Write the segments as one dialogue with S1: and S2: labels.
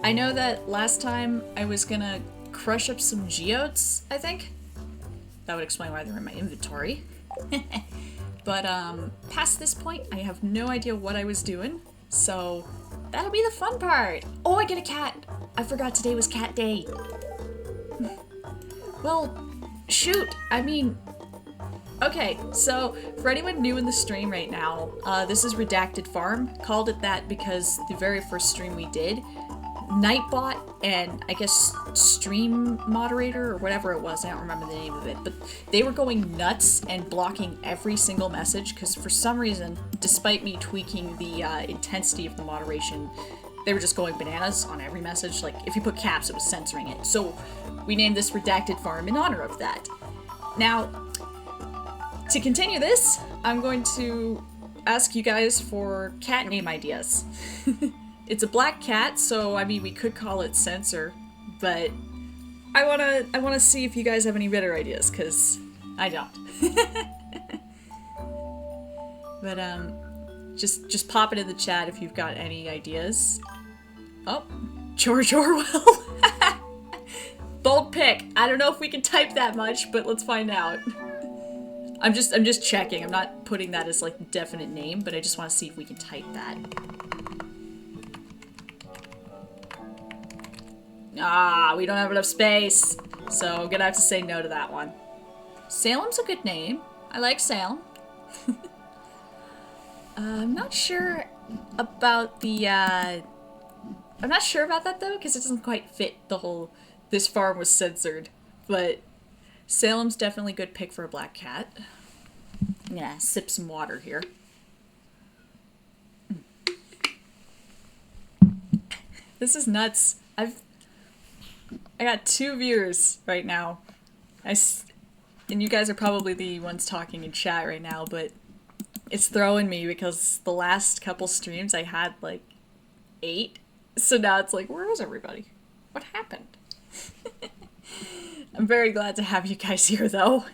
S1: I know that last time I was gonna crush up some geodes, I think. That would explain why they're in my inventory. But past this point, I have no idea what I was doing, so that'll be the fun part. Oh, I get a cat. I forgot today was cat day. Well, shoot, I mean, okay, so for anyone new in the stream right now, this is Redacted Farm. Called it that because the very first stream we did, Nightbot and I guess stream moderator or whatever it was, I don't remember the name of it, but they were going nuts and blocking every single message because for some reason, despite me tweaking the intensity of the moderation, they were just going bananas on every message. Like if you put caps, it was censoring it. So we named this Redacted Farm in honor of that. Now, to continue this, I'm going to ask you guys for cat name ideas. It's a black cat, so I mean we could call it Censor, but I wanna see if you guys have any better ideas, cause I don't. But just pop it in the chat if you've got any ideas. Oh, George Orwell. Bold pick. I don't know if we can type that much, but let's find out. I'm just checking. I'm not putting that as like a definite name, but I just want to see if we can type that. Ah, we don't have enough space, so I'm gonna have to say no to that one. Salem's a good name. I like Salem. I'm not sure about the, I'm not sure about that though, because it doesn't quite fit the whole, this farm was censored, but Salem's definitely a good pick for a black cat. I'm gonna sip some water here. This is nuts. I got 2 viewers right now. And you guys are probably the ones talking in chat right now, but it's throwing me because the last couple streams I had like 8. So now it's like, where is everybody? What happened? I'm very glad to have you guys here though.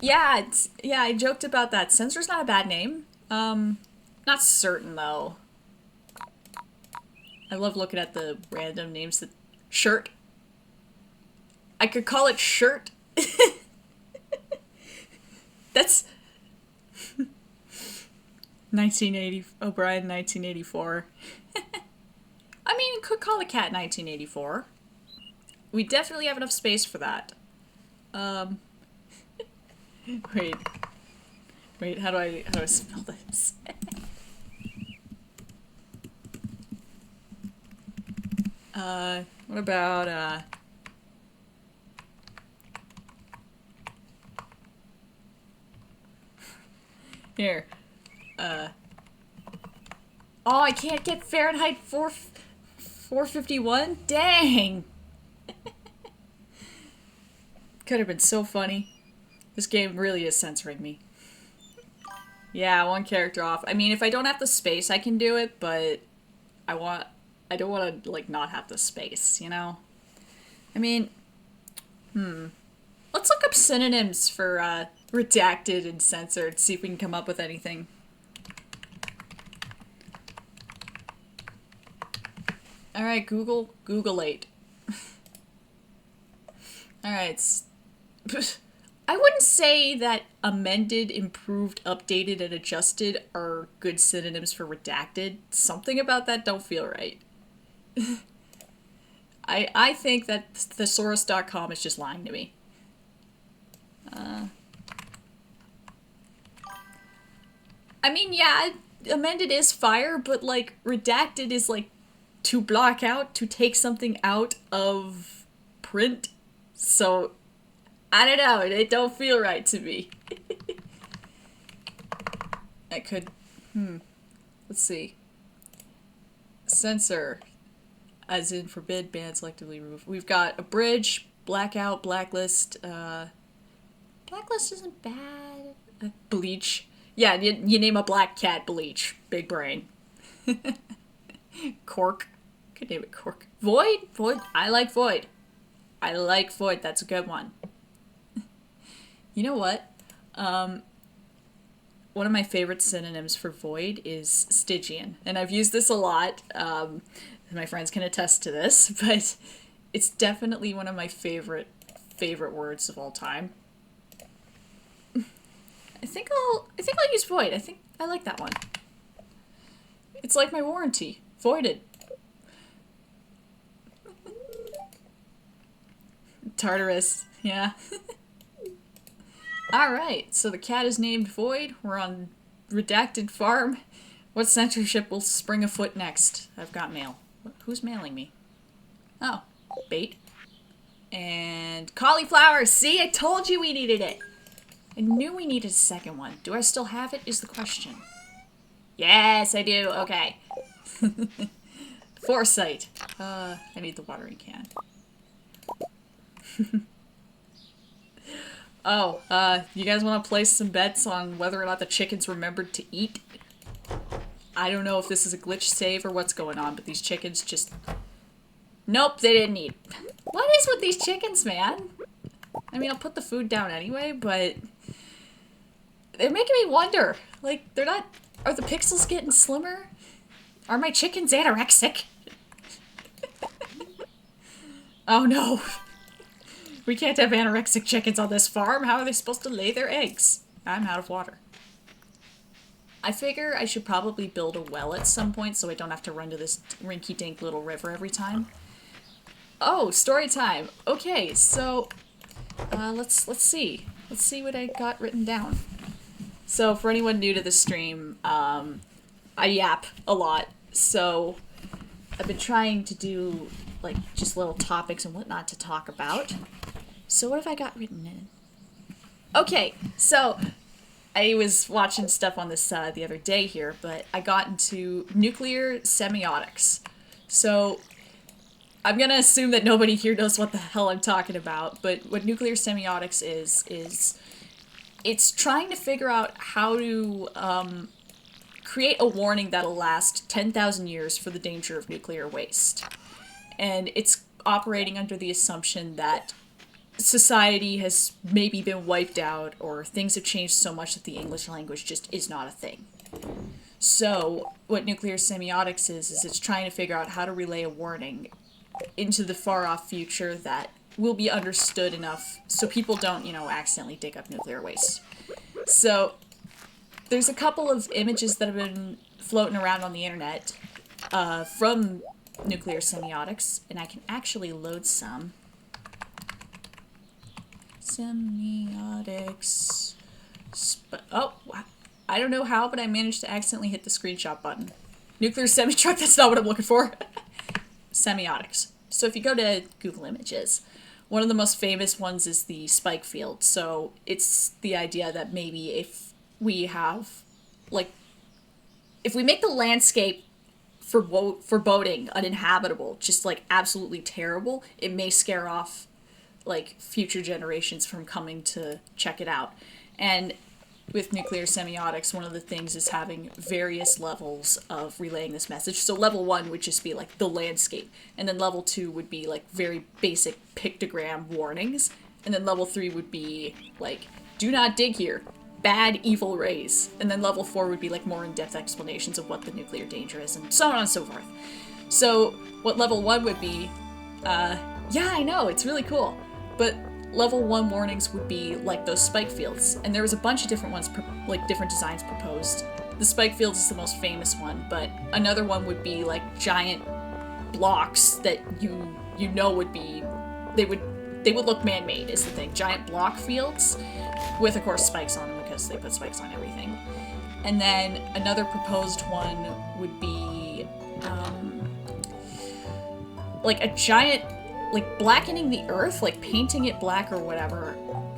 S1: Yeah, I joked about that. Censor's not a bad name. Not certain though. I love looking at the random names that... Shirt. I could call it Shirt. That's... 1980... O'Brien 1984. I mean, could call the cat 1984. We definitely have enough space for that. Wait, how do I spell this? What about, here, oh, I can't get Fahrenheit 451? Dang! Could have been so funny. This game really is censoring me. Yeah, 1 character off. I mean, if I don't have the space, I can do it, but I don't want to, like, not have the space, you know? I mean, let's look up synonyms for, redacted and censored, see if we can come up with anything. Alright, Google-ate. Alright, I wouldn't say that amended, improved, updated, and adjusted are good synonyms for redacted. Something about that don't feel right. I think that thesaurus.com is just lying to me. I mean, yeah, amended is fire, but, like, redacted is, like, to block out, to take something out of print. So, I don't know, it don't feel right to me. I could, let's see. Censor, as in forbid, ban, selectively remove. We've got abridge, blackout, blacklist, blacklist isn't bad. Bleach. Yeah, you name a black cat, Bleach. Big brain. Cork. Could name it Cork. Void? Void. I like Void. I like Void. That's a good one. You know what? one of my favorite synonyms for void is Stygian, and I've used this a lot. My friends can attest to this, but it's definitely one of my favorite words of all time. I think I'll use void. I think I like that one. It's like my warranty. Voided. Tartarus, yeah. Alright, so the cat is named Void. We're on Redacted Farm. What censorship will spring afoot next? I've got mail. Who's mailing me? Oh, bait. And cauliflower! See, I told you we needed it! I knew we needed a second one. Do I still have it, is the question. Yes, I do. Okay. Foresight. I need the watering can. Oh, you guys want to place some bets on whether or not the chickens remembered to eat? I don't know if this is a glitch save or what's going on, but these chickens just... Nope, they didn't eat. What is with these chickens, man? I mean, I'll put the food down anyway, but... They're making me wonder. Like, they're not... Are the pixels getting slimmer? Are my chickens anorexic? Oh no. We can't have anorexic chickens on this farm. How are they supposed to lay their eggs? I'm out of water. I figure I should probably build a well at some point so I don't have to run to this rinky-dink little river every time. Oh, story time. Okay, so let's see. Let's see what I got written down. So for anyone new to the stream, I yap a lot. So I've been trying to do like just little topics and whatnot to talk about. So what have I got written in? Okay, so I was watching stuff on this the other day here, but I got into nuclear semiotics. So I'm gonna assume that nobody here knows what the hell I'm talking about, but what nuclear semiotics is it's trying to figure out how to create a warning that'll last 10,000 years for the danger of nuclear waste. And it's operating under the assumption that society has maybe been wiped out or things have changed so much that the English language just is not a thing. So what nuclear semiotics is it's trying to figure out how to relay a warning into the far-off future that will be understood enough so people don't, accidentally dig up nuclear waste. So there's a couple of images that have been floating around on the internet from nuclear semiotics, and I can actually load some. Semiotics. Oh, I don't know how, but I managed to accidentally hit the screenshot button. Nuclear semi-truck, that's not what I'm looking for. Semiotics. So if you go to Google Images, one of the most famous ones is the spike field. So it's the idea that maybe if we have, if we make the landscape for boating uninhabitable, just absolutely terrible, it may scare off future generations from coming to check it out. And with nuclear semiotics, one of the things is having various levels of relaying this message. So level 1 would just be the landscape, and then level 2 would be very basic pictogram warnings, and then level 3 would be do not dig here, bad evil rays, and then level 4 would be more in-depth explanations of what the nuclear danger is, and so on and so forth. So what level 1 would be, yeah, I know, it's really cool, but level 1 warnings would be those spike fields, and there was a bunch of different ones, different designs proposed. The spike fields is the most famous one, but another one would be giant blocks that you would be, they would look man-made is the thing. Giant block fields with, of course, spikes on them because they put spikes on everything. And then another proposed one would be a giant, blackening the earth, painting it black or whatever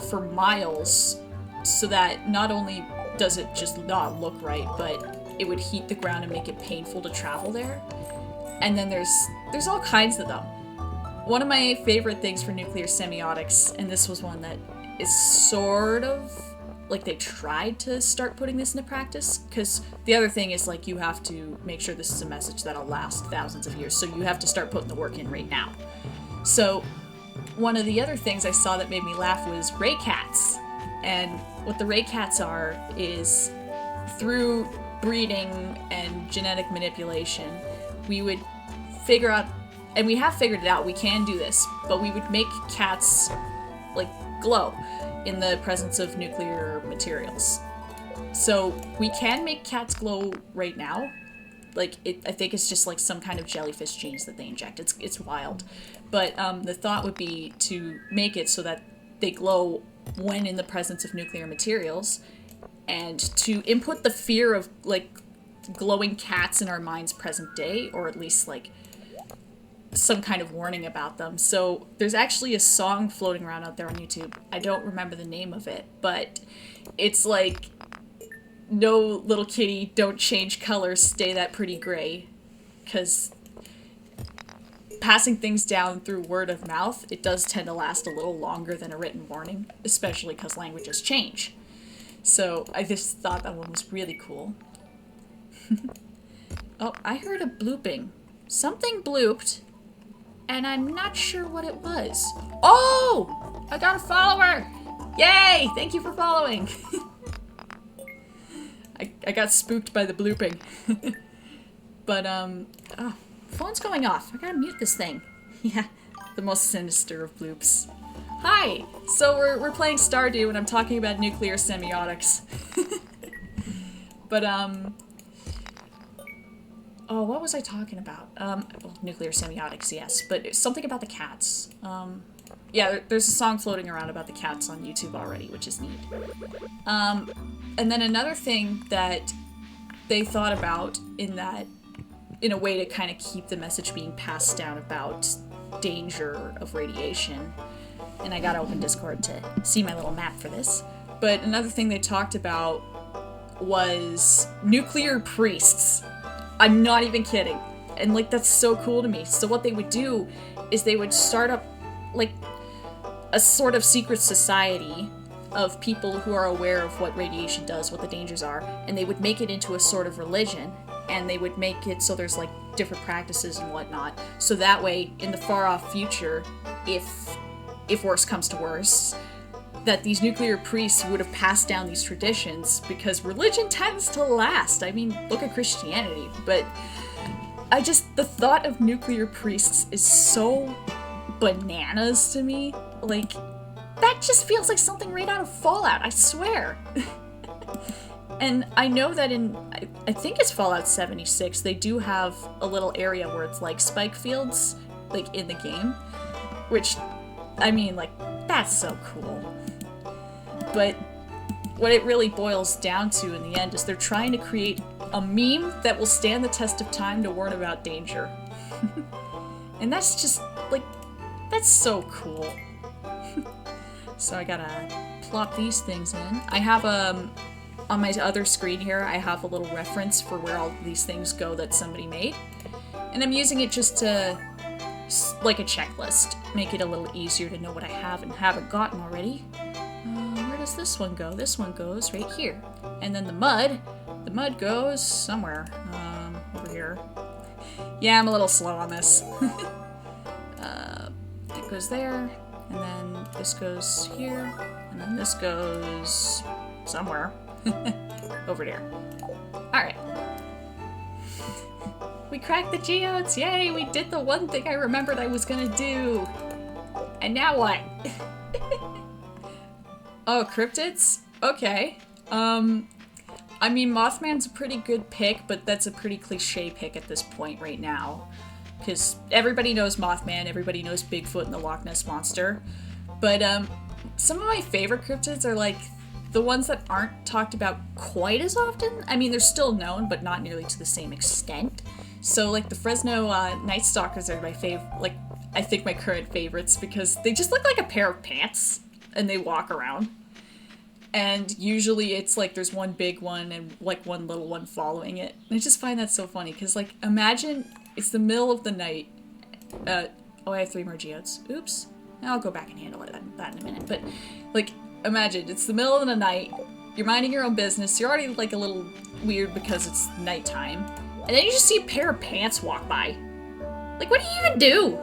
S1: for miles, so that not only does it just not look right, but it would heat the ground and make it painful to travel there. And then there's all kinds of them. One of my favorite things for nuclear semiotics, and this was one that is sort of they tried to start putting this into practice, because the other thing is you have to make sure this is a message that'll last thousands of years, so you have to start putting the work in right now. So one of the other things I saw that made me laugh was ray cats. And what the ray cats are is through breeding and genetic manipulation, we would figure out, and we have figured it out, we can do this, but we would make cats, like, glow in the presence of nuclear materials. So we can make cats glow right now. Like, I think it's just like some kind of jellyfish genes that they inject. It's wild. But the thought would be to make it so that they glow when in the presence of nuclear materials, and to input the fear of, like, glowing cats in our minds present day, or at least, like, some kind of warning about them. So there's actually a song floating around out there on YouTube. I don't remember the name of it, but it's like, no, little kitty, don't change colors, stay that pretty gray. Because passing things down through word of mouth, it does tend to last a little longer than a written warning, especially because languages change. So I just thought that one was really cool. Oh, I heard a blooping. Something blooped, and I'm not sure what it was. Oh! I got a follower! Yay! Thank you for following! I got spooked by the blooping. But, oh, phone's going off. I gotta mute this thing. Yeah, the most sinister of bloops. Hi! So we're playing Stardew, and I'm talking about nuclear semiotics. But, oh, what was I talking about? Well, nuclear semiotics, yes, but something about the cats. Yeah, there's a song floating around about the cats on YouTube already, which is neat. And then another thing that they thought about in a way to kind of keep the message being passed down about danger of radiation, and I gotta open Discord to see my little map for this, but another thing they talked about was nuclear priests. I'm not even kidding. And, like, that's so cool to me. So what they would do is they would start up, like, a sort of secret society of people who are aware of what radiation does, what the dangers are, and they would make it into a sort of religion, and they would make it so there's, like, different practices and whatnot. So that way, in the far-off future, if worse comes to worse, that these nuclear priests would have passed down these traditions, because religion tends to last. I mean, look at Christianity, but the thought of nuclear priests is so bananas to me. Like, that just feels like something right out of Fallout, I swear. And I know that I think it's Fallout 76, they do have a little area where it's like spike fields, like, in the game, which, I mean, like, that's so cool. But what it really boils down to in the end is they're trying to create a meme that will stand the test of time to warn about danger. And that's just, like, that's so cool. So I gotta plop these things in. I have, on my other screen here, I have a little reference for where all these things go that somebody made. And I'm using it just to, like, a checklist, make it a little easier to know what I have and haven't gotten already. Where does this one go? This one goes right here. And then the mud goes somewhere. Over here. Yeah, I'm a little slow on this. It goes there, and then this goes here, and then this goes somewhere. Over there. Alright. We cracked the geodes! Yay! We did the one thing I remembered I was gonna do! And now what? Oh, cryptids? Okay. I mean, Mothman's a pretty good pick, but that's a pretty cliche pick at this point right now. Because everybody knows Mothman, everybody knows Bigfoot and the Loch Ness Monster. But, some of my favorite cryptids are, like, the ones that aren't talked about quite as often. I mean, they're still known, but not nearly to the same extent. So, like, the Fresno, Night Stalkers are my I think my current favorites, because they just look like a pair of pants. And they walk around. And usually it's like there's one big one and like one little one following it. And I just find that so funny, because, like, imagine it's the middle of the night. Oh, I have 3 more geodes. Oops. I'll go back and handle that in a minute. But, like, imagine it's the middle of the night. You're minding your own business. You're already, like, a little weird because it's nighttime. And then you just see a pair of pants walk by. Like, what do you even do?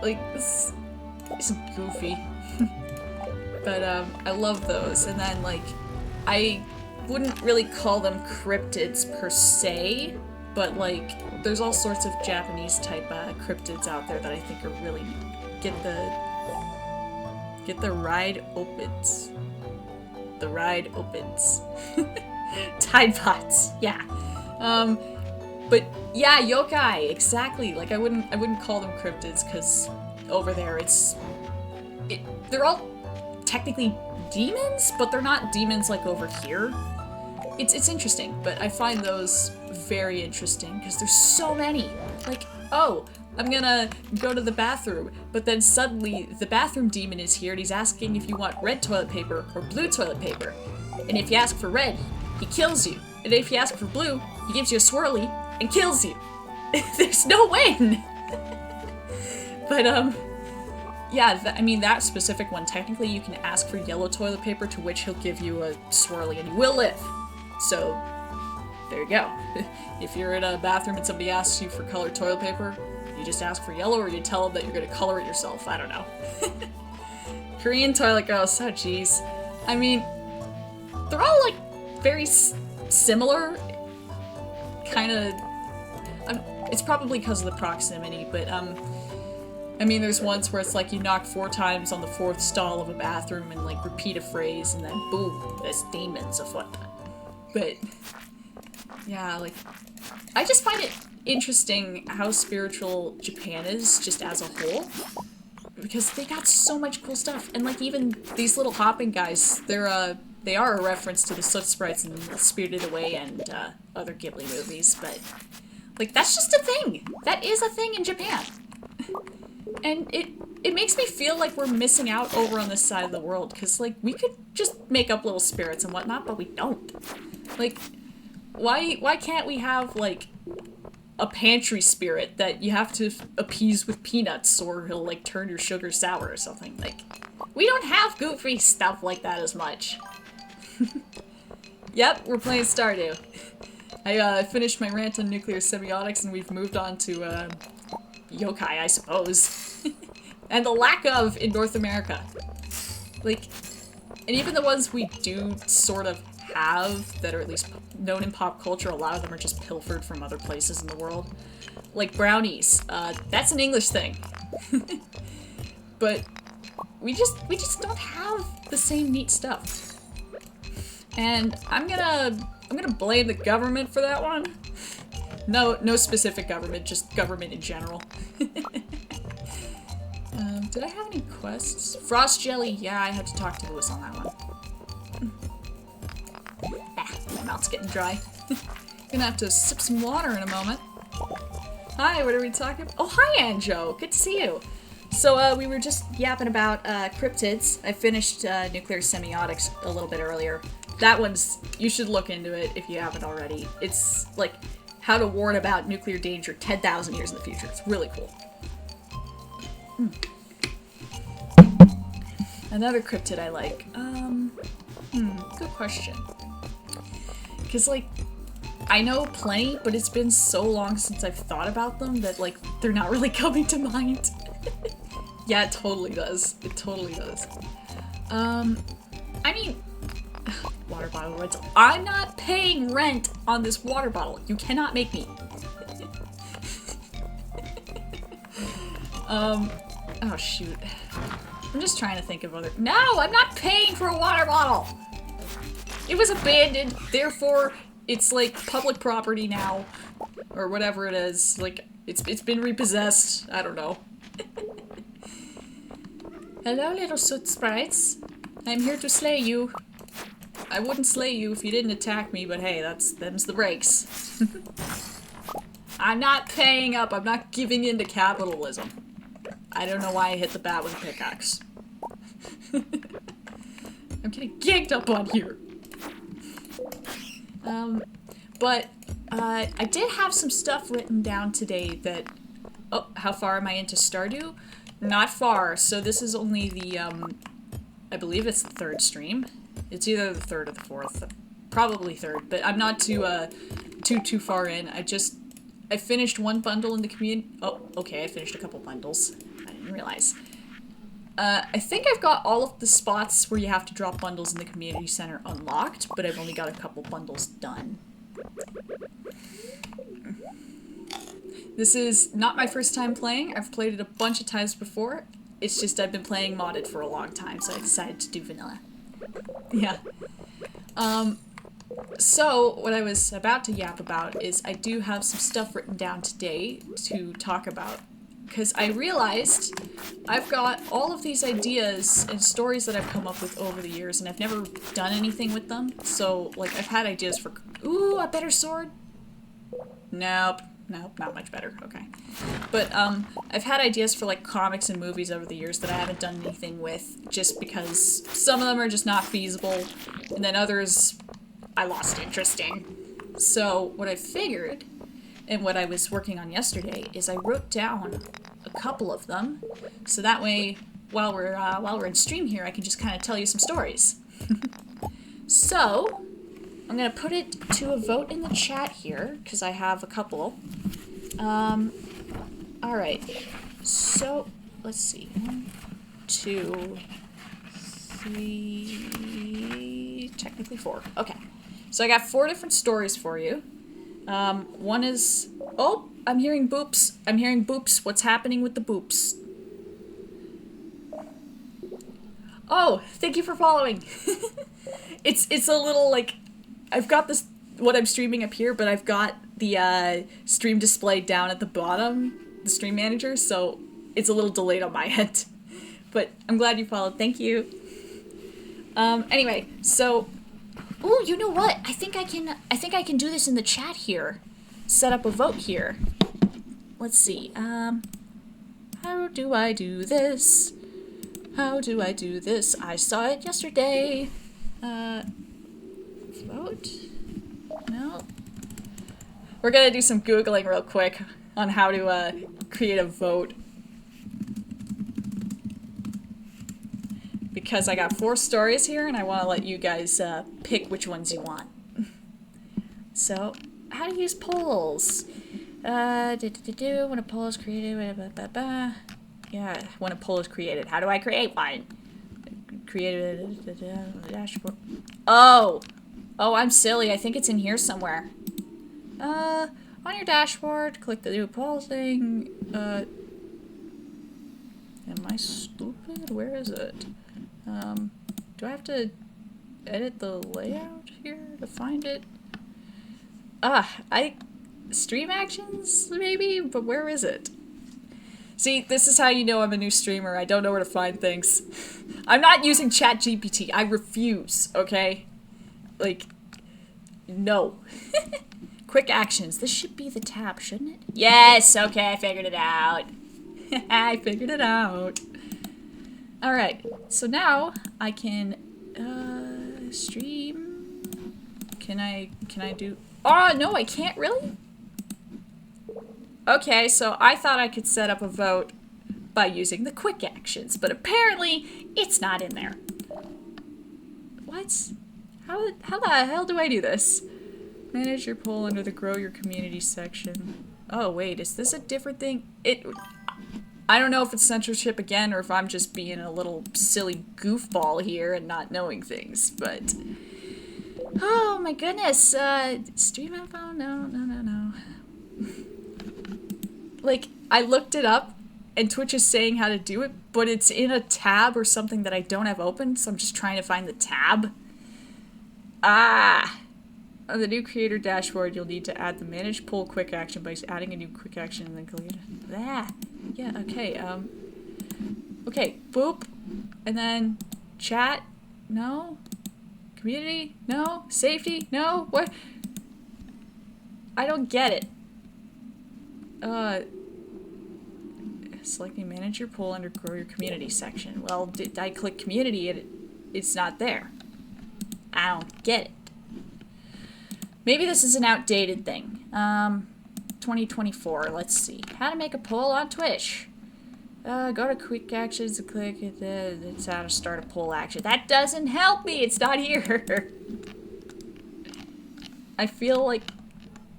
S1: Like, this is goofy. But I love those. And then like, I wouldn't really call them cryptids per se, but like, there's all sorts of Japanese type cryptids out there that I think are really get the ride opens. The ride opens. Tide Pods, yeah. But yeah, yokai, exactly. Like I wouldn't call them cryptids because over there they're all technically demons, but they're not demons like over here. It's interesting, but I find those very interesting because there's so many. Like, oh, I'm gonna go to the bathroom, but then suddenly the bathroom demon is here and he's asking if you want red toilet paper or blue toilet paper. And if you ask for red, he kills you. And if you ask for blue, he gives you a swirly and kills you. There's no win! But, yeah, I mean, that specific one, technically you can ask for yellow toilet paper, to which he'll give you a swirly and you will live. So, there you go. If you're in a bathroom and somebody asks you for colored toilet paper, you just ask for yellow, or you tell them that you're gonna color it yourself. I don't know. Korean toilet girls, oh jeez. I mean, they're all like very similar. Kinda. It's probably because of the proximity, but I mean, there's ones where it's like you knock 4 times on the 4th stall of a bathroom and like repeat a phrase, and then boom, there's demons afoot. But yeah, like I just find it interesting how spiritual Japan is just as a whole, because they got so much cool stuff. And like even these little hopping guys, they are a reference to the Soot Sprites in Spirited Away and other Ghibli movies, but like that's just a thing. That is a thing in Japan. And it makes me feel like we're missing out over on this side of the world, because like we could just make up little spirits and whatnot, but we don't. Like, why can't we have like a pantry spirit that you have to appease with peanuts, or he'll like turn your sugar sour or something? Like, we don't have goofy stuff like that as much. Yep, we're playing Stardew. I finished my rant on nuclear semiotics and we've moved on to yokai, I suppose. And the lack of in North America. Like, and even the ones we do sort of have that are at least known in pop culture, a lot of them are just pilfered from other places in the world. Like brownies. That's an English thing. But we just don't have the same neat stuff. And I'm gonna blame the government for that one. No specific government, just government in general. Did I have any quests? Frost Jelly, yeah, I had to talk to Lewis on that one. My mouth's getting dry. Gonna have to sip some water in a moment. Hi, what are we talking about? Oh, hi, Anjo! Good to see you! So, we were just yapping about, cryptids. I finished, nuclear semiotics a little bit earlier. That one's, you should look into it if you haven't already. It's, like, how to warn about nuclear danger 10,000 years in the future. It's really cool. Another cryptid I like. Good question. Because, like, I know plenty, but it's been so long since I've thought about them that, like, they're not really coming to mind. Yeah, it totally does. It totally does. I mean, water bottle rental. I'm not paying rent on this water bottle. You cannot make me. Oh shoot. I'm just trying to think of other- No! I'm not paying for a water bottle! It was abandoned, therefore it's like public property now. Or whatever it is. Like, it's been repossessed. I don't know. Hello, little soot sprites. I'm here to slay you. I wouldn't slay you if you didn't attack me, but hey, them's the breaks. I'm not paying up. I'm not giving in to capitalism. I don't know why I hit the bat with a pickaxe. I'm getting ganked up on here. I did have some stuff written down today that... Oh, how far am I into Stardew? Not far, so this is only the, I believe it's the 3rd stream. It's either the 3rd or the 4th. Probably 3rd, but I'm not too far in. I finished one bundle in the community. Oh, okay, I finished a couple bundles. I didn't realize. I think I've got all of the spots where you have to drop bundles in the community center unlocked, but I've only got a couple bundles done. This is not my first time playing. I've played it a bunch of times before. It's just I've been playing modded for a long time, so I decided to do vanilla. Yeah. So, what I was about to yap about is I do have some stuff written down today to talk about. Because I realized I've got all of these ideas and stories that I've come up with over the years, and I've never done anything with them. So, like, I've had ideas for... Ooh, a better sword? Nope. Nope, not much better. Okay. But, I've had ideas for, like, comics and movies over the years that I haven't done anything with, just because some of them are just not feasible, and then others I lost interest in. So, what I figured, and what I was working on yesterday, is I wrote down a couple of them, so that way, while we're in stream here, I can just kind of tell you some stories. So, I'm gonna put it to a vote in the chat here, because I have a couple. Alright. So, let's see. 1, 2, 3... Technically 4. Okay. So I got 4 different stories for you. One is... Oh! I'm hearing boops. I'm hearing boops. What's happening with the boops? Oh! Thank you for following! It's a little, like... I've got this... What I'm streaming up here, but I've got the stream display down at the bottom, the stream manager, so it's a little delayed on my end. But I'm glad you followed. Thank you. Anyway, so... Ooh, you know what? I think I can do this in the chat here. Set up a vote here. Let's see. How do I do this? How do I do this? I saw it yesterday. Vote? No. We're gonna do some Googling real quick on how to create a vote. Because I got 4 stories here and I want to let you guys pick which ones you want. So, how to use polls. When a poll is created, yeah, when a poll is created. How do I create one? Create a dashboard. Oh! Oh, I'm silly. I think it's in here somewhere. On your dashboard, click the new poll thing. Am I stupid? Where is it? Do I have to edit the layout here to find it? Stream actions, maybe? But where is it? See, this is how you know I'm a new streamer. I don't know where to find things. I'm not using ChatGPT. I refuse, okay? Like, no. Quick actions. This should be the tab, shouldn't it? Yes, okay, I figured it out. I figured it out. Alright, so now I can, stream. Can I do... Oh, no, I can't, really? Okay, so I thought I could set up a vote by using the quick actions, but apparently it's not in there. What? How the hell do I do this? Manage your poll under the Grow Your Community section. Oh, wait, is this a different thing? I don't know if it's censorship again or if I'm just being a little silly goofball here and not knowing things, but... Oh my goodness, stream info? No. Like, I looked it up and Twitch is saying how to do it, but it's in a tab or something that I don't have open, so I'm just trying to find the tab. On the new creator dashboard, you'll need to add the manage poll quick action by adding a new quick action and then click it. Yeah, okay, okay, boop, and then chat, no, community, no, safety, no, what? I don't get it. Selecting manage your poll under grow your community section. Well, did I click community? It's not there. I don't get it. Maybe this is an outdated thing. 2024, let's see. How to make a poll on Twitch. Go to quick actions and click it. It's how to start a poll action. That doesn't help me. It's not here. I feel like,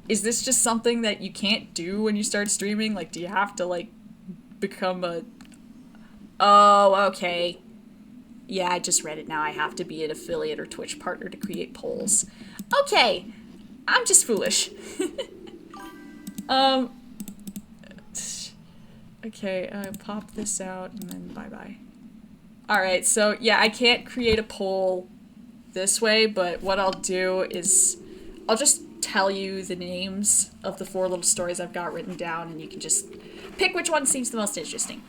S1: is this just something that you can't do when you start streaming? Like, do you have to, like, become a Oh, okay. Yeah, I just read it now. I have to be an affiliate or Twitch partner to create polls. Okay, I'm just foolish. um, okay, pop this out and then bye-bye. Alright, so yeah, I can't create a poll this way, but what I'll do is I'll just tell you the names of the 4 little stories I've got written down, and you can just pick which one seems the most interesting.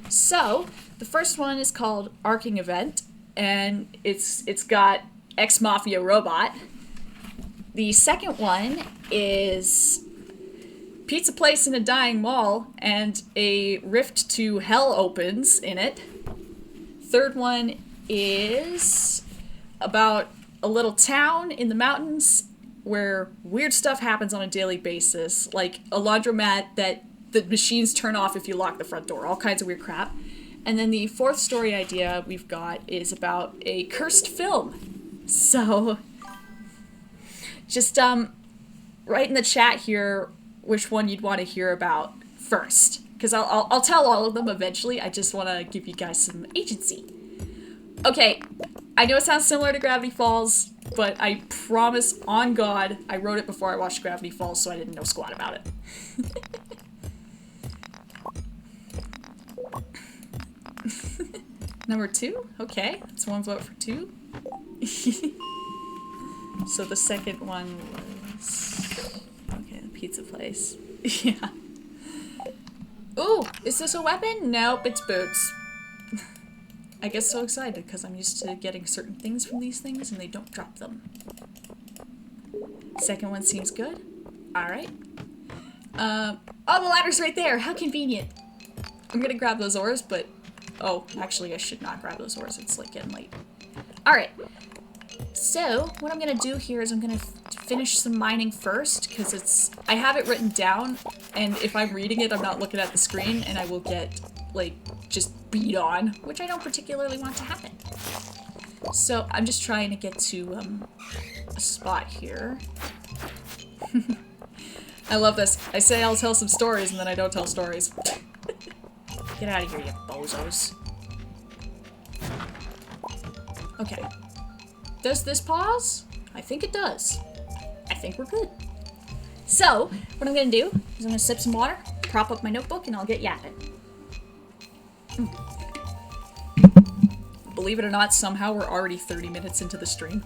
S1: So, the first one is called Arcing Event, and it's got ex-mafia robot. The second one is pizza place in a dying mall, and a rift to hell opens in it. Third one is about a little town in the mountains where weird stuff happens on a daily basis, like a laundromat that the machines turn off if you lock the front door, all kinds of weird crap. And then the fourth story idea we've got is about a cursed film. So, just write in the chat here which one you'd want to hear about first, because I'll tell all of them eventually. I just want to give you guys some agency. Okay, I know it sounds similar to Gravity Falls, but I promise on God, I wrote it before I watched Gravity Falls, so I didn't know squat about it. Number 2? Okay, that's 1 vote for 2. So the second one was... okay, the pizza place. Yeah. Ooh, is this a weapon? Nope, it's boots. I get so excited because I'm used to getting certain things from these things and they don't drop them. Second one seems good. Alright. Oh, the ladder's right there! How convenient! I'm gonna grab those ores, but... oh, actually I should not grab those ores. It's like getting late. Alright. So, what I'm gonna do here is I'm gonna finish some mining first, because it's... I have it written down, and if I'm reading it, I'm not looking at the screen, and I will get, like, just beat on, which I don't particularly want to happen. So, I'm just trying to get to, a spot here. I love this. I say I'll tell some stories, and then I don't tell stories. Get out of here, you bozos. Okay. Does this pause? I think it does. I think we're good. So, what I'm gonna do is I'm gonna sip some water, prop up my notebook, and I'll get yapping. Believe it or not, somehow we're already 30 minutes into the stream.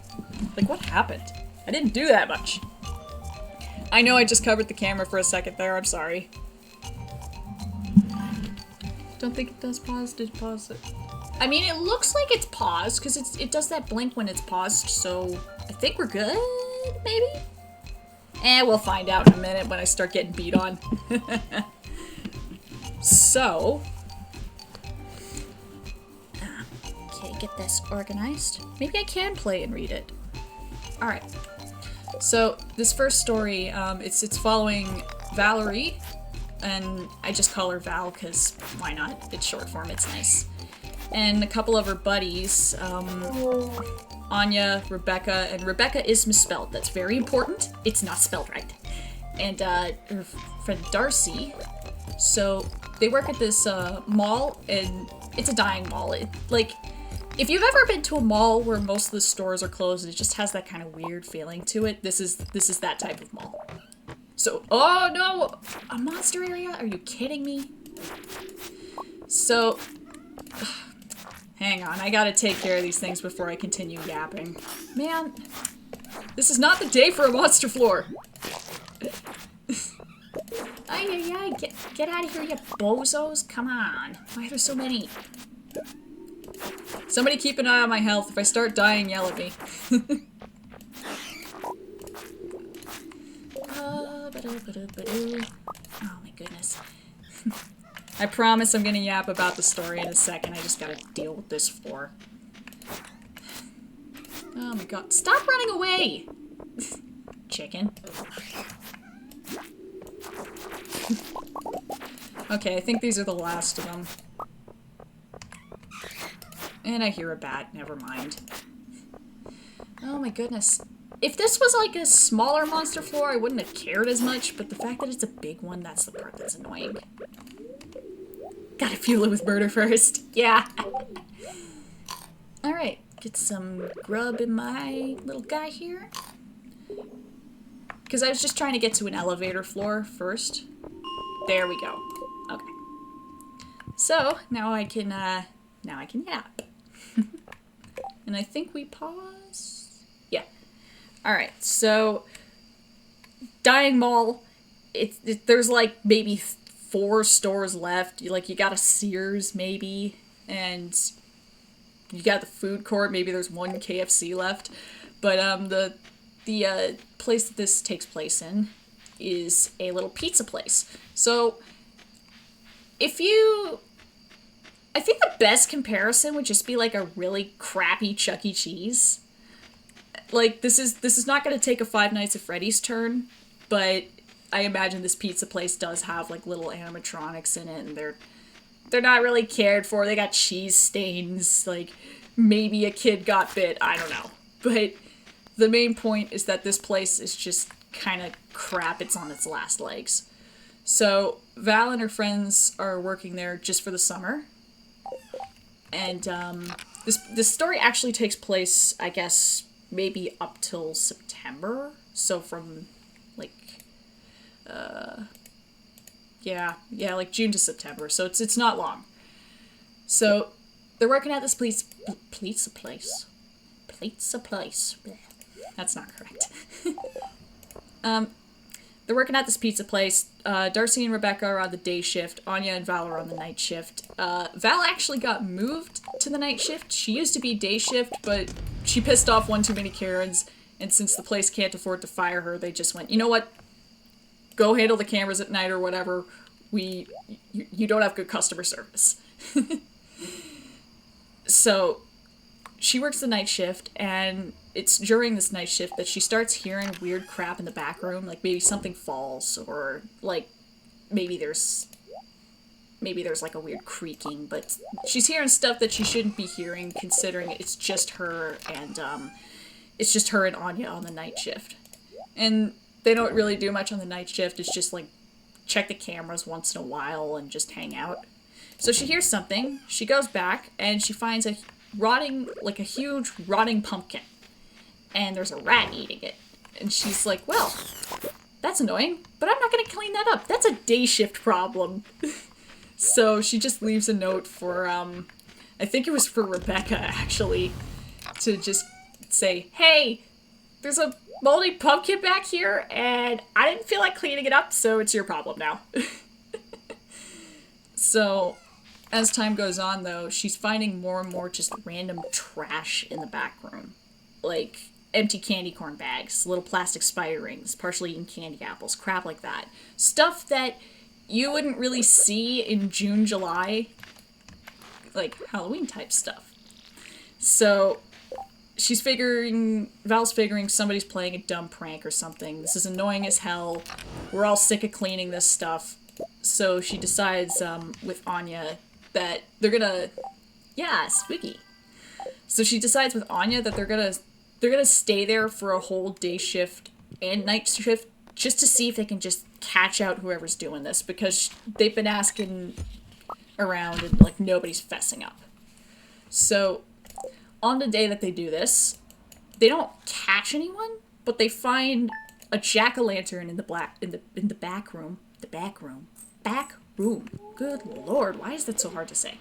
S1: Like, what happened? I didn't do that much. I know I just covered the camera for a second there, I'm sorry. Don't think it does pause. Did it pause it? I mean, it looks like it's paused, because it does that blink when it's paused, so I think we're good, maybe? We'll find out in a minute when I start getting beat on. So... okay, get this organized. Maybe I can play and read it. Alright. So, this first story, it's following Valerie, and I just call her Val, because why not? It's short form, it's nice. And a couple of her buddies, Anya, Rebecca, and Rebecca is misspelled. That's very important. It's not spelled right. And her friend Darcy. So they work at this mall, and it's a dying mall. Like, if you've ever been to a mall where most of the stores are closed, it just has that kind of weird feeling to it. This is that type of mall. So, oh no! A monster area? Are you kidding me? So... hang on, I gotta take care of these things before I continue yapping. Man, this is not the day for a monster floor. Ay, get out of here, you bozos. Come on. Why are there so many? Somebody keep an eye on my health. If I start dying, yell at me. Oh my goodness. I promise I'm gonna yap about the story in a second. I just gotta deal with this floor. Oh my god. Stop running away! Chicken. Okay, I think these are the last of them. And I hear a bat. Never mind. Oh my goodness. If this was like a smaller monster floor, I wouldn't have cared as much, but the fact that it's a big one, that's the part that's annoying. Gotta fuel it with murder first. Yeah. Alright, get some grub in my little guy here. Because I was just trying to get to an elevator floor first. There we go. Okay. So, now I can yap. And I think we pause? Yeah. Alright, so Dying Mall, there's like maybe 4 stores left. You got a Sears maybe, and you got the food court. Maybe there's 1 KFC left. But the place that this takes place in is a little pizza place. So I think the best comparison would just be like a really crappy Chuck E. Cheese. Like, this is not going to take a Five Nights at Freddy's turn, but I imagine this pizza place does have like little animatronics in it, and they're not really cared for. They got cheese stains, like maybe a kid got bit, I don't know. But the main point is that this place is just kind of crap. It's on its last legs. So Val and her friends are working there just for the summer. And this story actually takes place, I guess, maybe up till September. So from like like June to September. So it's not long. So they're working at this pizza place. That's not correct. They're working at this pizza place. Darcy and Rebecca are on the day shift. Anya and Val are on the night shift. Val actually got moved to the night shift. She used to be day shift, but she pissed off one too many Karens, and since the place can't afford to fire her, they just went, you know what? Go handle the cameras at night or whatever. You don't have good customer service. So she works the night shift, and it's during this night shift that she starts hearing weird crap in the back room, like maybe something falls, or like maybe there's like a weird creaking, but she's hearing stuff that she shouldn't be hearing, considering it's just her and Anya on the night shift. And they don't really do much on the night shift. It's just like check the cameras once in a while and just hang out. So she hears something, she goes back, and she finds a huge rotting pumpkin. And there's a rat eating it. And she's like, well, that's annoying, but I'm not gonna clean that up. That's a day shift problem. So she just leaves a note for, I think it was for Rebecca, actually, to just say, hey, there's a moldy pumpkin back here, and I didn't feel like cleaning it up, so it's your problem now. So, as time goes on, though, she's finding more and more just random trash in the back room. Like empty candy corn bags, little plastic spider rings, partially eaten candy apples, crap like that. Stuff that you wouldn't really see in June, July, like Halloween type stuff. So Val's figuring somebody's playing a dumb prank or something. This is annoying as hell. We're all sick of cleaning this stuff. So she decides with Anya that they're gonna, spooky. So she decides with Anya that they're gonna stay there for a whole day shift and night shift just to see if they can just catch out whoever's doing this, because they've been asking around and like nobody's fessing up. So on the day that they do this, they don't catch anyone, but they find a jack-o'-lantern in the back room. Back room. Good lord, why is that so hard to say?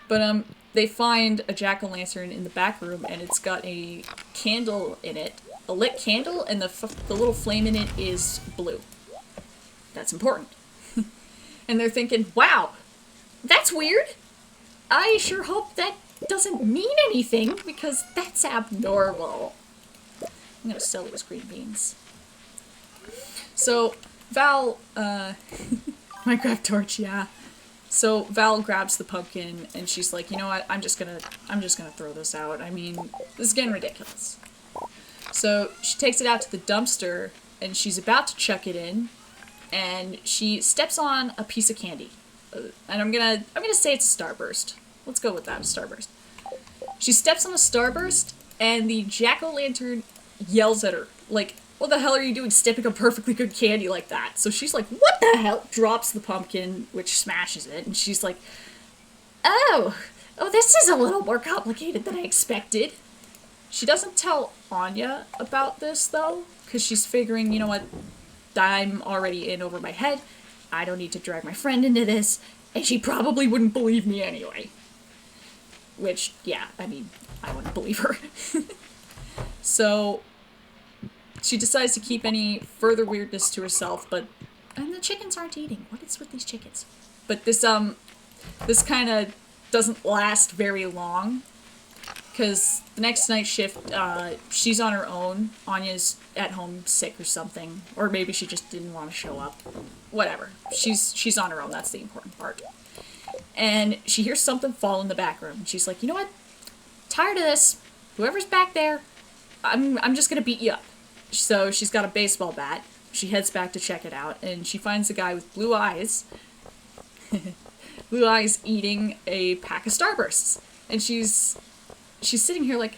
S1: But they find a jack-o'-lantern in the back room, and it's got a candle in it, a lit candle, and the little flame in it is blue. That's important. And they're thinking, wow, that's weird. I sure hope that doesn't mean anything, because that's abnormal. I'm gonna sell those green beans. So, Val, Minecraft torch, yeah. So Val grabs the pumpkin and she's like, you know what, I'm just gonna throw this out. I mean, this is getting ridiculous. So she takes it out to the dumpster and she's about to chuck it in, and she steps on a piece of candy. And I'm gonna say it's a Starburst. Let's go with that, a Starburst. She steps on a Starburst and the jack-o'-lantern yells at her. Like, what the hell are you doing stepping on perfectly good candy like that? So she's like, what the hell? Drops the pumpkin, which smashes it, and she's like, oh, this is a little more complicated than I expected. She doesn't tell Anya about this, though, because she's figuring, you know what, I'm already in over my head. I don't need to drag my friend into this, and she probably wouldn't believe me anyway. Which, yeah, I mean, I wouldn't believe her. So, she decides to keep any further weirdness to herself, but... And the chickens aren't eating. What is with these chickens? But this kind of doesn't last very long. Because the next night shift, she's on her own. Anya's at home sick or something. Or maybe she just didn't want to show up. Whatever. She's on her own. That's the important part. And she hears something fall in the back room. She's like, you know what? Tired of this. Whoever's back there, I'm just gonna beat you up. So she's got a baseball bat. She heads back to check it out. And she finds a guy with blue eyes. Blue eyes eating a pack of Starbursts. And she's sitting here like,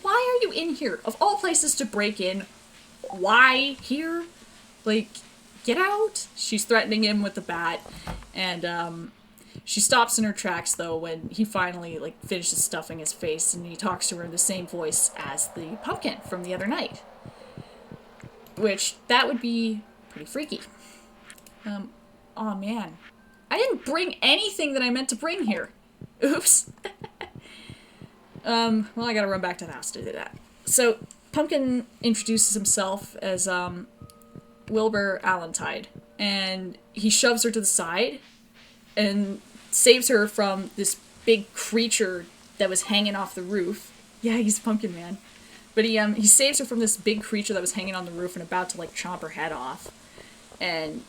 S1: why are you in here? Of all places to break in, why here? Like, get out. She's threatening him with the bat. And, she stops in her tracks, though, when he finally, like, finishes stuffing his face, and he talks to her in the same voice as the pumpkin from the other night. Which, that would be pretty freaky. Aw, man. I didn't bring anything that I meant to bring here. Oops. Well, I gotta run back to the house to do that. So, Pumpkin introduces himself as, Wilbur Allentide, and he shoves her to the side, and saves her from this big creature that was hanging off the roof. Yeah, he's Pumpkin Man. But he saves her from this big creature that was hanging on the roof and about to, like, chomp her head off. And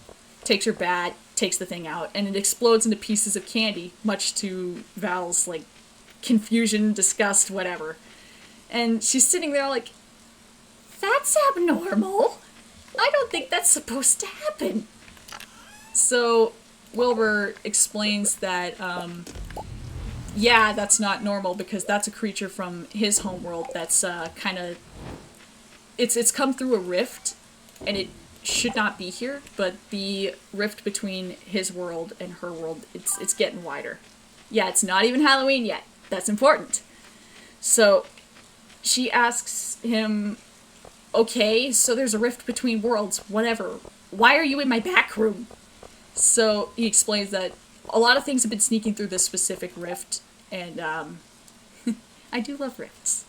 S1: takes her bat, takes the thing out, and it explodes into pieces of candy, much to Val's, like, confusion, disgust, whatever. And she's sitting there like, that's abnormal. I don't think that's supposed to happen. So Wilbur explains that, yeah, that's not normal because that's a creature from his homeworld that's kind of... It's come through a rift, and it should not be here, but the rift between his world and her world, it's getting wider. Yeah, it's not even Halloween yet. That's important. So she asks him, okay, so there's a rift between worlds, whatever. Why are you in my back room? So he explains that a lot of things have been sneaking through this specific rift, and I do love rifts.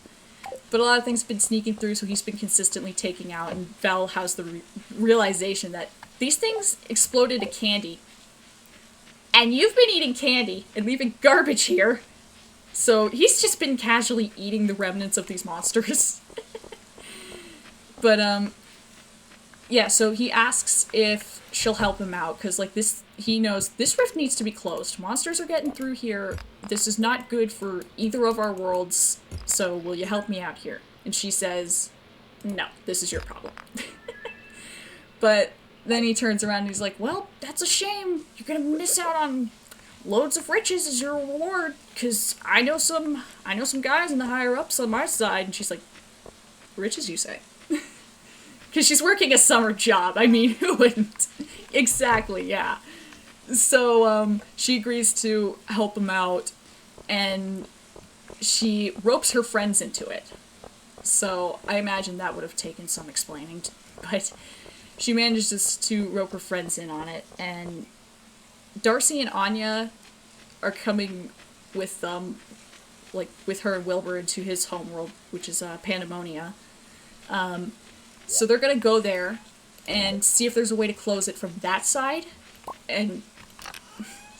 S1: But a lot of things have been sneaking through, so he's been consistently taking out, and Val has the realization that these things exploded to candy. And you've been eating candy and leaving garbage here. So he's just been casually eating the remnants of these monsters. But, yeah, so he asks if she'll help him out, because, like, he knows this rift needs to be closed. Monsters are getting through here. This is not good for either of our worlds, so will you help me out here? And she says, no, this is your problem. But then he turns around and he's like, well, that's a shame. You're gonna miss out on loads of riches as your reward, because I know some guys in the higher-ups on my side. And she's like, riches, you say? Because she's working a summer job. I mean, who wouldn't? Exactly, yeah. So, she agrees to help him out, and she ropes her friends into it. So, I imagine that would have taken some explaining, but she manages to rope her friends in on it, and Darcy and Anya are coming with them, like, with her and Wilbur into his homeworld, which is, Pandemonia. So they're gonna go there and see if there's a way to close it from that side. And,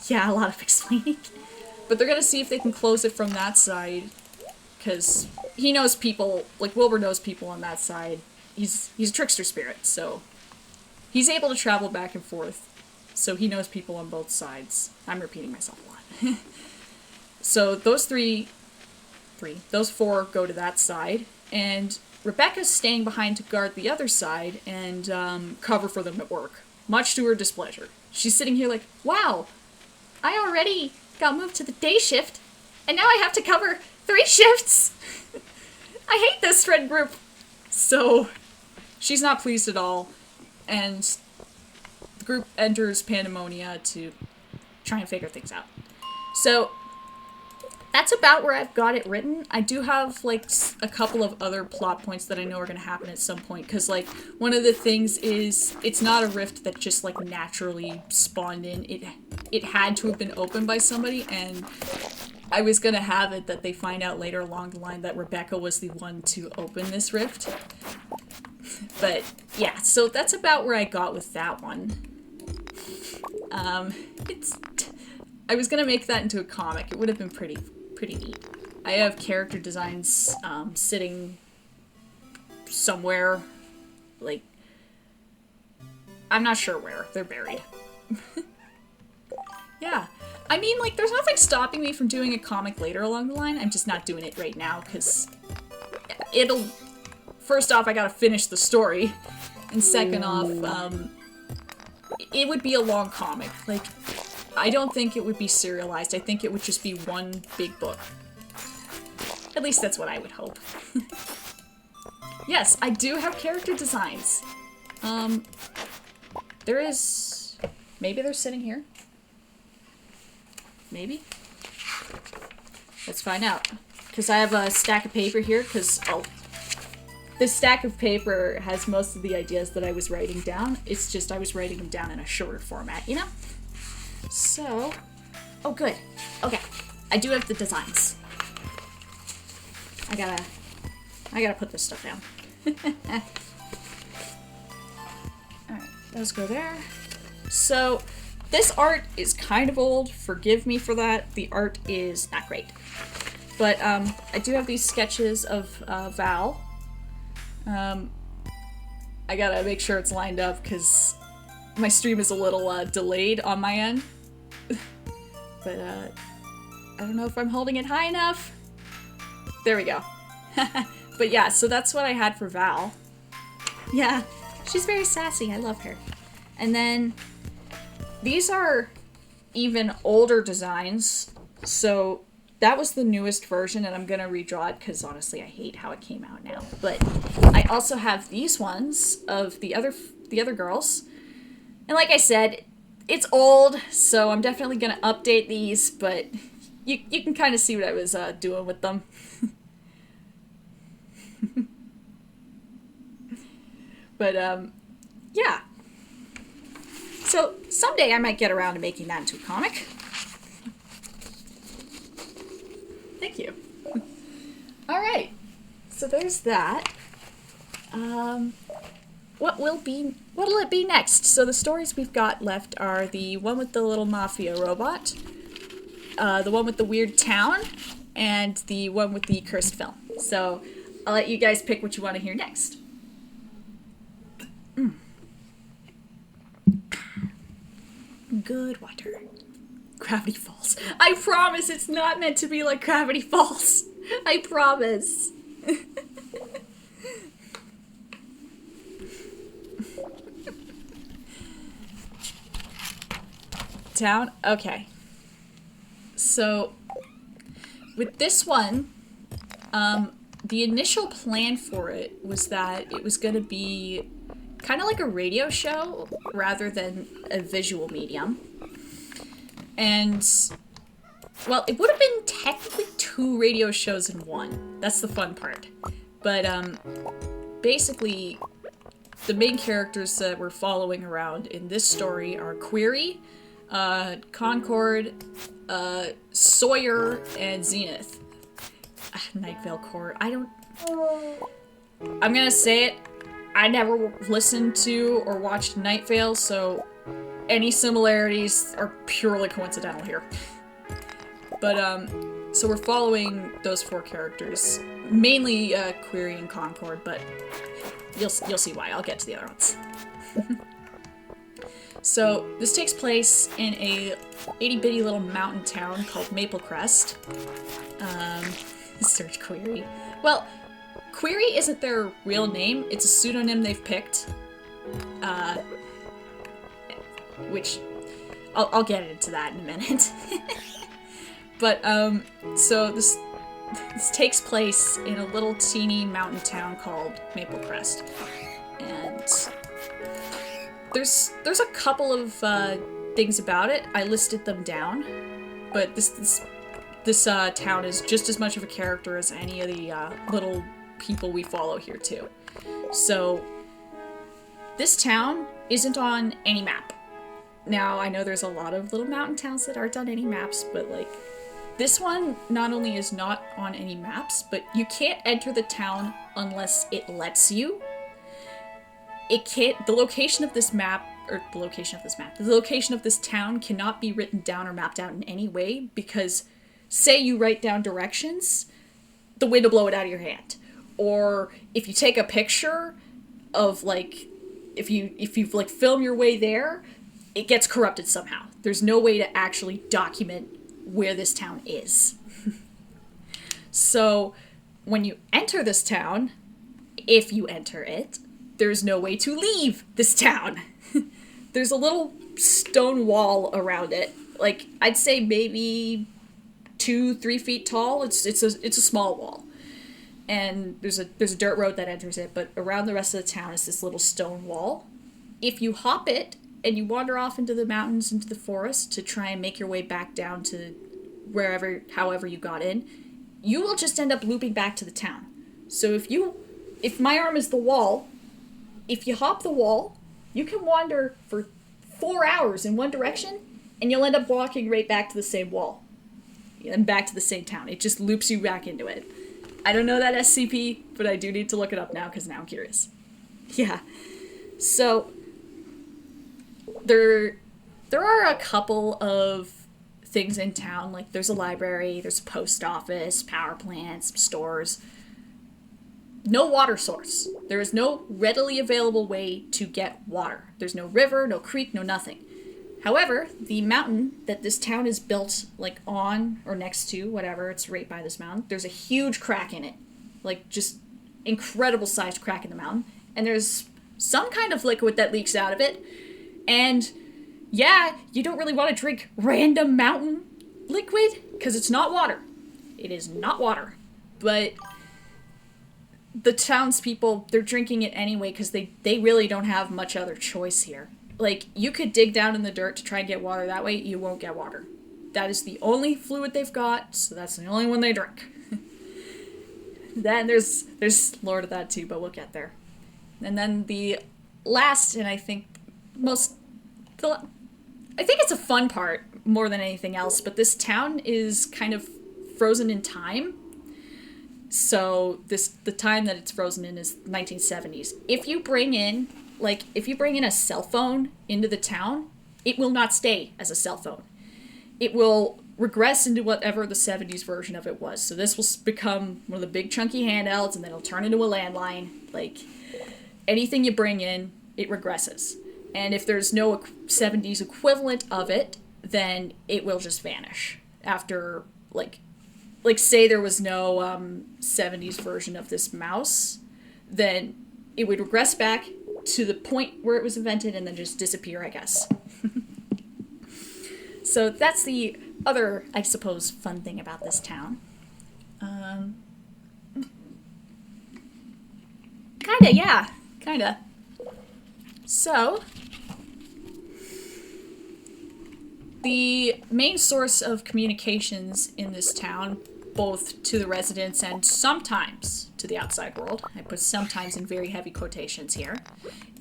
S1: yeah, a lot of explaining. But they're gonna see if they can close it from that side, because he knows people, like, Wilbur knows people on that side. He's a trickster spirit, so he's able to travel back and forth. So he knows people on both sides. I'm repeating myself a lot. So those those four go to that side, and Rebecca's staying behind to guard the other side and cover for them at work, much to her displeasure. She's sitting here like, wow, I already got moved to the day shift, and now I have to cover 3 shifts. I hate this friend group. So she's not pleased at all, and the group enters Pandemonia to try and figure things out. So that's about where I've got it written. I do have, like, a couple of other plot points that I know are going to happen at some point, because, like, one of the things is, it's not a rift that just, like, naturally spawned in. It had to have been opened by somebody, and I was going to have it that they find out later along the line that Rebecca was the one to open this rift. But, yeah, so that's about where I got with that one. I was going to make that into a comic. It would have been pretty neat. I have character designs sitting somewhere, like, I'm not sure where. They're buried. Yeah. I mean, like, there's nothing stopping me from doing a comic later along the line. I'm just not doing it right now, because first off, I gotta finish the story, and second off, it would be a long comic. Like, I don't think it would be serialized. I think it would just be one big book. At least that's what I would hope. Yes, I do have character designs. There is... Maybe they're sitting here? Maybe? Let's find out. Because I have a stack of paper here, because... Oh. This stack of paper has most of the ideas that I was writing down. It's just I was writing them down in a shorter format, you know? So... Oh, good. Okay. I do have the designs. I gotta put this stuff down. Alright, those go there. So, this art is kind of old. Forgive me for that. The art is not great. But, I do have these sketches of, Val. I gotta make sure it's lined up, because my stream is a little, delayed on my end. But, I don't know if I'm holding it high enough. There we go. But yeah, so that's what I had for Val. Yeah, she's very sassy. I love her. And then these are even older designs. So that was the newest version, and I'm gonna redraw it because honestly I hate how it came out now. But I also have these ones of the other girls. And like I said, it's old, so I'm definitely gonna update these, but you can kind of see what I was doing with them. But, yeah. So, someday I might get around to making that into a comic. Thank you. Alright. So there's that. What'll it be next? So the stories we've got left are the one with the little mafia robot, the one with the weird town, and the one with the cursed film. So I'll let you guys pick what you want to hear next. Good water. Gravity Falls. I promise it's not meant to be like Gravity Falls. I promise. Town? Okay. So, with this one, the initial plan for it was that it was going to be kind of like a radio show rather than a visual medium. And, well, it would have been technically 2 radio shows in one. That's the fun part. But, basically, the main characters that we're following around in this story are Query, Concord, Sawyer, and Zenith. Night Vale Court. I'm gonna say it. I never listened to or watched Night Vale, so any similarities are purely coincidental here. But, so we're following those 4 characters. Mainly, Query and Concord, but you'll see why. I'll get to the other ones. So, this takes place in a itty-bitty little mountain town called Maple Crest. Search Query. Well, Query isn't their real name, it's a pseudonym they've picked. Which, I'll get into that in a minute. But, so this takes place in a little teeny mountain town called Maple Crest. And there's a couple of things about it. I listed them down, but this town is just as much of a character as any of the little people we follow here too. So this town isn't on any map. Now, I know there's a lot of little mountain towns that aren't on any maps, but like this one not only is not on any maps, but you can't enter the town unless it lets you. The location of this town cannot be written down or mapped out in any way, because say you write down directions, the wind will blow it out of your hand. Or if you take a picture of like, if you like film your way there, it gets corrupted somehow. There's no way to actually document where this town is. So when you enter this town, if you enter it, there's no way to leave this town. There's a little stone wall around it. Like, I'd say maybe 2-3 feet tall. It's a small wall. And there's a dirt road that enters it, but around the rest of the town is this little stone wall. If you hop it and you wander off into the mountains, into the forest to try and make your way back down to however you got in, you will just end up looping back to the town. So if my arm is the wall, if you hop the wall, you can wander for 4 hours in one direction, and you'll end up walking right back to the same wall. And back to the same town. It just loops you back into it. I don't know that SCP, but I do need to look it up now, because now I'm curious. Yeah. So, there are a couple of things in town. Like, there's a library, there's a post office, power plants, stores. No water source. There is no readily available way to get water. There's no river, no creek, no nothing. However, the mountain that this town is built, like, on or next to, whatever, it's right by this mountain, there's a huge crack in it. Like, just incredible sized crack in the mountain. And there's some kind of liquid that leaks out of it. And, yeah, you don't really want to drink random mountain liquid, because it's not water. It is not water. But the townspeople, they're drinking it anyway, because they really don't have much other choice here. Like, you could dig down in the dirt to try and get water that way, you won't get water. That is the only fluid they've got, so that's the only one they drink. Then there's lore to that too, but we'll get there. And then the last, and I think I think it's a fun part more than anything else, but this town is kind of frozen in time. So the time that it's frozen in is 1970s. If you bring in a cell phone into the town, it will not stay as a cell phone. It will regress into whatever the 70s version of it was. So this will become one of the big chunky handhelds, and then it'll turn into a landline. Like, anything you bring in, it regresses. And if there's no 70s equivalent of it, then it will just vanish. After, like say there was no 70s version of this mouse, then it would regress back to the point where it was invented and then just disappear, I guess. So that's the other, I suppose, fun thing about this town. Kinda, yeah. Kinda. So, the main source of communications in this town, both to the residents and sometimes to the outside world, I put sometimes in very heavy quotations here,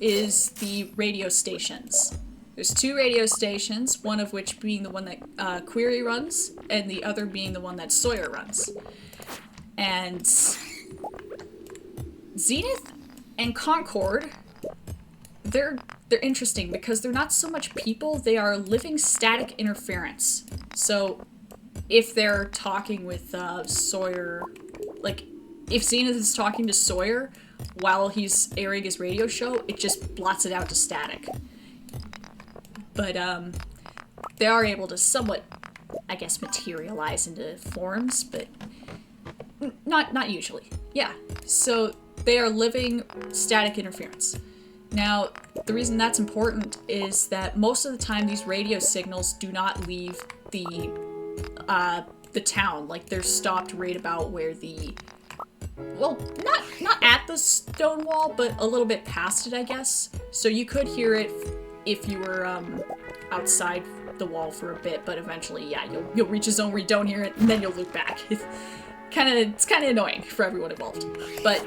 S1: is the radio stations. There's 2 radio stations, one of which being the one that Query runs, and the other being the one that Sawyer runs. And Zenith and Concord, they're interesting because they're not so much people, they are living static interference. So if they're talking with Sawyer, like if Zenith is talking to Sawyer while he's airing his radio show, it just blots it out to static. But they are able to somewhat, I guess, materialize into forms, but not usually. Yeah, so they are living static interference. Now, the reason that's important is that most of the time these radio signals do not leave the town. Like, they're stopped right about where the well, not at the stone wall, but a little bit past it, I guess. So you could hear it if you were outside the wall for a bit, but eventually, yeah, you'll reach a zone where you don't hear it, and then you'll loop back. It's kind of annoying for everyone involved. But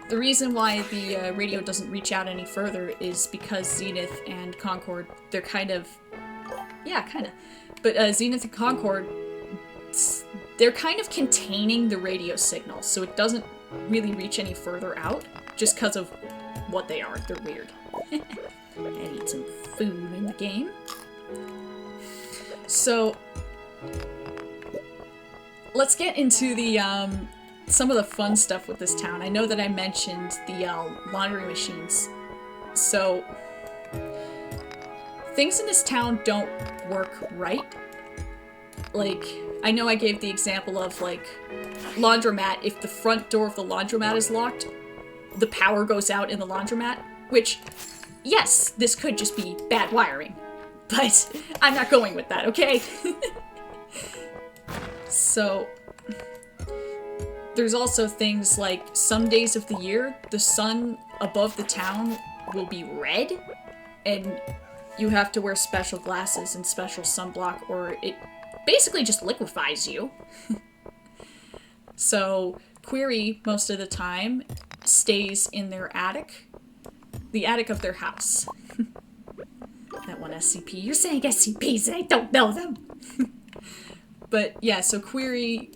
S1: the reason why the radio doesn't reach out any further is because Zenith and Concord, they're kind of, but Zenith and Concord, they're kind of containing the radio signal, so it doesn't really reach any further out, just because of what they are. They're weird. I need some food in the game. So, let's get into the, some of the fun stuff with this town. I know that I mentioned the, laundry machines. So, things in this town don't work right. Like, I know I gave the example of, like, laundromat. If the front door of the laundromat is locked, the power goes out in the laundromat, which, yes, this could just be bad wiring. But I'm not going with that, okay? So, there's also things like some days of the year, the sun above the town will be red, and you have to wear special glasses and special sunblock, or it basically just liquefies you. So, Query, most of the time, stays in their attic. The attic of their house. That one SCP. You're saying SCPs and I don't know them! But yeah, so Query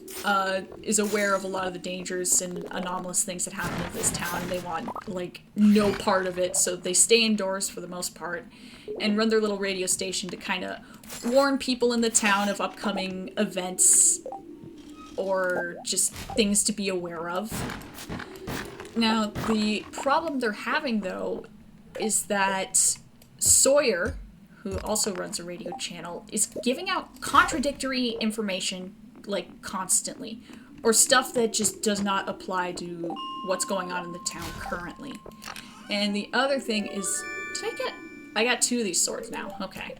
S1: is aware of a lot of the dangers and anomalous things that happen in this town, and they want, like, no part of it, so they stay indoors for the most part, and run their little radio station to kind of warn people in the town of upcoming events, or just things to be aware of. Now, the problem they're having, though, is that Sawyer, who also runs a radio channel, is giving out contradictory information, like, constantly. Or stuff that just does not apply to what's going on in the town currently. And the other thing is, I got 2 of these swords now, okay.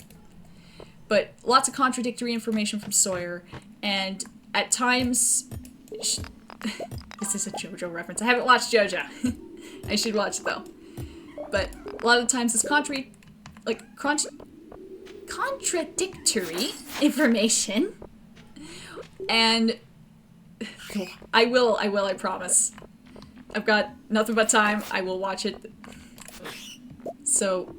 S1: But lots of contradictory information from Sawyer, and at times, this is a JoJo reference. I haven't watched JoJo. I should watch it though. But a lot of times it's contradictory information, and I promise. I've got nothing but time. I will watch it. So,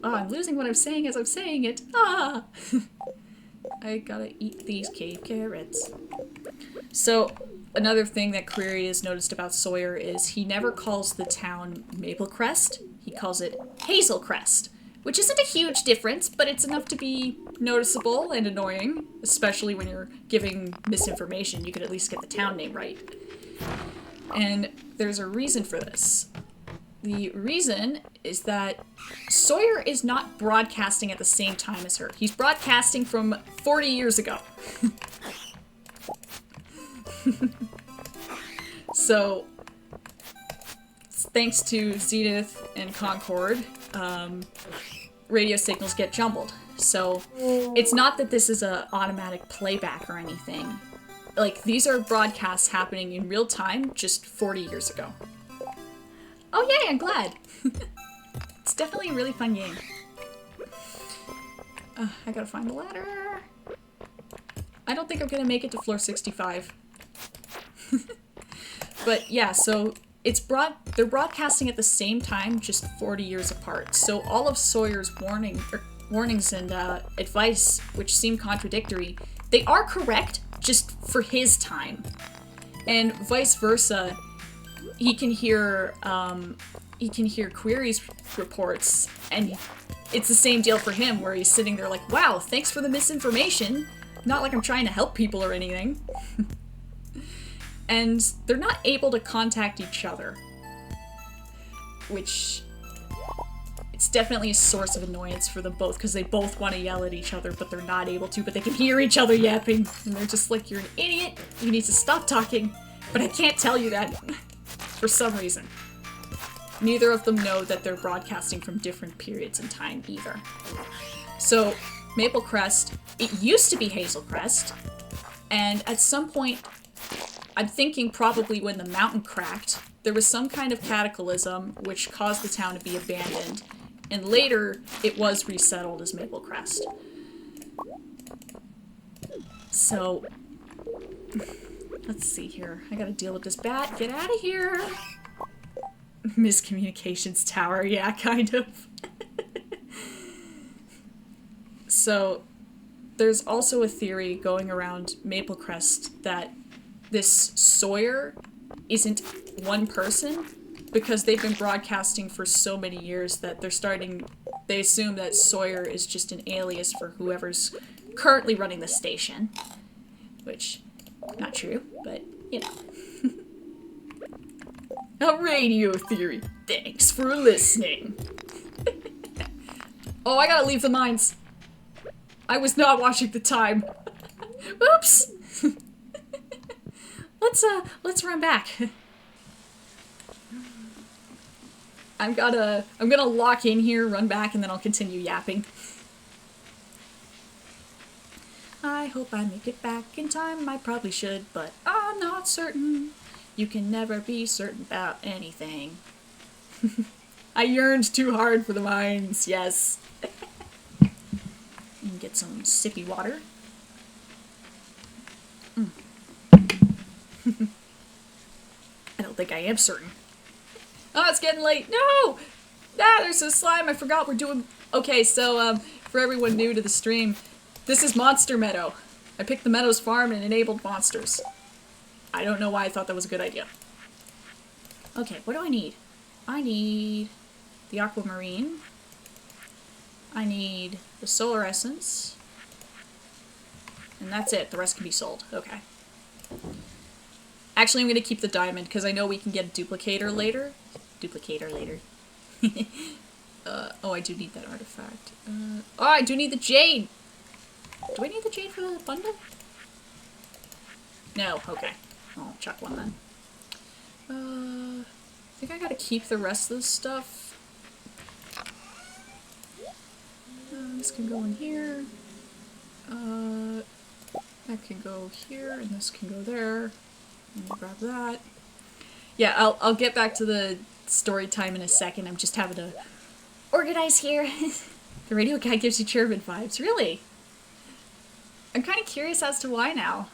S1: I'm losing what I'm saying as I'm saying it. Ah! I gotta eat these cave carrots. So, another thing that Query has noticed about Sawyer is he never calls the town Maple Crest. He calls it Hazel Crest, which isn't a huge difference, but it's enough to be noticeable and annoying, especially when you're giving misinformation. You could at least get the town name right. And there's a reason for this. The reason is that Sawyer is not broadcasting at the same time as her. He's broadcasting from 40 years ago. So, thanks to Zenith and Concord, radio signals get jumbled. So, it's not that this is an automatic playback or anything. Like, these are broadcasts happening in real time just 40 years ago. Oh yay, I'm glad! It's definitely a really fun game. I gotta find the ladder. I don't think I'm gonna make it to floor 65. But yeah, so they're broadcasting at the same time, just 40 years apart. So all of Sawyer's warnings and advice, which seem contradictory, they are correct, just for his time. And vice versa, he can hear Query's reports, and it's the same deal for him, where he's sitting there like, wow, thanks for the misinformation. Not like I'm trying to help people or anything. And they're not able to contact each other, which it's definitely a source of annoyance for them both, because they both want to yell at each other, but they're not able to, but they can hear each other yapping, and they're just like, you're an idiot, you need to stop talking, but I can't tell you that for some reason. Neither of them know that they're broadcasting from different periods in time either. So, Maple Crest, it used to be Hazel Crest, and at some point, I'm thinking probably when the mountain cracked, there was some kind of cataclysm which caused the town to be abandoned, and later it was resettled as Maple Crest. So, let's see here. I gotta deal with this bat. Get out of here! Miscommunications tower, yeah, kind of. So, there's also a theory going around Maple Crest that this Sawyer isn't one person, because they've been broadcasting for so many years that they assume that Sawyer is just an alias for whoever's currently running the station. Which, not true, but, you know. A radio theory. Thanks for listening. Oh, I gotta leave the mines. I was not watching the time. Oops! Let's run back. I'm gonna lock in here, run back, and then I'll continue yapping. I hope I make it back in time. I probably should, but I'm not certain. You can never be certain about anything. I yearned too hard for the mines, yes. And get some sippy water. I don't think I am certain. Oh, it's getting late. No! Ah, there's a slime. I forgot we're doing... Okay, so, for everyone new to the stream, this is Monster Meadow. I picked the Meadows farm and enabled monsters. I don't know why I thought that was a good idea. Okay, what do I need? I need the aquamarine. I need the solar essence. And that's it. The rest can be sold. Okay. Actually, I'm going to keep the diamond because I know we can get a duplicator later. Oh, I do need that artifact. Oh, I do need the jade! Do I need the jade for the bundle? No, okay. I'll chuck one then. I think I gotta keep the rest of the stuff. This can go in here. That can go here, and this can go there. Let me grab that. Yeah, I'll get back to the story time in a second. I'm just having to organize here. The radio guy gives you Cherubin vibes. Really? I'm kind of curious as to why now.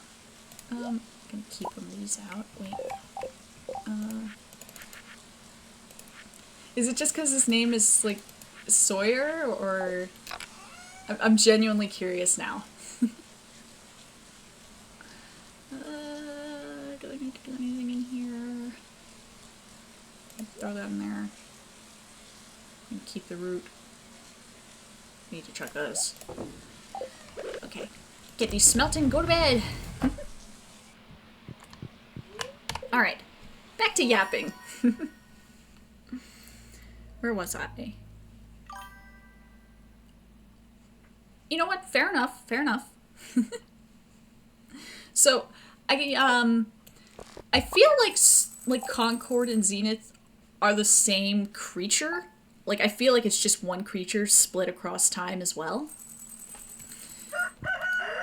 S1: I'm gonna keep one of these out. Wait. Is it just because his name is, like, Sawyer, or... I'm genuinely curious now. Do I need to do anything in here? Throw that in there. And keep the root. Need to chuck those. Okay. Get these smelting, go to bed! Alright. Back to yapping. Where was I? You know what? Fair enough. Fair enough. So, I feel like Concord and Zenith are the same creature. Like, I feel like it's just one creature split across time as well.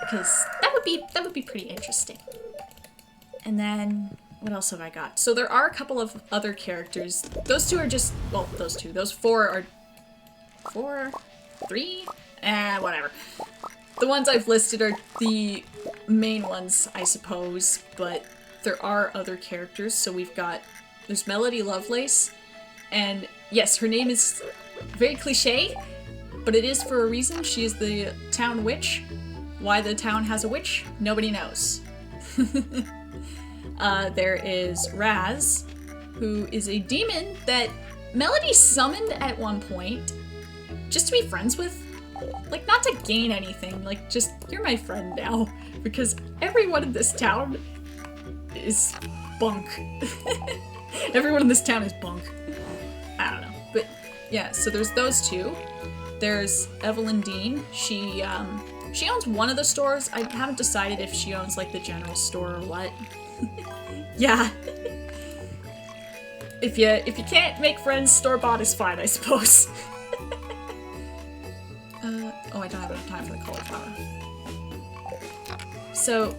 S1: Because that would be pretty interesting. And then, what else have I got? So there are a couple of other characters. Those two are just, well, those two. Those four are, three? Whatever. The ones I've listed are the main ones, I suppose, but there are other characters. So there's Melody Lovelace, and yes, her name is very cliche, but it is for a reason. She is the town witch. Why the town has a witch, nobody knows. There is Raz, who is a demon that Melody summoned at one point, just to be friends with. Like, not to gain anything, like, just, you're my friend now, because everyone in this town is bunk. Everyone in this town is bunk. I don't know, but yeah, so there's those two. There's Evelyn Dean. She owns one of the stores. I haven't decided if she owns, like, the general store or what. Yeah. If you can't make friends, store-bought is fine, I suppose. Oh, I don't have enough time for the cauliflower. So,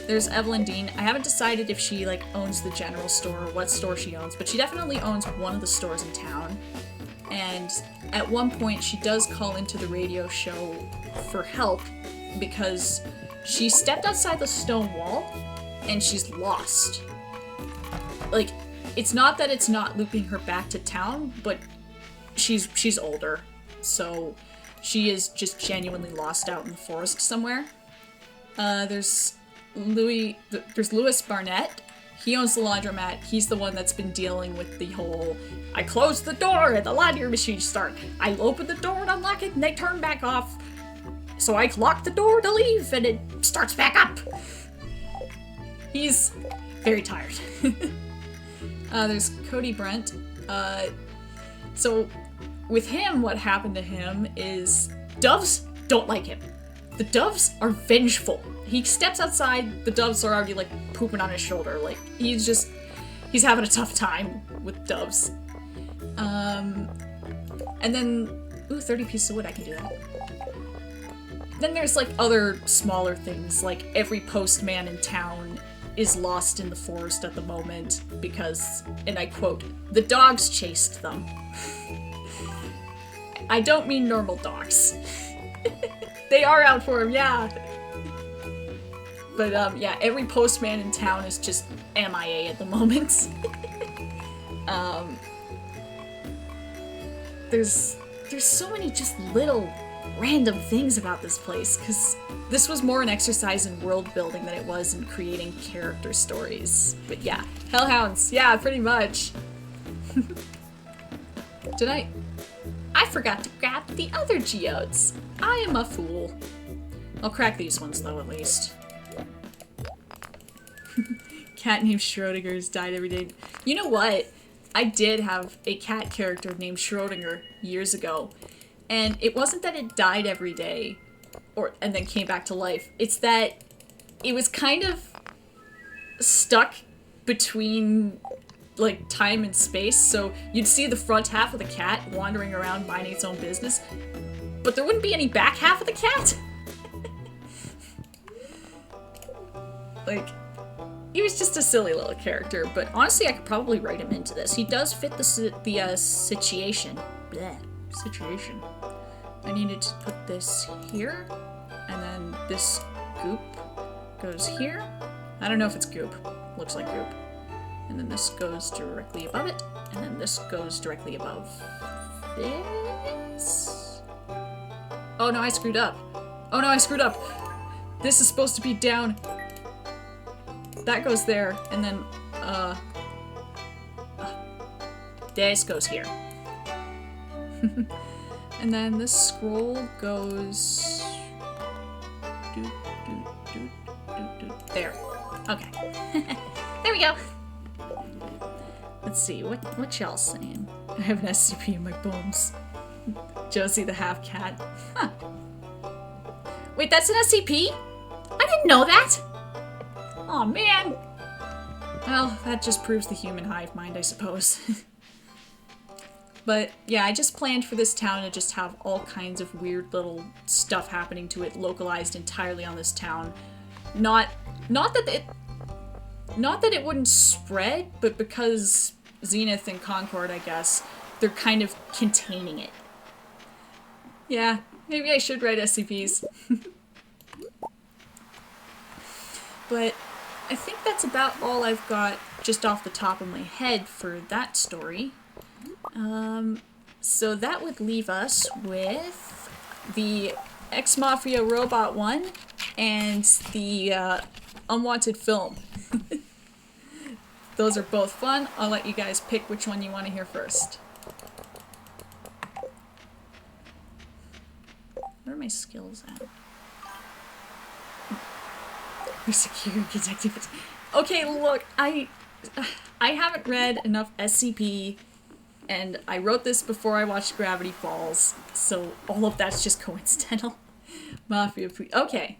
S1: There's Evelyn Dean. I haven't decided if she, like, owns the general store or what store she owns, but she definitely owns one of the stores in town. And at one point, she does call into the radio show for help because she stepped outside the stone wall and she's lost. Like, it's not that it's not looping her back to town, but she's older, so she is just genuinely lost out in the forest somewhere. There's Louis Barnett. He owns the laundromat. He's the one that's been dealing with the whole, I closed the door and the laundry machine started. I open the door and unlock it and they turn back off. So I lock the door to leave and it starts back up. He's very tired. There's Cody Brent. So with him, what happened to him is doves don't like him. The doves are vengeful. He steps outside, the doves are already, like, pooping on his shoulder. Like, he's having a tough time with doves. And then, ooh, 30 pieces of wood, I can do that. Then there's, like, other smaller things, like every postman in town is lost in the forest at the moment because, and I quote, the dogs chased them. I don't mean normal dogs. They are out for him, yeah. But, yeah, every postman in town is just MIA at the moment. There's so many just little random things about this place, because this was more an exercise in world building than it was in creating character stories. But yeah, hellhounds, yeah, pretty much. I forgot to grab the other geodes. I am a fool. I'll crack these ones though, at least. Cat named Schrodinger's died every day. You know what? I did have a cat character named Schrodinger years ago. And it wasn't that it died every day, and then came back to life. It's that it was kind of stuck between, like, time and space. So you'd see the front half of the cat wandering around minding its own business, but there wouldn't be any back half of the cat. Like, he was just a silly little character, but honestly, I could probably write him into this. He does fit the situation. Bleh. Situation. I needed to put this here, and then this goop goes here. I don't know if it's goop. Looks like goop. And then this goes directly above it, and then this goes directly above this. Oh no, I screwed up. Oh no, I screwed up. This is supposed to be down. That goes there, and then, this goes here. And then this scroll goes there. Okay. There we go. Let's see, what y'all saying? I have an SCP in my bones. Josie the half cat. Huh. Wait, that's an SCP? I didn't know that! Aw, oh, man! Well, that just proves the human hive mind, I suppose. But yeah, I just planned for this town to just have all kinds of weird little stuff happening to it, localized entirely on this town. Not that it wouldn't spread, but because Zenith and Concord, I guess, they're kind of containing it. Yeah, maybe I should write SCPs. But I think that's about all I've got just off the top of my head for that story. So that would leave us with the Ex-Mafia Robot 1 and the Unwanted Film. Those are both fun. I'll let you guys pick which one you want to hear first. Where are my skills at? Security detective. Okay, look, I haven't read enough SCP, and I wrote this before I watched Gravity Falls, so all of that's just coincidental. Mafia. Okay.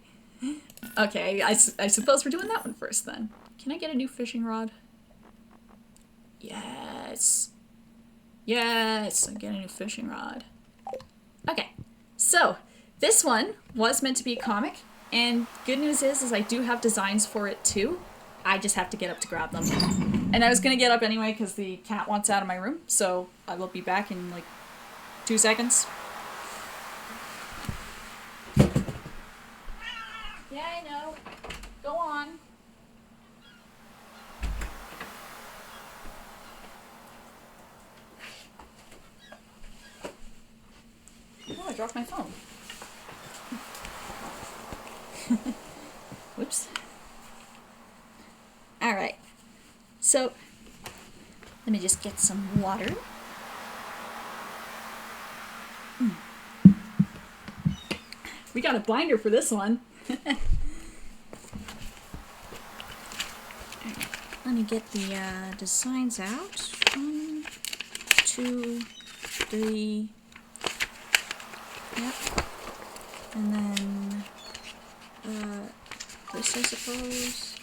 S1: Okay, I suppose we're doing that one first then. Can I get a new fishing rod? Yes. Yes, I'm getting a new fishing rod. Okay, so this one was meant to be a comic, And good news is I do have designs for it too. I just have to get up to grab them. And I was gonna get up anyway because the cat wants out of my room, so I will be back in like 2 seconds. Yeah, I know. Go on. Oh, I dropped my phone. Whoops. Alright. So, let me just get some water. We got a binder for this one. Let me get the designs out. 1, 2, 3. Yep. And then this, I suppose.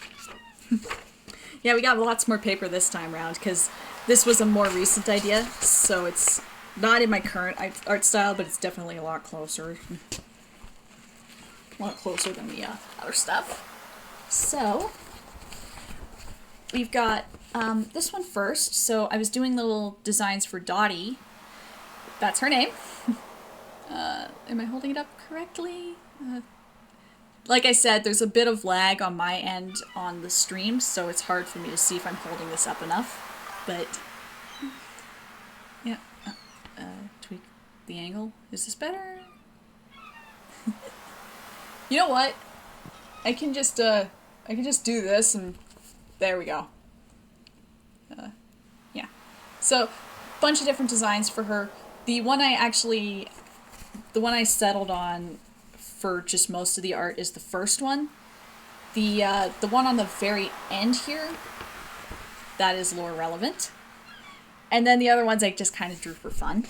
S1: Yeah, we got lots more paper this time around because this was a more recent idea, so it's not in my current art style, but it's definitely a lot closer. A lot closer than the other stuff. So, we've got this one first. So I was doing little designs for Dottie. That's her name. Am I holding it up correctly? Like I said, there's a bit of lag on my end on the stream, so it's hard for me to see if I'm holding this up enough. But, yeah. Tweak the angle. Is this better? You know what? I can just do this and there we go. Yeah. So, bunch of different designs for her. The one I settled on for just most of the art is the first one. The one on the very end here, that is lore relevant. And then the other ones I just kind of drew for fun.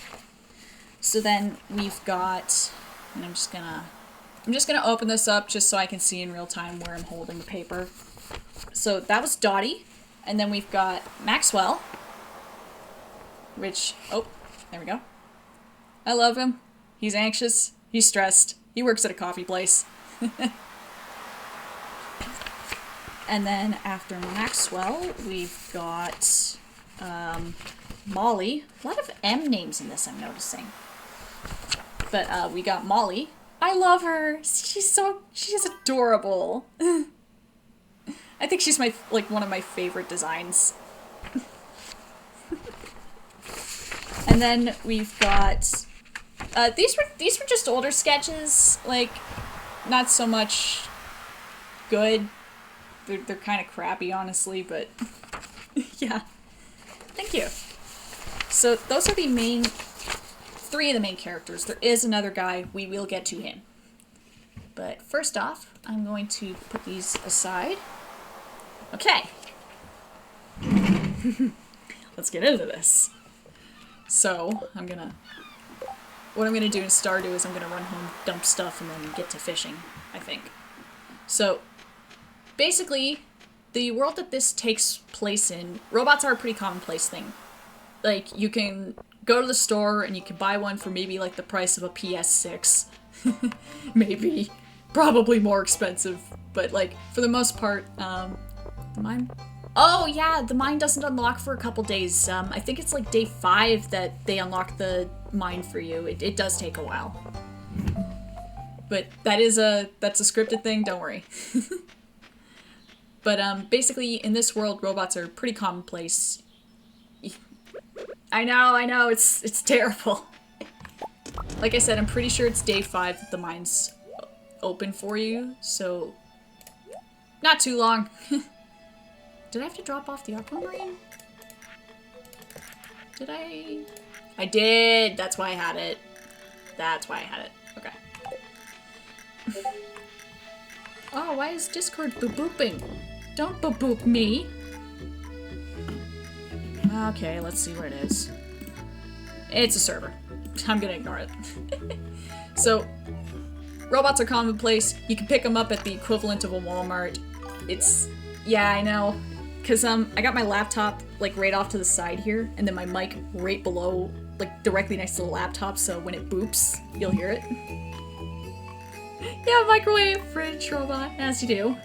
S1: So then we've got, and I'm just gonna open this up just so I can see in real time where I'm holding the paper. So that was Dottie, and then we've got Maxwell, which, oh, there we go. I love him. He's anxious, he's stressed, he works at a coffee place. And then after Maxwell, we've got Molly. A lot of M names in this, I'm noticing. But we got Molly. I love her. She's adorable. I think she's one of my favorite designs. And then we've got these were just older sketches, like not so much good. They're kind of crappy, honestly, but yeah. Thank you. So those are the main 3 of the main characters. There is another guy. We will get to him. But first off, I'm going to put these aside. Okay. Let's get into this. So, what I'm gonna do in Stardew is I'm gonna run home, dump stuff, and then get to fishing, I think. So, basically, the world that this takes place in, robots are a pretty commonplace thing. Like, you can go to the store and you can buy one for maybe like the price of a PS6. Maybe. Probably more expensive. But like, for the most part, the mine? Oh yeah, the mine doesn't unlock for a couple days. I think it's like day 5 that they unlock the mine for you. It does take a while. But that's a scripted thing, don't worry. But basically, in this world, robots are pretty commonplace. I know, it's terrible. Like I said, I'm pretty sure it's day 5 that the mine's open for you, so not too long. Did I have to drop off the aquamarine? Did I? I did! That's why I had it. Okay. Oh, why is Discord booping? Don't boop me! Okay, let's see what it is. It's a server. I'm gonna ignore it. So, robots are commonplace. You can pick them up at the equivalent of a Walmart. Yeah, I know. Cause I got my laptop like right off to the side here, and then my mic right below, like directly next to the laptop, so when it boops, you'll hear it. Yeah, microwave, fridge, robot, as you do.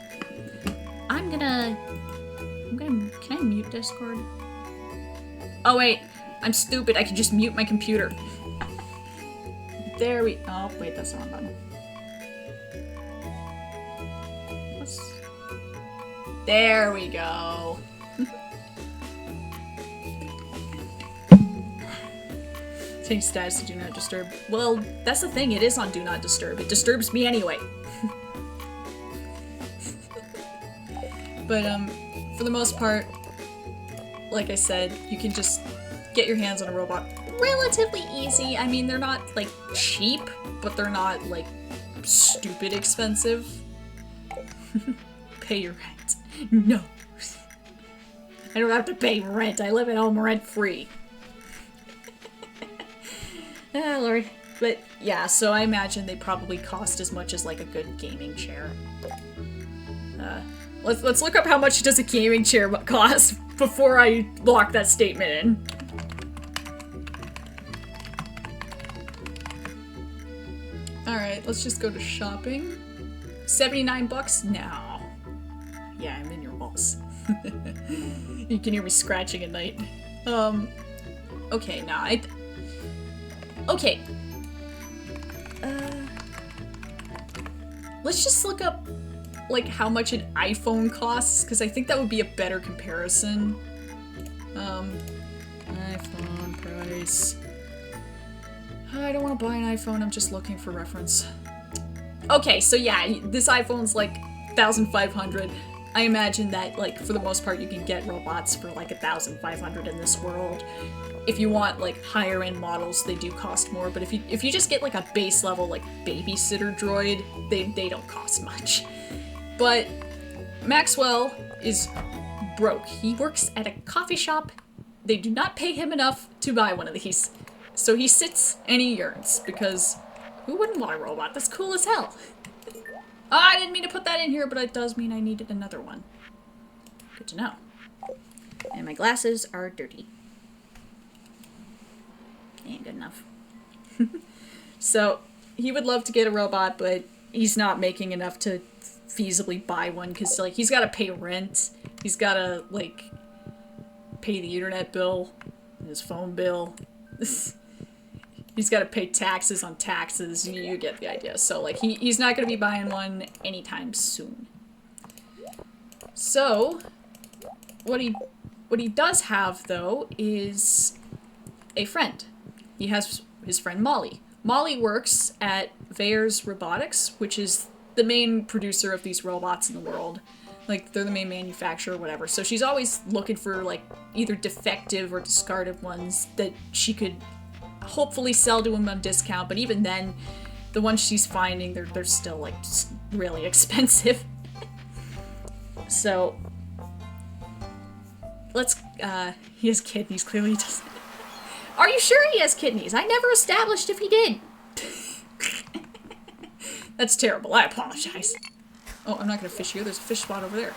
S1: Can I mute Discord? Oh wait, I'm stupid, I can just mute my computer. There we, oh wait, that's the wrong button. There we go. Change status to do not disturb. Well, that's the thing, it is on do not disturb. It disturbs me anyway. But, for the most part, like I said, you can just get your hands on a robot relatively easy. I mean, they're not, like, cheap, but they're not, like, stupid expensive. Pay your rent. No. I don't have to pay rent. I live at home rent-free. Ah, Lord. But, yeah, so I imagine they probably cost as much as, like, a good gaming chair. Let's look up how much does a gaming chair cost before I lock that statement in. Alright, let's just go to shopping. 79 bucks? No. Yeah, I'm in your walls. You can hear me scratching at night. Okay, nah, okay. Let's just look up, like, how much an iPhone costs, because I think that would be a better comparison. iPhone price. I don't want to buy an iPhone, I'm just looking for reference. Okay, so yeah, this iPhone's like 1,500. I imagine that, like, for the most part, you can get robots for like 1,500 in this world. If you want, like, higher end models, they do cost more, but if you just get, like, a base level, like, babysitter droid, they don't cost much. But Maxwell is broke. He works at a coffee shop. They do not pay him enough to buy one of these. So he sits and he yearns, because who wouldn't want a robot? That's cool as hell. Oh, I didn't mean to put that in here, but it does mean I needed another one. Good to know. And my glasses are dirty. Ain't good enough. So, he would love to get a robot, but he's not making enough to feasibly buy one, because, like, he's gotta pay rent, he's gotta, like, pay the internet bill, his phone bill, he's gotta pay taxes on taxes, you get the idea. So, like, he's not gonna be buying one anytime soon. So, what he does have, though, is a friend. He has his friend Molly. Molly works at Veyer's Robotics, which is the main producer of these robots in the world. Like, they're the main manufacturer, whatever. So she's always looking for, like, either defective or discarded ones that she could hopefully sell to him on discount. But even then, the ones she's finding, they're still, like, just really expensive. So, let's, he has kidneys, clearly he doesn't. Are you sure he has kidneys? I never established if he did. That's terrible. I apologize. Oh, I'm not gonna fish here. There's a fish spot over there.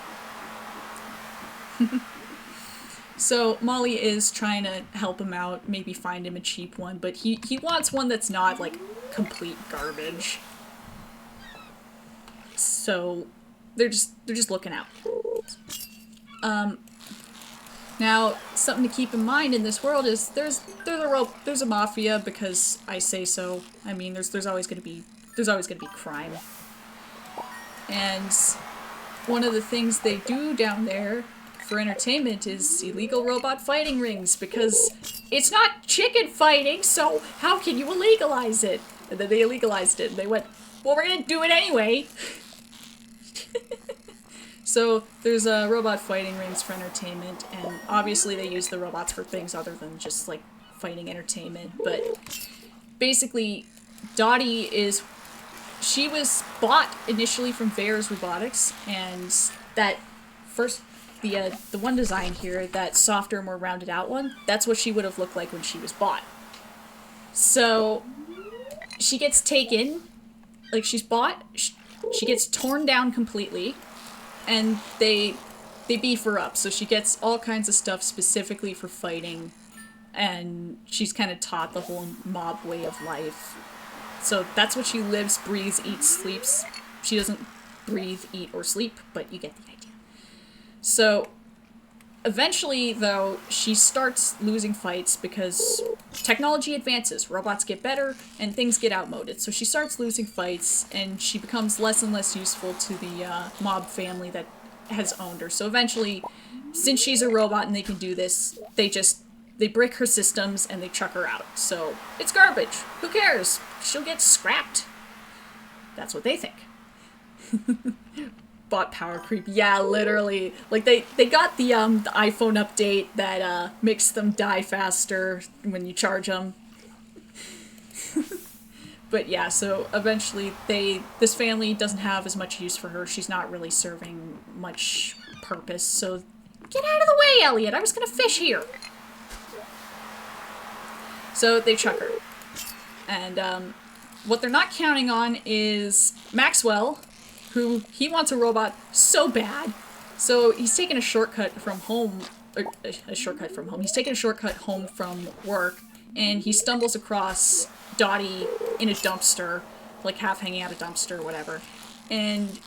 S1: So, Molly is trying to help him out, maybe find him a cheap one, but he wants one that's not, like, complete garbage. So, they're just looking out. Now, something to keep in mind in this world is there's a mafia, because I say so. I mean, there's always gonna be crime. And one of the things they do down there for entertainment is illegal robot fighting rings, because it's not chicken fighting, so how can you illegalize it? And then they illegalized it, and they went, well, we're gonna do it anyway. So there's robot fighting rings for entertainment, and obviously they use the robots for things other than just, like, fighting entertainment. But basically, Dottie she was bought initially from Veyer's Robotics, and that first, the one design here, that softer, more rounded out one, that's what she would have looked like when she was bought. So she gets taken, like, she's bought, she gets torn down completely, and they beef her up, so she gets all kinds of stuff specifically for fighting, and she's kind of taught the whole mob way of life. So that's what she lives, breathes, eats, sleeps. She doesn't breathe, eat, or sleep, but you get the idea. So eventually, though, she starts losing fights because technology advances, robots get better, and things get outmoded. So she starts losing fights, and she becomes less and less useful to the mob family that has owned her. So eventually, since she's a robot and they can do this, they brick her systems and they chuck her out. So it's garbage. Who cares? She'll get scrapped. That's what they think. Bot power creep. Yeah, literally. Like, they got the iPhone update that makes them die faster when you charge them. But yeah, so eventually this family doesn't have as much use for her. She's not really serving much purpose, so get out of the way, Elliot! I was gonna fish here! So they chuck her. And what they're not counting on is Maxwell, who he wants a robot so bad. So he's taking a shortcut from home, He's taking a shortcut home from work, and he stumbles across Dottie in a dumpster, like half hanging out a dumpster or whatever. And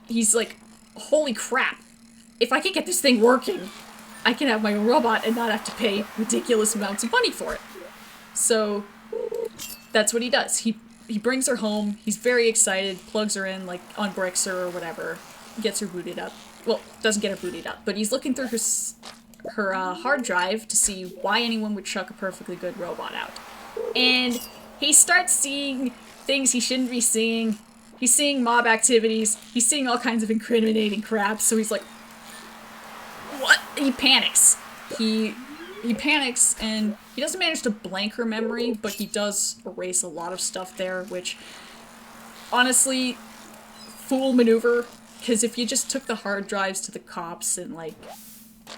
S1: he's like, holy crap, if I can get this thing working, I can have my own robot and not have to pay ridiculous amounts of money for it. So that's what he does. He brings her home, he's very excited, plugs her in, like, unbricks her or whatever, gets her booted up. Well, doesn't get her booted up, but he's looking through her hard drive to see why anyone would chuck a perfectly good robot out. And he starts seeing things he shouldn't be seeing. He's seeing mob activities, he's seeing all kinds of incriminating crap, so he's like, what? He panics. He panics, and he doesn't manage to blank her memory, but he does erase a lot of stuff there, which, honestly, fool maneuver, because if you just took the hard drives to the cops and, like,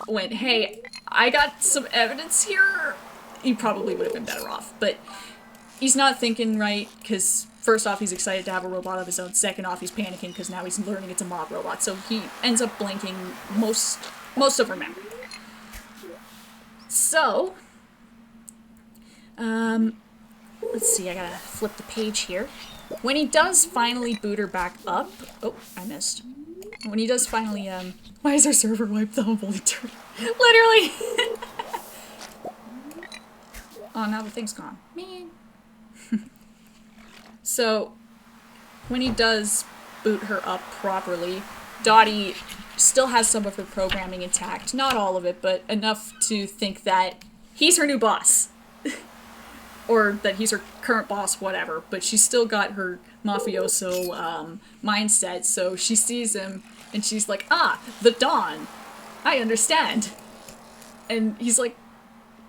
S1: went, hey, I got some evidence here, he probably would have been better off, but he's not thinking right, because first off, he's excited to have a robot of his own, second off, he's panicking because now he's learning it's a mob robot, so he ends up blanking most of her memory. So, let's see, I gotta flip the page here. When he does finally boot her back up, oh, I missed. When he does finally, why is our server wiped the holy turd? Literally! Oh, now the thing's gone. Man. So, when he does boot her up properly, Dottie still has some of her programming intact. Not all of it, but enough to think that he's her new boss. Or that he's her current boss, whatever. But she's still got her mafioso mindset, so she sees him and she's like, ah, the Dawn. I understand. And he's like,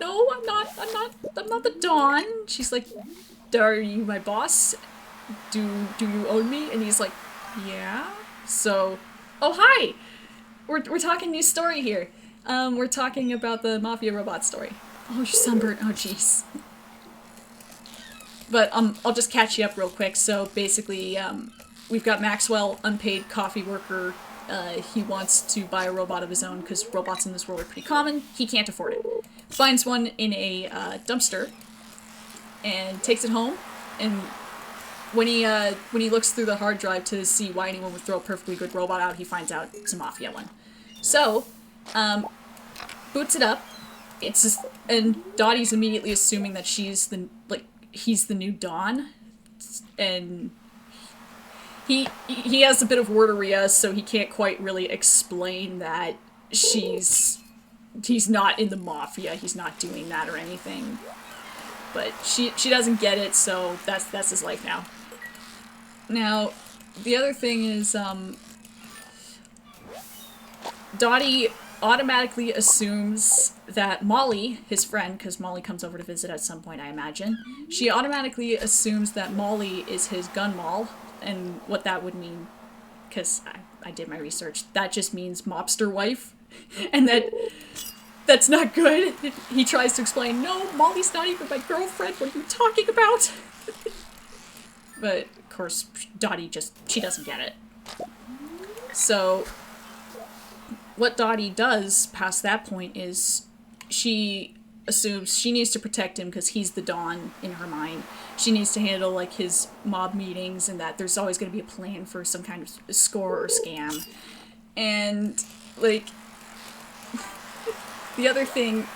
S1: no, I'm not the Dawn. She's like, are you my boss? Do you own me? And he's like, yeah. So, oh hi! We're talking new story here. We're talking about the Mafia robot story. Oh, you're sunburned. Oh, jeez. But, I'll just catch you up real quick. So, basically, we've got Maxwell, unpaid coffee worker. He wants to buy a robot of his own, because robots in this world are pretty common. He can't afford it. Finds one in a, dumpster, and takes it home, and when he looks through the hard drive to see why anyone would throw a perfectly good robot out, he finds out it's a Mafia one. So, boots it up. It's just, and Dottie's immediately assuming that he's the new Dawn, and he has a bit of worderia, so he can't quite really explain that he's not in the Mafia, he's not doing that or anything. But she doesn't get it, so that's his life now. Now, the other thing is, Dottie automatically assumes that Molly, his friend, because Molly comes over to visit at some point, I imagine, she automatically assumes that Molly is his gun moll, and what that would mean, because I did my research, that just means mobster wife, and that's not good. He tries to explain, no, Molly's not even my girlfriend, what are you talking about? But, of course, Dottie she doesn't get it. So, what Dottie does past that point is she assumes she needs to protect him because he's the Don in her mind. She needs to handle like his mob meetings and that there's always going to be a plan for some kind of score or scam. And like the other thing,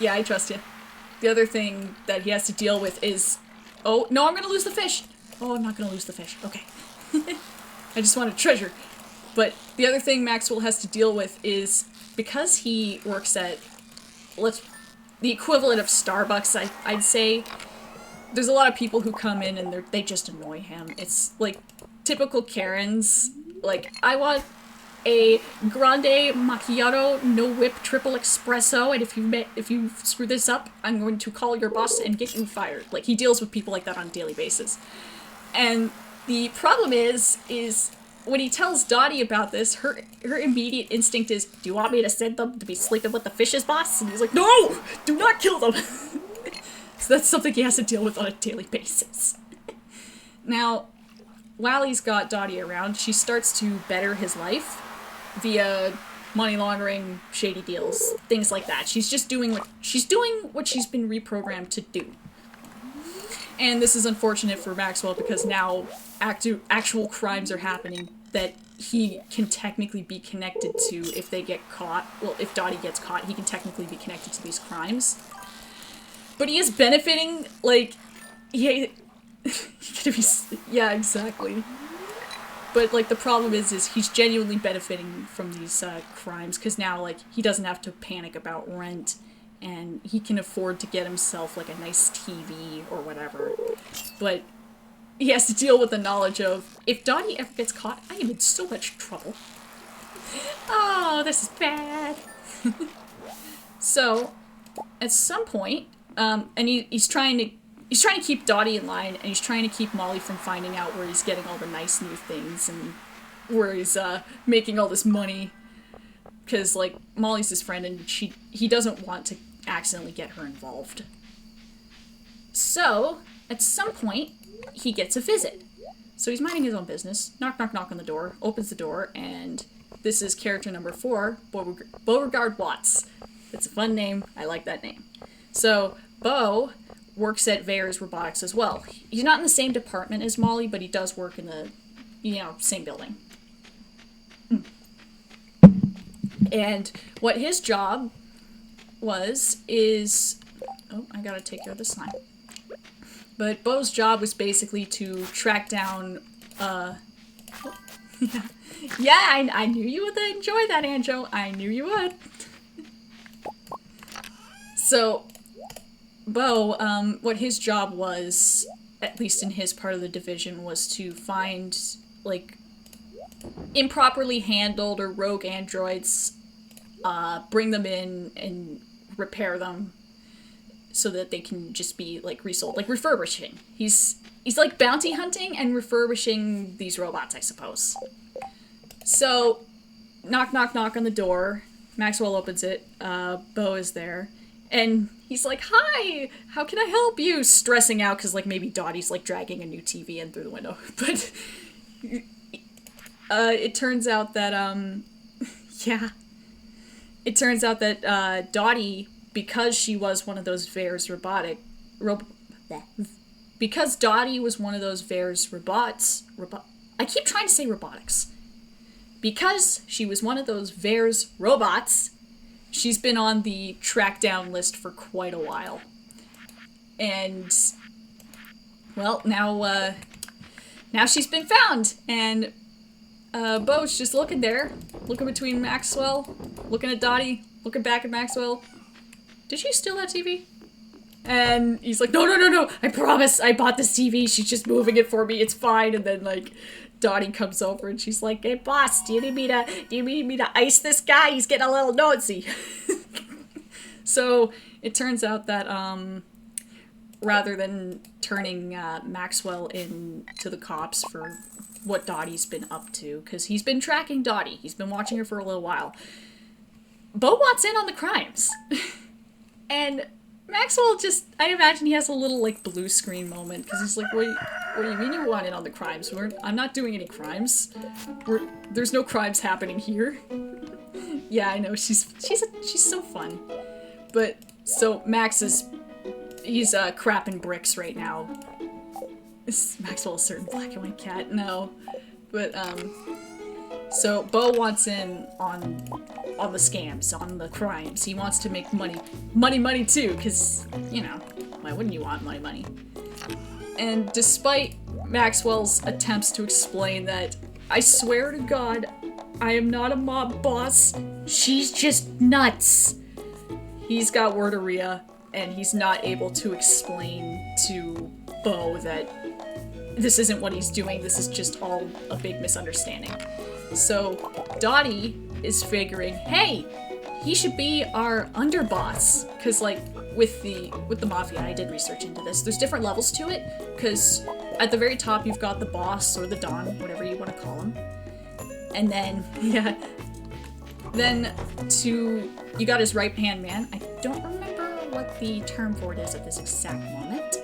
S1: yeah, I trust you. The other thing that he has to deal with is, oh no, I'm going to lose the fish. Oh, I'm not going to lose the fish. Okay. I just want a treasure. But the other thing Maxwell has to deal with is because he works at the equivalent of Starbucks, I'd say. There's a lot of people who come in and they just annoy him. It's like typical Karens. Like, I want a grande macchiato, no whip, triple espresso, and if you screw this up, I'm going to call your boss and get you fired. Like, he deals with people like that on a daily basis. And the problem is when he tells Dottie about this, her immediate instinct is, do you want me to send them to be sleeping with the fishes, boss? And he's like, no! Do not kill them! So that's something he has to deal with on a daily basis. Now, while he's got Dottie around, she starts to better his life via money laundering, shady deals, things like that. She's just doing what she's been reprogrammed to do. And this is unfortunate for Maxwell because now actual crimes are happening that he can technically be connected to if they get caught. Well, if Dottie gets caught, he can technically be connected to these crimes. But he is benefiting, like, yeah, yeah, exactly. But, like, the problem is he's genuinely benefiting from these crimes because now, like, he doesn't have to panic about rent and he can afford to get himself, like, a nice TV or whatever. But he has to deal with the knowledge of, if Dottie ever gets caught, I am in so much trouble. Oh, this is bad. So, at some point, and he's trying to keep Dottie in line, and he's trying to keep Molly from finding out where he's getting all the nice new things and where he's making all this money. Because, like, Molly's his friend, and he doesn't want to accidentally get her involved. So, at some point, he gets a visit. So he's minding his own business. Knock, knock, knock on the door. Opens the door, and this is character number 4, Beauregard Watts. It's a fun name. I like that name. So, Beau works at Veyer's Robotics as well. He's not in the same department as Molly, but he does work in the, same building. And what his job is... Oh, I gotta take care of the slime. But Beau's job was basically to track down, Yeah, I knew you would enjoy that, Anjo. I knew you would. So, Beau, what his job was, at least in his part of the division, was to find, like, improperly handled or rogue androids, bring them in and repair them so that they can just be, like, resold. Like, refurbishing. He's like bounty hunting and refurbishing these robots, I suppose. So, knock, knock, knock on the door. Maxwell opens it. Beau is there. And he's like, hi, how can I help you? Stressing out because, like, maybe Dottie's, like, dragging a new TV in through the window. But it turns out that, yeah. It turns out that Dottie, because she was one of those Veyer's because Dottie was one of those Veyer's I keep trying to say robotics. Because she was one of those Veyer's robots, she's been on the track down list for quite a while. And, well, now she's been found. And Beau's just looking there, looking between Maxwell, looking at Dottie, looking back at Maxwell. Did she steal that TV? And he's like, no, I promise, I bought this TV, she's just moving it for me, it's fine. And then, like, Dottie comes over and she's like, hey, boss, do you need me to ice this guy? He's getting a little nosy. So, it turns out that, rather than turning Maxwell in to the cops for what Dottie's been up to, because he's been tracking Dottie, he's been watching her for a little while, Beau wants in on the crimes. And Maxwell just, I imagine he has a little, like, blue screen moment, because he's like, what do you mean you want in on the crimes? I'm not doing any crimes. There's no crimes happening here. Yeah, I know, she's so fun. But So Max is, he's crapping bricks right now. Is Maxwell a certain black and white cat? No. But, so Bo wants in on the scams, on the crimes. He wants to make money. Money too, because, you know, why wouldn't you want money? And despite Maxwell's attempts to explain that, I swear to God, I am not a mob boss, she's just nuts. He's got worderia, and he's not able to explain to Bo that this isn't what he's doing, this is just all a big misunderstanding. So Dottie is figuring, hey, he should be our underboss, because like with the mafia, I did research into this, there's different levels to it, because at the very top you've got the boss or the Don, whatever you want to call him, and then you got his right hand man. I don't remember what the term for it is at this exact moment,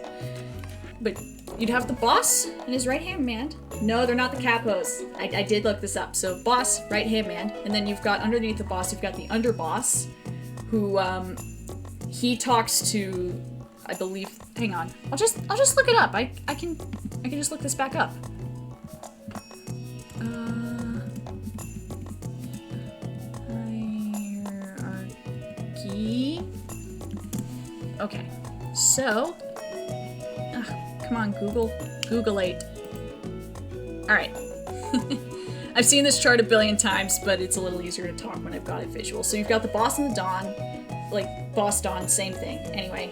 S1: but you'd have the boss and his right-hand man. No, they're not the capos. I did look this up. So boss, right-hand man, and then you've got underneath the boss, you've got the underboss, who he talks to, I believe. Hang on, I'll just look it up. I can just look this back up. Hierarchy. Okay, so. Come on, Google-ate. Alright. I've seen this chart a billion times, but it's a little easier to talk when I've got it visual. So you've got the boss and the Don, like, boss Don, same thing. Anyway,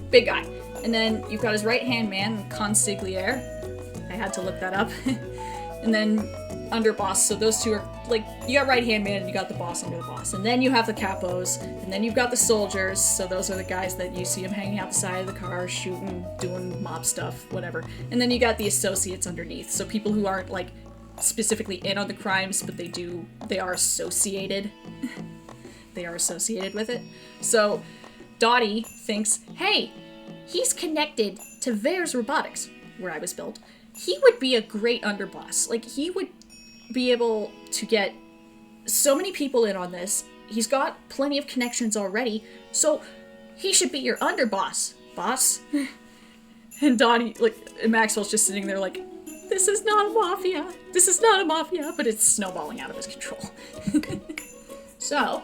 S1: big guy. And then you've got his right-hand man, consigliere. I had to look that up. And then underboss, so those two are, like, you got right-hand man and you got the boss under the boss. And then you have the capos, and then you've got the soldiers, so those are the guys that you see them hanging out the side of the car, shooting, doing mob stuff, whatever. And then you got the associates underneath, so people who aren't, like, specifically in on the crimes, but they are associated. They are associated with it. So Dottie thinks, hey, he's connected to Vare's Robotics, where I was built. He would be a great underboss. Like, he would be able to get so many people in on this. He's got plenty of connections already, so he should be your underboss, boss. And Dottie, like, and Maxwell's just sitting there like, this is not a mafia. This is not a mafia, but it's snowballing out of his control. So,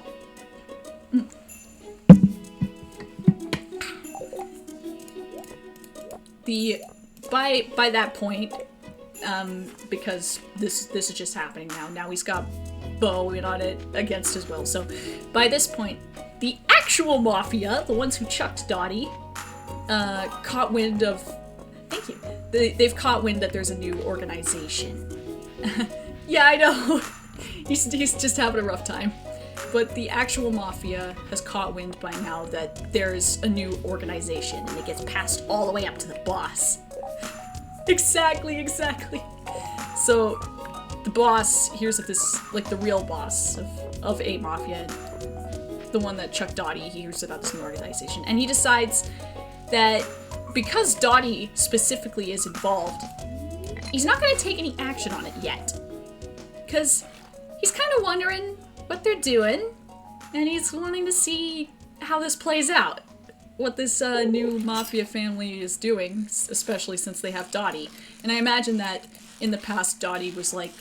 S1: by that point, because this is just happening now. Now he's got Bo in on it against his will. So by this point, the actual mafia, the ones who chucked Dottie, caught wind of. Thank you. They've caught wind that there's a new organization. Yeah, I know. He's just having a rough time. But the actual mafia has caught wind by now that there's a new organization, and it gets passed all the way up to the boss. Exactly. So the boss hears of this, like the real boss of A Mafia, the one that chucked Dottie, he hears about this new organization, and he decides that because Dottie specifically is involved, he's not going to take any action on it yet. Because he's kind of wondering what they're doing, and he's wanting to see how this plays out. What this new mafia family is doing, especially since they have Dottie. And I imagine that in the past, Dottie was like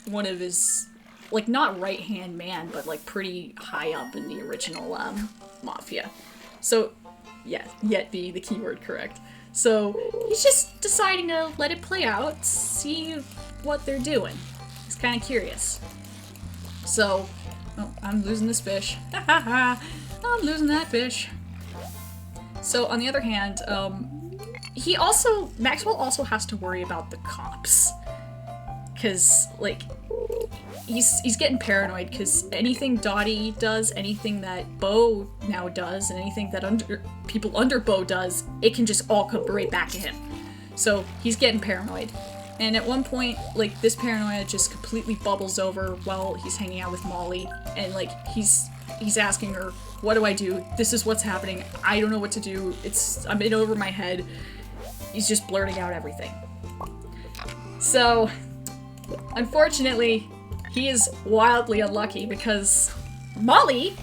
S1: one of his, like, not right-hand man, but like pretty high up in the original mafia. So, yeah, yet being the keyword correct. So he's just deciding to let it play out, see what they're doing. He's kind of curious. So, oh, I'm losing this fish. Ha ha ha! I'm losing that fish. So on the other hand, Maxwell also has to worry about the cops. Cause, like, he's getting paranoid because anything Dottie does, anything that Bo now does, and anything that people under Bo does, it can just all come right back to him. So he's getting paranoid. And at one point, like, this paranoia just completely bubbles over while he's hanging out with Molly, and like he's asking her, what do I do? This is what's happening. I don't know what to do. I'm in over my head. He's just blurting out everything. So, unfortunately, he is wildly unlucky because Molly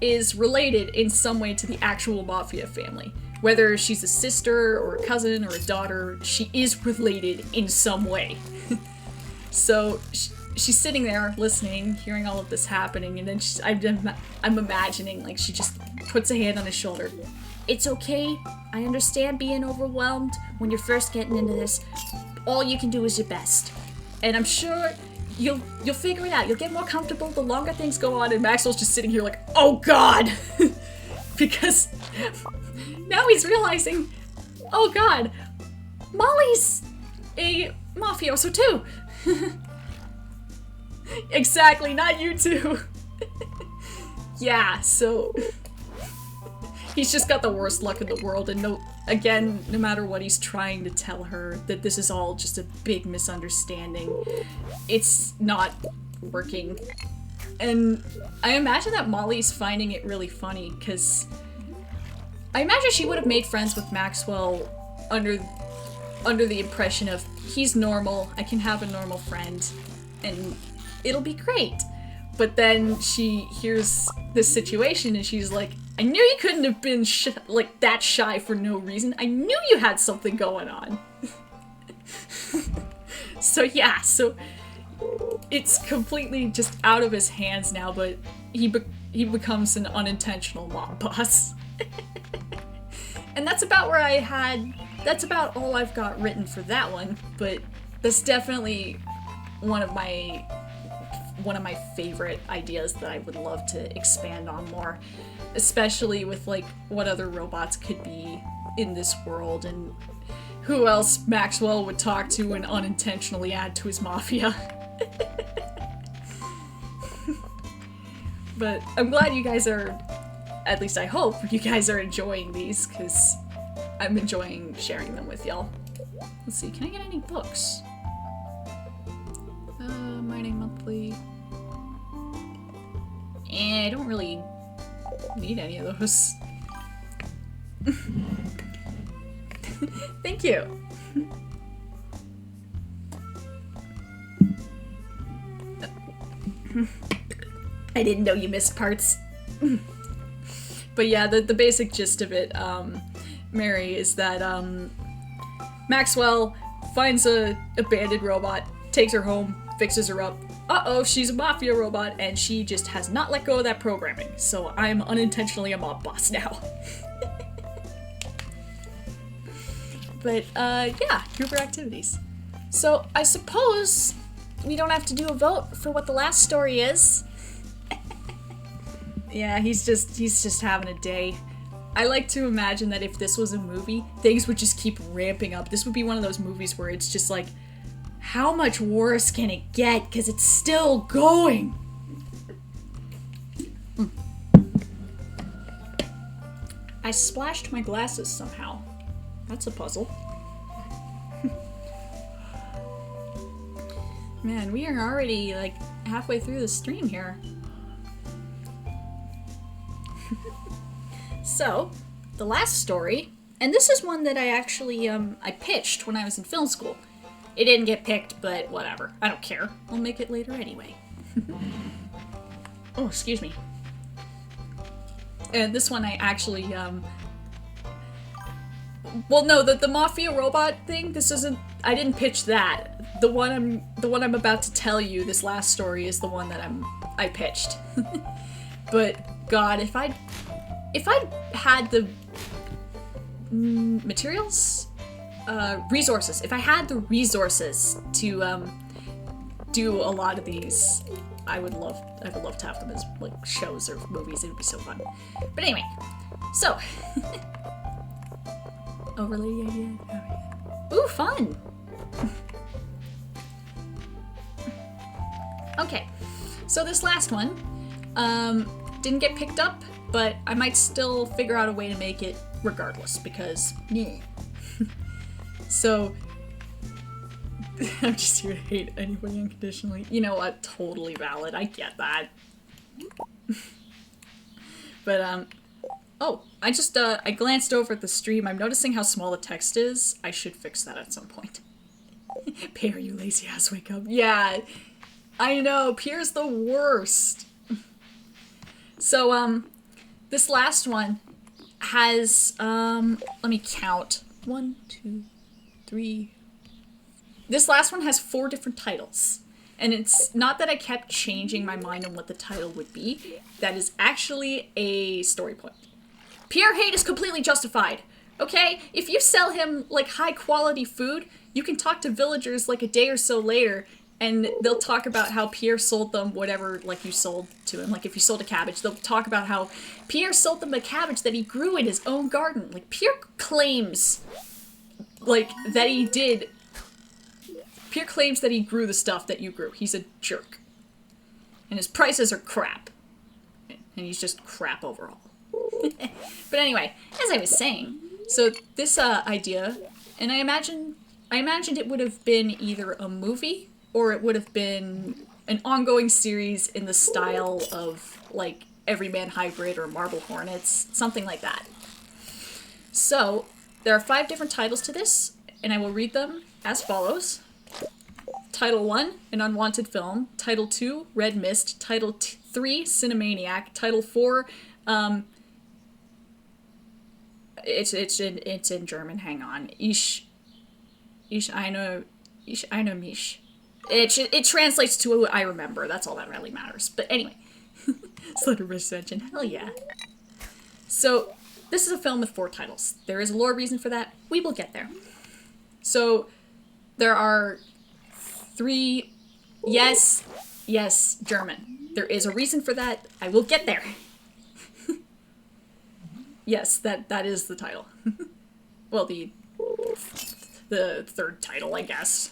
S1: is related in some way to the actual Mafia family. Whether she's a sister or a cousin or a daughter, she is related in some way. So she's sitting there listening, hearing all of this happening, and then I'm imagining, like, she just puts a hand on his shoulder. It's okay. I understand being overwhelmed when you're first getting into this. All you can do is your best. And I'm sure you'll figure it out. You'll get more comfortable the longer things go on. And Maxwell's just sitting here like, oh God! Because now he's realizing, oh God, Molly's a mafioso too. Exactly, not you two. Yeah, so he's just got the worst luck in the world, and no matter what he's trying to tell her, that this is all just a big misunderstanding, it's not working. And I imagine that Molly's finding it really funny, because I imagine she would have made friends with Maxwell under the impression of, he's normal, I can have a normal friend, and it'll be great. But then she hears this situation and she's like, I knew you couldn't have been that shy for no reason. I knew you had something going on. So yeah, so it's completely just out of his hands now, but he becomes an unintentional mob boss. And that's about all I've got written for that one, but that's definitely one of my favorite ideas that I would love to expand on more, especially with like what other robots could be in this world and who else Maxwell would talk to and unintentionally add to his mafia. But I'm glad you guys are, at least I hope you guys are enjoying these, because I'm enjoying sharing them with y'all. Let's see, can I get any books? Mining Monthly. I don't really need any of those. Thank you. I didn't know you missed parts. But yeah, the basic gist of it, Mary, is that Maxwell finds a abandoned robot, takes her home, fixes her up. Uh-oh, she's a mafia robot, and she just has not let go of that programming, so I'm unintentionally a mob boss now. But, yeah, group activities. So, I suppose we don't have to do a vote for what the last story is. Yeah, he's just having a day. I like to imagine that if this was a movie, things would just keep ramping up. This would be one of those movies where it's just like, how much worse can it get? Because it's still going. I splashed my glasses somehow. That's a puzzle. Man, we are already like halfway through the stream here. So, the last story, and this is one that I actually I pitched when I was in film school. It didn't get picked, but whatever. I don't care. I'll make it later anyway. Oh, excuse me. And this one I actually, well, no, the Mafia robot thing, this isn't, I didn't pitch that. The one I'm about to tell you, this last story, is the one that I pitched. But, God, if I'd had the materials? Resources. If I had the resources to do a lot of these, I would love to have them as like shows or movies. It would be so fun. But anyway, so overlay idea. Ooh, fun. Okay, so this last one didn't get picked up, but I might still figure out a way to make it regardless because yeah. So, I'm just here to hate anybody unconditionally. You know what? Totally valid. I get that. But, oh, I just, I glanced over at the stream. I'm noticing how small the text is. I should fix that at some point. Pear, you lazy ass, wake up. Yeah, I know. Pear's the worst. So, this last one has, let me count. 1, 2, 3. This last one has 4 different titles. And it's not that I kept changing my mind on what the title would be. That is actually a story point. Pierre hate is completely justified. Okay? If you sell him, like, high-quality food, you can talk to villagers, like, a day or so later, and they'll talk about how Pierre sold them whatever, like, you sold to him. Like, if you sold a cabbage, they'll talk about how Pierre sold them a cabbage that he grew in his own garden. Like, Pierre claims, like, that he did... Pierre claims that he grew the stuff that you grew. He's a jerk. And his prices are crap. And he's just crap overall. But anyway, as I was saying, so this idea, and I imagined it would have been either a movie or it would have been an ongoing series in the style of, like, Everyman Hybrid or Marble Hornets, something like that. So, there are 5 different titles to this, and I will read them as follows. Title 1, An Unwanted Film. Title 2, Red Mist. Title 3, Cinemaniac. Title 4, it's in German. Hang on. Ich eine mich. It translates to I remember. That's all that really matters. But anyway, Slender Recension. Hell yeah. So this is a film with 4 titles. There is a lore reason for that. We will get there. So there are 3. Yes, German. There is a reason for that. I will get there. Yes, that is the title. Well, the 3rd title, I guess.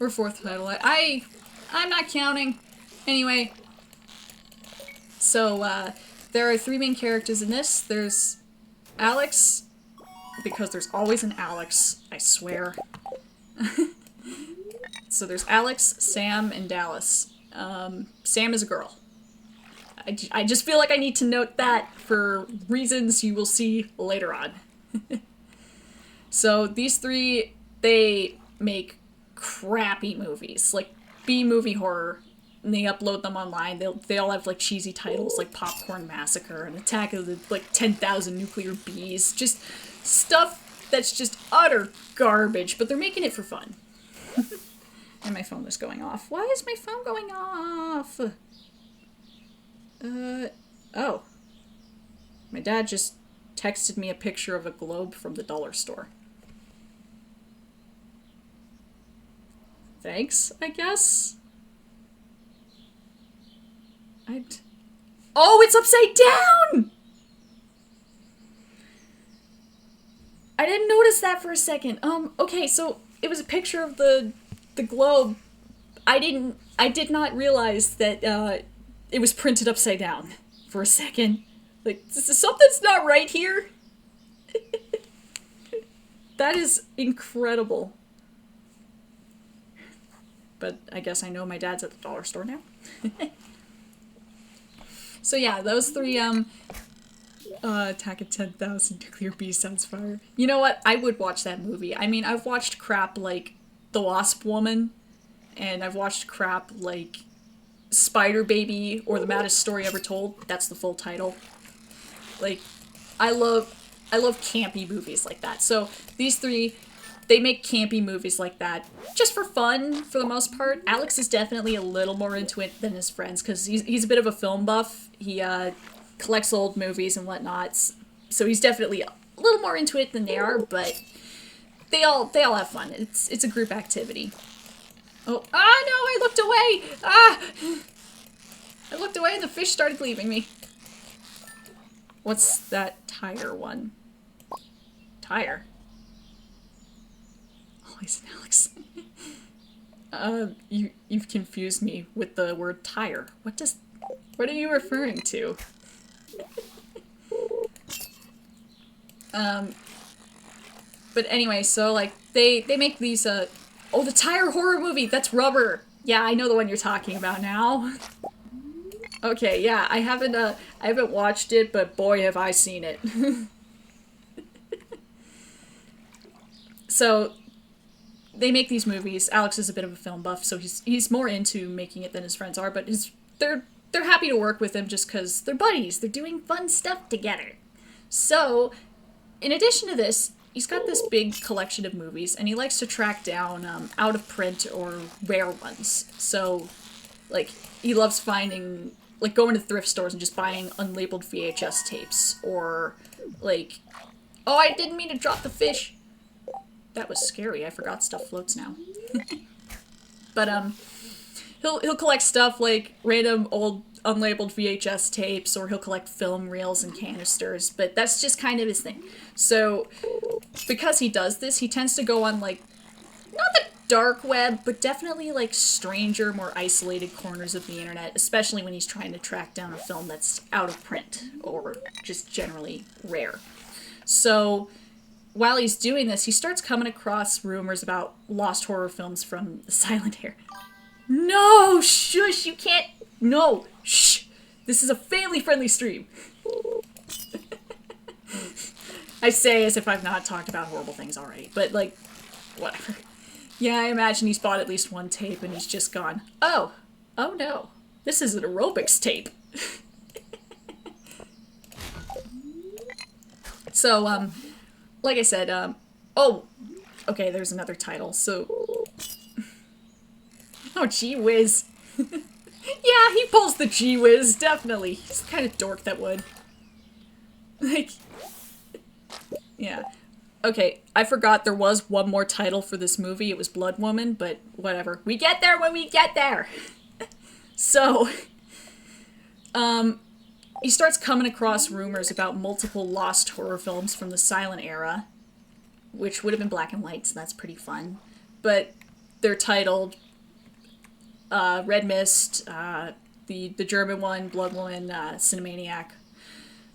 S1: Or 4th title. I'm not counting. Anyway. So, there are 3 main characters in this. There's Alex, because there's always an Alex, I swear. So there's Alex, Sam, and Dallas. Sam is a girl. I just feel like I need to note that for reasons you will see later on. So these 3, they make crappy movies, like B-movie horror, and they upload them online. They all have, like, cheesy titles like Popcorn Massacre and Attack of the, like, 10,000 Nuclear Bees. Just stuff that's just utter garbage, but they're making it for fun. And my phone is going off. Why is my phone going off? Oh. My dad just texted me a picture of a globe from the dollar store. Thanks, I guess? Oh, it's upside down! I didn't notice that for a second. Okay, so it was a picture of the globe. I did not realize that, it was printed upside down for a second. Like, something's not right here. That is incredible. But I guess I know my dad's at the dollar store now. So yeah, those 3, Attack of 10,000 Nuclear Bees sounds fire. You know what? I would watch that movie. I mean, I've watched crap like The Wasp Woman, and I've watched crap like Spider Baby or The Maddest Story Ever Told. That's the full title. Like, I love campy movies like that. So these 3, they make campy movies like that just for fun for the most part. Alex is definitely a little more into it than his friends because he's a bit of a film buff. He collects old movies and whatnot, so he's definitely a little more into it than they are. But they all have fun. It's a group activity. Oh, no, I looked away! I looked away and the fish started leaving me. What's that tire one? Tire? Always an Alex. You've confused me with the word tire. What are you referring to? But anyway, so, like, they make these, oh, the tire horror movie! That's Rubber! Yeah, I know the one you're talking about now. Okay, yeah, I haven't watched it, but boy have I seen it. So, they make these movies. Alex is a bit of a film buff, so he's more into making it than his friends are, but they're they're happy to work with him just because they're buddies. They're doing fun stuff together. So, in addition to this, he's got this big collection of movies, and he likes to track down out of print or rare ones. So, like, he loves finding, like, going to thrift stores and just buying unlabeled VHS tapes, or, like, oh, I didn't mean to drop the fish. That was scary. I forgot stuff floats now. But, he'll collect stuff like random old unlabeled VHS tapes, or he'll collect film reels and canisters, but that's just kind of his thing. So, because he does this, he tends to go on, like, not the dark web, but definitely, like, stranger, more isolated corners of the internet, especially when he's trying to track down a film that's out of print, or just generally rare. So, while he's doing this, he starts coming across rumors about lost horror films from the silent era. No! Shush! You can't... No! Shh! This is a family-friendly stream. I say as if I've not talked about horrible things already, but, like, whatever. Yeah, I imagine he's bought at least one tape and he's just gone, oh no, this is an aerobics tape. So, like I said, oh, okay, there's another title, so... Oh, gee whiz. Yeah, he pulls the gee whiz, definitely. He's the kind of dork that would. Like... Yeah. Okay, I forgot there was one more title for this movie. It was Blood Woman, but whatever. We get there when we get there! So... he starts coming across rumors about multiple lost horror films from the silent era, which would have been black and white, so that's pretty fun. But they're titled Red Mist, the German one, Blood Woman, Cinemaniac.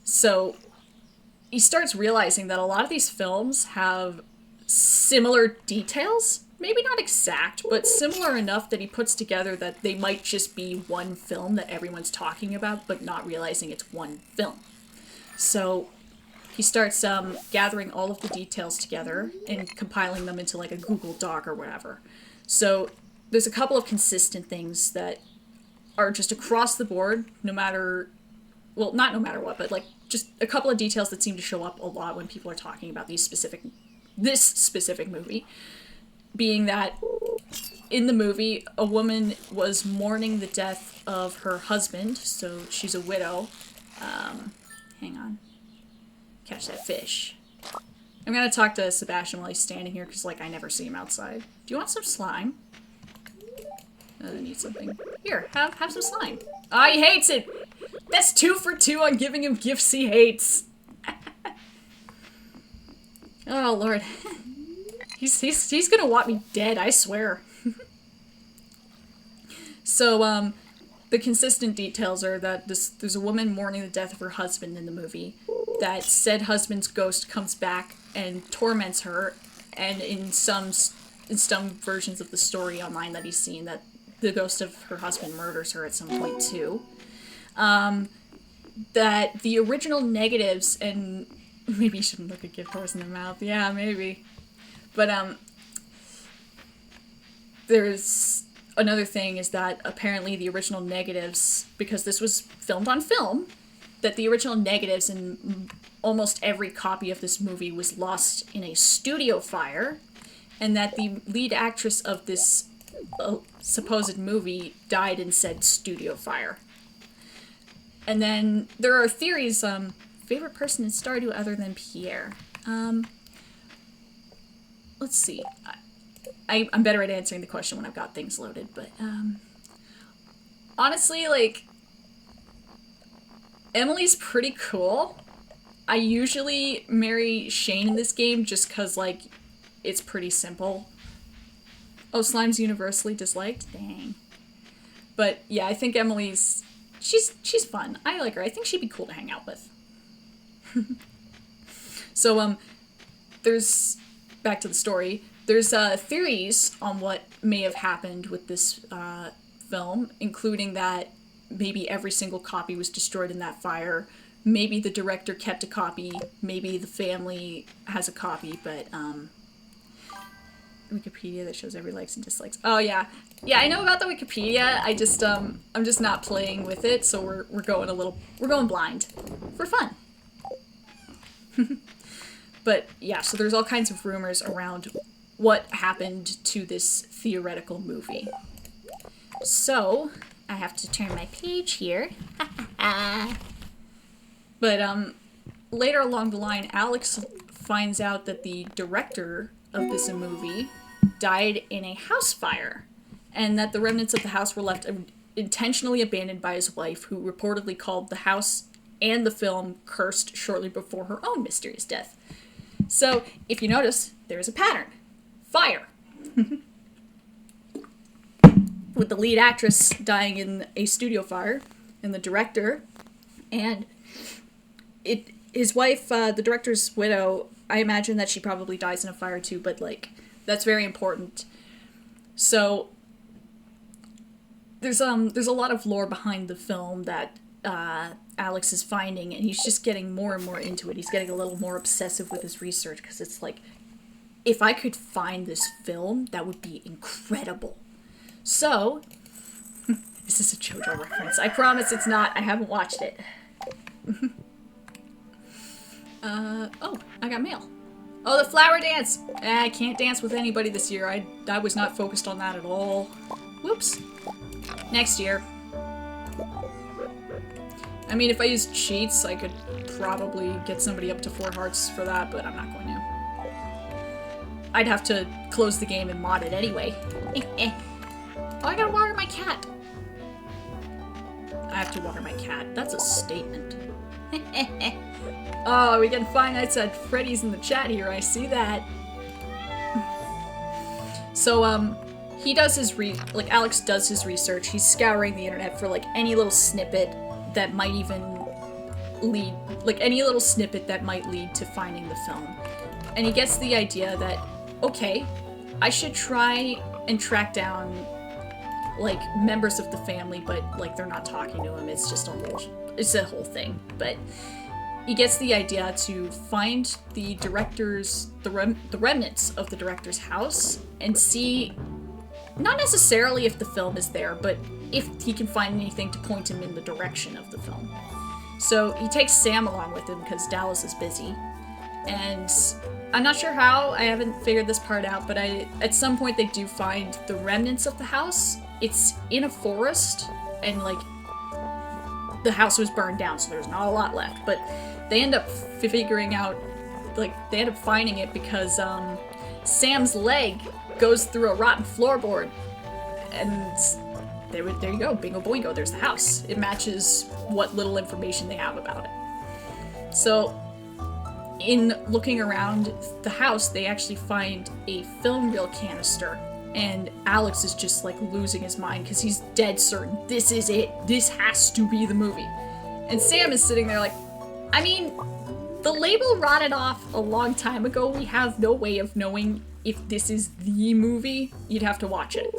S1: So he starts realizing that a lot of these films have similar details. Maybe not exact, but similar enough that he puts together that they might just be one film that everyone's talking about, but not realizing it's one film. So he starts gathering all of the details together and compiling them into like a Google Doc or whatever. So there's a couple of consistent things that are just across the board, no matter, well, not no matter what, but like just a couple of details that seem to show up a lot when people are talking about this specific movie. Being that in the movie, a woman was mourning the death of her husband, so she's a widow. Hang on. Catch that fish. I'm gonna talk to Sebastian while he's standing here, because, like, I never see him outside. Do you want some slime? I need something. Here, have some slime. Ah, he hates it! That's 2 for 2 on giving him gifts he hates! Oh, Lord. He's gonna want me dead, I swear. So, the consistent details are that there's a woman mourning the death of her husband in the movie. That said husband's ghost comes back and torments her, and in some versions of the story online that he's seen, that the ghost of her husband murders her at some point too. That the original negatives, and maybe you shouldn't look a gift horse in the mouth. Yeah, maybe. But, there's another thing is that apparently the original negatives, because this was filmed on film, that the original negatives in almost every copy of this movie was lost in a studio fire, and that the lead actress of this supposed movie died in said studio fire. And then there are theories, favorite person in Stardew other than Pierre. Let's see. I'm better at answering the question when I've got things loaded, but, honestly, like, Emily's pretty cool. I usually marry Shane in this game just because, like, it's pretty simple. Oh, Slime's universally disliked? Dang. But, yeah, I think Emily's... She's fun. I like her. I think she'd be cool to hang out with. So, there's... Back to the story. There's theories on what may have happened with this film, including that maybe every single copy was destroyed in that fire. Maybe the director kept a copy. Maybe the family has a copy, but Wikipedia that shows every likes and dislikes. Oh yeah, yeah. I know about the Wikipedia. I just I'm just not playing with it, so we're going blind for fun. But yeah, so there's all kinds of rumors around what happened to this theoretical movie. So I have to turn my page here. But later along the line, Alex finds out that the director of this movie died in a house fire, and that the remnants of the house were left intentionally abandoned by his wife, who reportedly called the house and the film cursed shortly before her own mysterious death. So, if you notice, there is a pattern. Fire. With the lead actress dying in a studio fire, and the director, and his wife, the director's widow, I imagine that she probably dies in a fire too, but, like, that's very important. So, there's a lot of lore behind the film that Alex is finding, and he's just getting more and more into it. He's getting a little more obsessive with his research, because it's like, if I could find this film, that would be incredible. So, this is a JoJo reference. I promise it's not. I haven't watched it. Oh, I got mail. Oh, the flower dance! I can't dance with anybody this year. I was not focused on that at all. Whoops. Next year. I mean, if I used cheats, I could probably get somebody up to 4 hearts for that, but I'm not going to. I'd have to close the game and mod it anyway. Oh, I gotta water my cat. I have to water my cat. That's a statement. Oh, we getting Five Nights at Freddy's in the chat here. I see that. So, he does his Alex does his research. He's scouring the internet for, like, any little snippet that might even lead, any little snippet that might lead to finding the film. And he gets the idea that, okay, I should try and track down, like, members of the family, but, like, they're not talking to him. It's just it's a whole thing. But he gets the idea to find the remnants of the director's house and see, not necessarily if the film is there, but if he can find anything to point him in the direction of the film. So he takes Sam along with him because Dallas is busy. And I'm not sure how, I haven't figured this part out, but at some point they do find the remnants of the house. It's in a forest, and, like, the house was burned down, so there's not a lot left. But they end up figuring out, like, they end up finding it because Sam's leg goes through a rotten floorboard, and there you go, bingo boingo, there's the house. It matches what little information they have about it. So, in looking around the house, they actually find a film reel canister, and Alex is just, like, losing his mind because he's dead certain this is it. This has to be the movie. And Sam is sitting there like, I mean, the label rotted off a long time ago. We have no way of knowing if this is the movie. You'd have to watch it.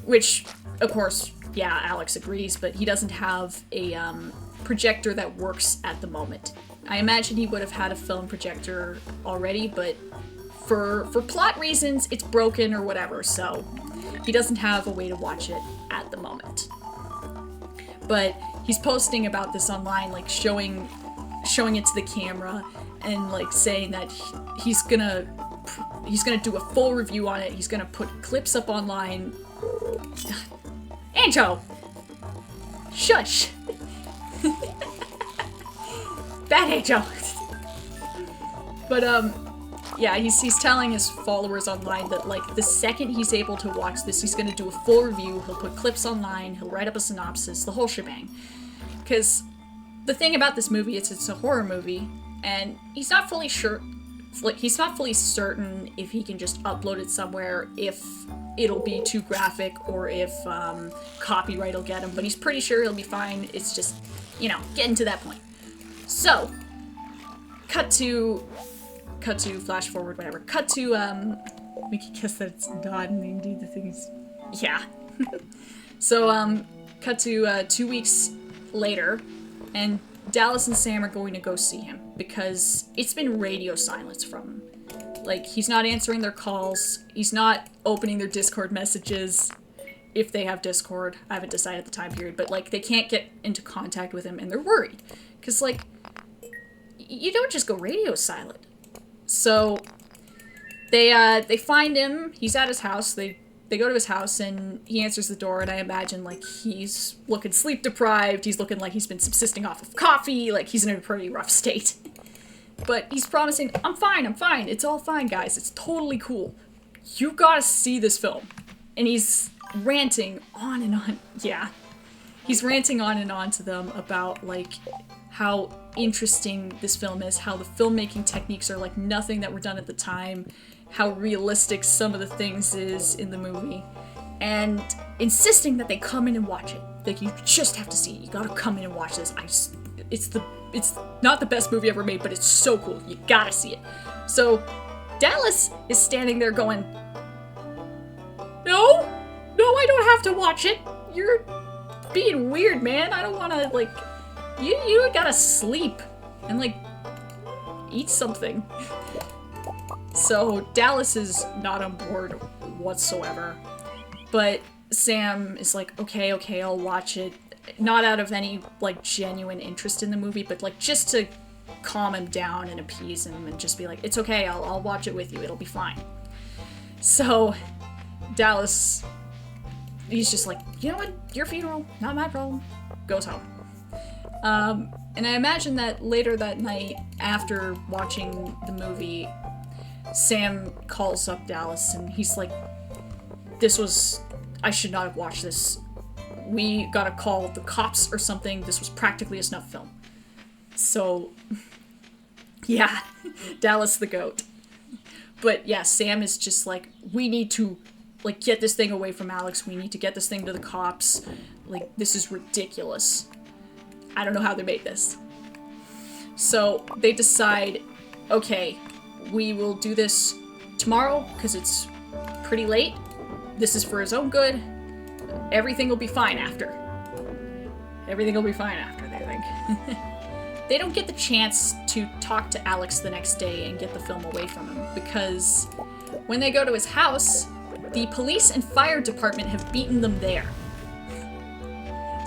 S1: Which, of course, yeah, Alex agrees, but he doesn't have a projector that works at the moment. I imagine he would have had a film projector already, but for plot reasons, it's broken or whatever, so he doesn't have a way to watch it at the moment. But he's posting about this online, like showing it to the camera and, like, saying that he's gonna do a full review on it. He's gonna put clips up online. Anjo! Shush! Bad Anjo! But, yeah, he's telling his followers online that, like, the second he's able to watch this, he's gonna do a full review, he'll put clips online, he'll write up a synopsis, the whole shebang. Because the thing about this movie is it's a horror movie, and he's not fully sure, like, he's not fully certain if he can just upload it somewhere, if it'll be too graphic, or if copyright will get him, but he's pretty sure he'll be fine. It's just, you know, getting to that point. So, cut to flash forward, whatever. Cut to, we can guess that it's not indeed the things. Yeah. So, cut to 2 weeks later, and Dallas and Sam are going to go see him because it's been radio silence from him. Like, he's not answering their calls. He's not opening their Discord messages. If they have Discord. I haven't decided the time period. But, like, they can't get into contact with him, and they're worried. Because, like, you don't just go radio silent. So, they find him. He's at his house. They go to his house, and he answers the door, and I imagine, like, he's looking sleep-deprived. He's looking like he's been subsisting off of coffee. Like, he's in a pretty rough state. But he's promising, I'm fine. It's all fine, guys. It's totally cool. You gotta see this film. And he's ranting on and on. Yeah. He's ranting on and on to them about, like, how interesting this film is, how the filmmaking techniques are like nothing that were done at the time, how realistic some of the things is in the movie, and insisting that they come in and watch it. Like, you just have to see it. You gotta come in and watch this. It's not the best movie ever made, but it's so cool. You gotta see it. So, Dallas is standing there going, No, I don't have to watch it. You're being weird, man. I don't wanna, like, you gotta sleep and, like, eat something. So, Dallas is not on board whatsoever. But Sam is like, okay, I'll watch it. Not out of any, like, genuine interest in the movie, but, like, just to calm him down and appease him and just be like, it's okay, I'll watch it with you, it'll be fine. So, Dallas, he's just like, you know what, your funeral, not my problem, goes home. And I imagine that later that night, after watching the movie, Sam calls up Dallas and he's like, I should not have watched this. We gotta call the cops or something. This was practically a snuff film. So, yeah, Dallas the goat. But yeah, Sam is just like, we need to, like, get this thing away from Alex. We need to get this thing to the cops. Like, this is ridiculous. I don't know how they made this. So they decide, okay, we will do this tomorrow because it's pretty late. This is for his own good. Everything will be fine after. Everything will be fine after, they think. They don't get the chance to talk to Alex the next day and get the film away from him because when they go to his house, the police and fire department have beaten them there.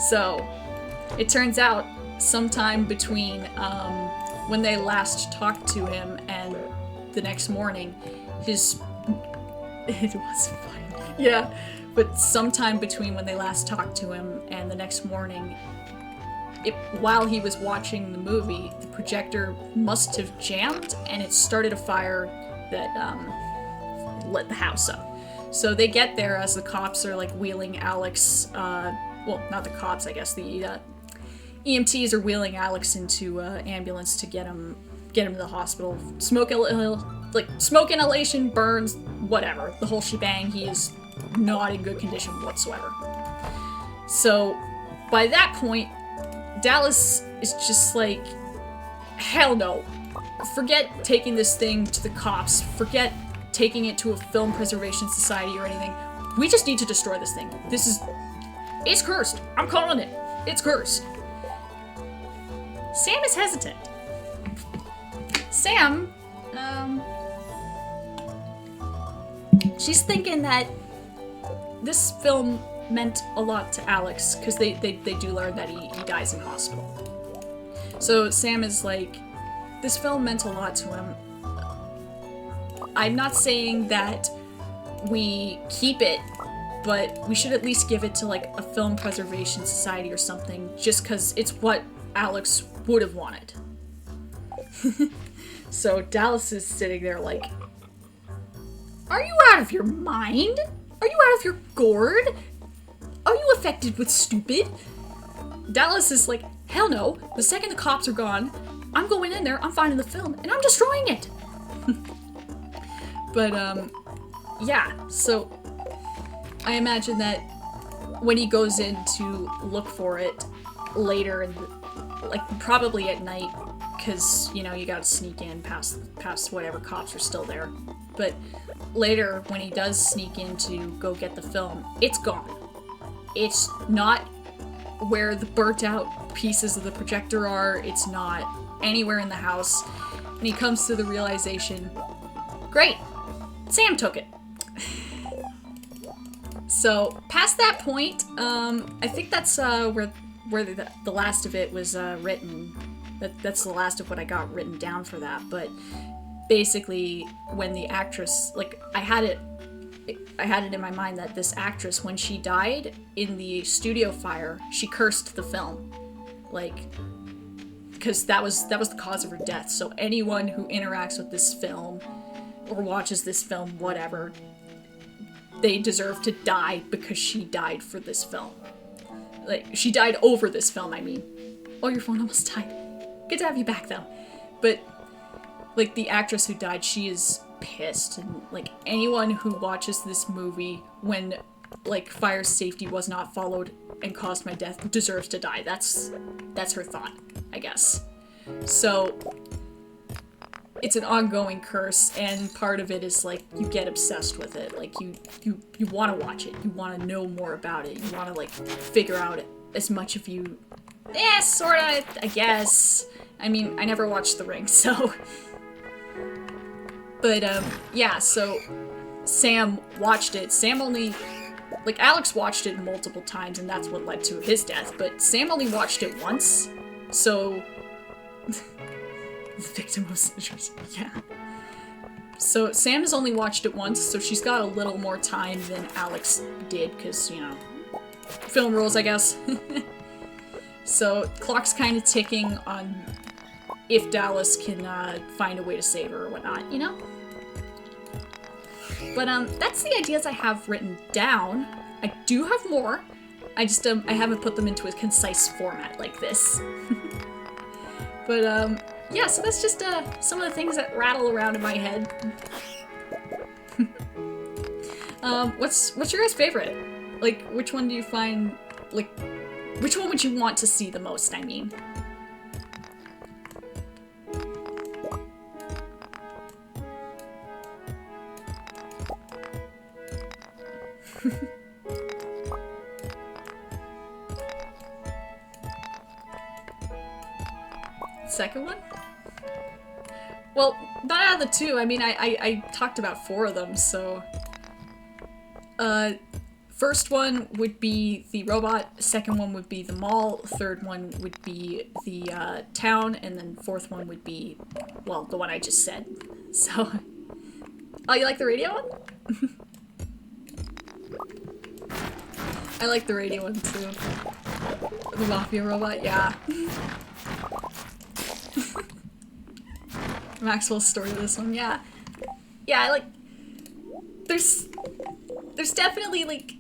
S1: So, it turns out sometime between when they last talked to him and the next morning, it was fine. Yeah, but sometime between when they last talked to him and the next morning, while he was watching the movie, the projector must have jammed and it started a fire that lit the house up. So they get there as the cops are, like, wheeling Alex, well, not the cops, I guess, the EMTs are wheeling Alex into an ambulance to get him to the hospital. Smoke inhalation, burns, whatever. The whole shebang. He is not in good condition whatsoever. So, by that point, Dallas is just like, hell no. Forget taking this thing to the cops. Forget taking it to a film preservation society or anything. We just need to destroy this thing. It's cursed. I'm calling it. It's cursed. Sam is hesitant. Sam, she's thinking that this film meant a lot to Alex, because they do learn that he dies in hospital. So Sam is like, this film meant a lot to him. I'm not saying that we keep it, but we should at least give it to, like, a film preservation society or something, just because it's what Alex would have wanted. So Dallas is sitting there like, are you out of your mind? Are you out of your gourd? Are you affected with stupid? Dallas is like, hell no. The second the cops are gone, I'm going in there, I'm finding the film, and I'm destroying it. But, yeah, so I imagine that when he goes in to look for it later, like, probably at night, because, you know, you gotta sneak in past whatever cops are still there. But later, when he does sneak in to go get the film, it's gone. It's not where the burnt out pieces of the projector are. It's not anywhere in the house. And he comes to the realization, Great! Sam took it. So, past that point, I think that's where the last of it was written. That's the last of what I got written down for that, but basically, when the actress, like, I had it in my mind that this actress, when she died in the studio fire, she cursed the film. Like, because that was the cause of her death. So anyone who interacts with this film or watches this film, whatever, they deserve to die because she died for this film. Like, she died over this film, I mean. Oh, your phone almost died. Good to have you back, though. But, like, the actress who died, she is pissed. And, like, anyone who watches this movie when, like, fire safety was not followed and caused my death deserves to die. That's her thought, I guess. So, it's an ongoing curse, and part of it is, like, you get obsessed with it. Like, you want to watch it. You want to know more about it. You want to, like, figure out as much of you... Yeah, sorta, I guess. I mean, I never watched The Ring, so... But, yeah, so Sam watched it. Sam only... Like, Alex watched it multiple times, and that's what led to his death, but Sam only watched it once, so... The victim of citrus, yeah. So Sam has only watched it once, so she's got a little more time than Alex did, because, you know, film rules, I guess. So, clock's kind of ticking on if Dallas can find a way to save her or whatnot, you know? But, that's the ideas I have written down. I do have more. I just, I haven't put them into a concise format like this. But, yeah, so that's just, some of the things that rattle around in my head. What's your guys' favorite? Like, which one do you find, like, which one would you want to see the most, I mean? Second one? Well, not out of the two. I mean, I talked about 4 of them, so... First one would be the robot, second one would be the mall, third one would be the, town, and then fourth one would be, well, the one I just said. So... Oh, you like the radio one? I like the radio one, too. The mafia robot, yeah. Maxwell's story of this one, yeah. Yeah, I like... There's definitely, like...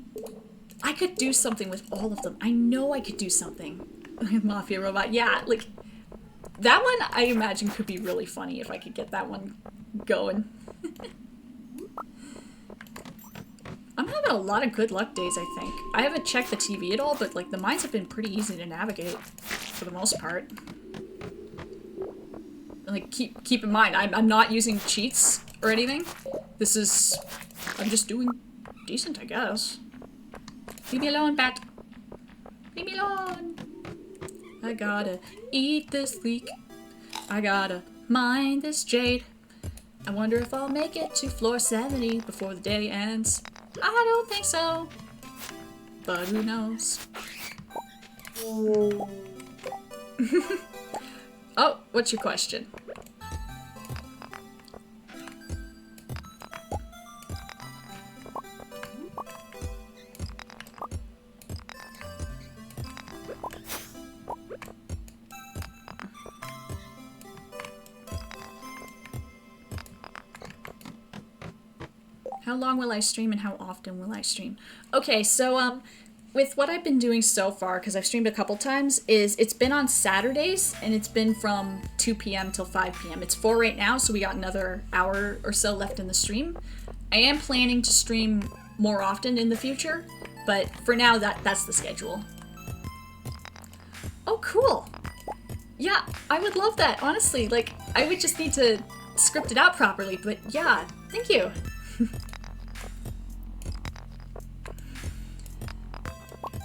S1: I could do something with all of them. I know I could do something with Mafia Robot. Yeah, like... That one, I imagine, could be really funny if I could get that one going. I'm having a lot of good luck days, I think. I haven't checked the TV at all, but, like, the mines have been pretty easy to navigate, for the most part. Like, keep in mind, I'm not using cheats or anything. This is... I'm just doing decent, I guess. Leave me alone, bat. Leave me alone. I gotta eat this leek. I gotta mine this jade. I wonder if I'll make it to floor 70 before the day ends. I don't think so. But who knows? Oh, what's your question? How long will I stream and how often will I stream? Okay, so, with what I've been doing so far, because I've streamed a couple times, is it's been on Saturdays, and it's been from 2 p.m. till 5 p.m. It's 4 right now, so we got another hour or so left in the stream. I am planning to stream more often in the future, but for now, that's the schedule. Oh, cool! Yeah, I would love that, honestly. Like, I would just need to script it out properly, but yeah, thank you.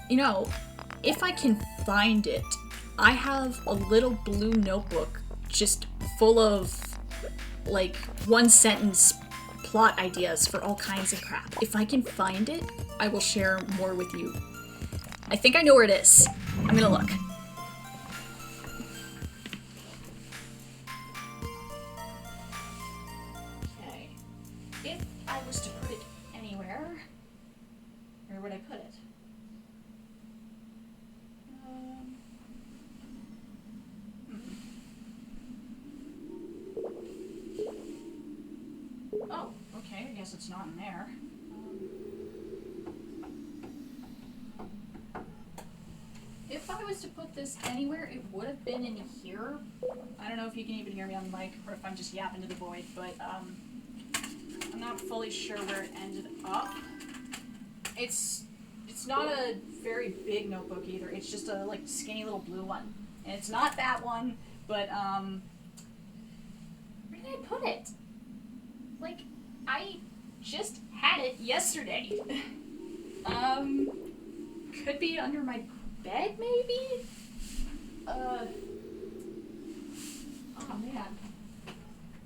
S1: You know, if I can find it, I have a little blue notebook just full of, like, 1-sentence plot ideas for all kinds of crap. If I can find it, I will share more with you. I think I know where it is. I'm gonna look. Okay. If I was to put it anywhere, where would I put it? Oh, okay, I guess it's not in there. If I was to put this anywhere, it would have been in here. I don't know if you can even hear me on the mic or if I'm just yapping to the void, but I'm not fully sure where it ended up. It's not a very big notebook either. It's just a like skinny little blue one. And it's not that one, but where did I put it? Like, I just had it yesterday. Could be under my bed, maybe? Oh man.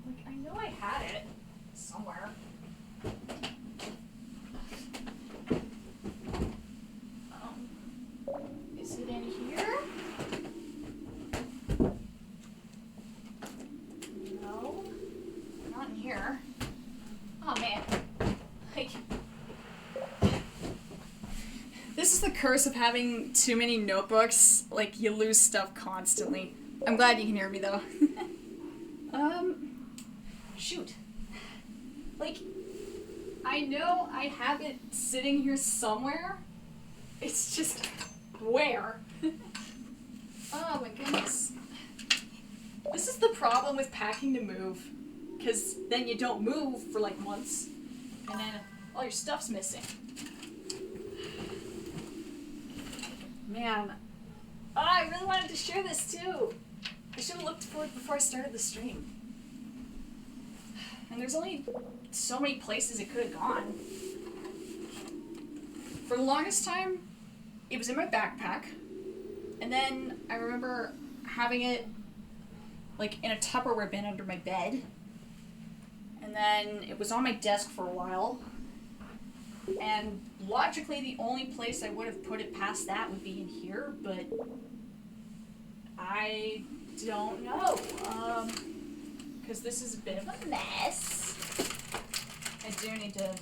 S1: Like, I know I had it somewhere. Is it in here? No, not in here. Oh man. Like, this is the curse of having too many notebooks. Like, you lose stuff constantly. I'm glad you can hear me though. Shoot. Like, I know I have it sitting here somewhere. It's just where? Oh my goodness. This is the problem with packing to move. Because then you don't move for like months. And then all your stuff's missing. Man. Oh, I really wanted to share this too. I should have looked for it before I started the stream. And there's only so many places it could have gone. For the longest time, it was in my backpack. And then I remember having it like in a Tupperware bin under my bed. And then it was on my desk for a while. And logically, the only place I would have put it past that would be in here, but I don't know. Because this is a bit of a mess. I do need to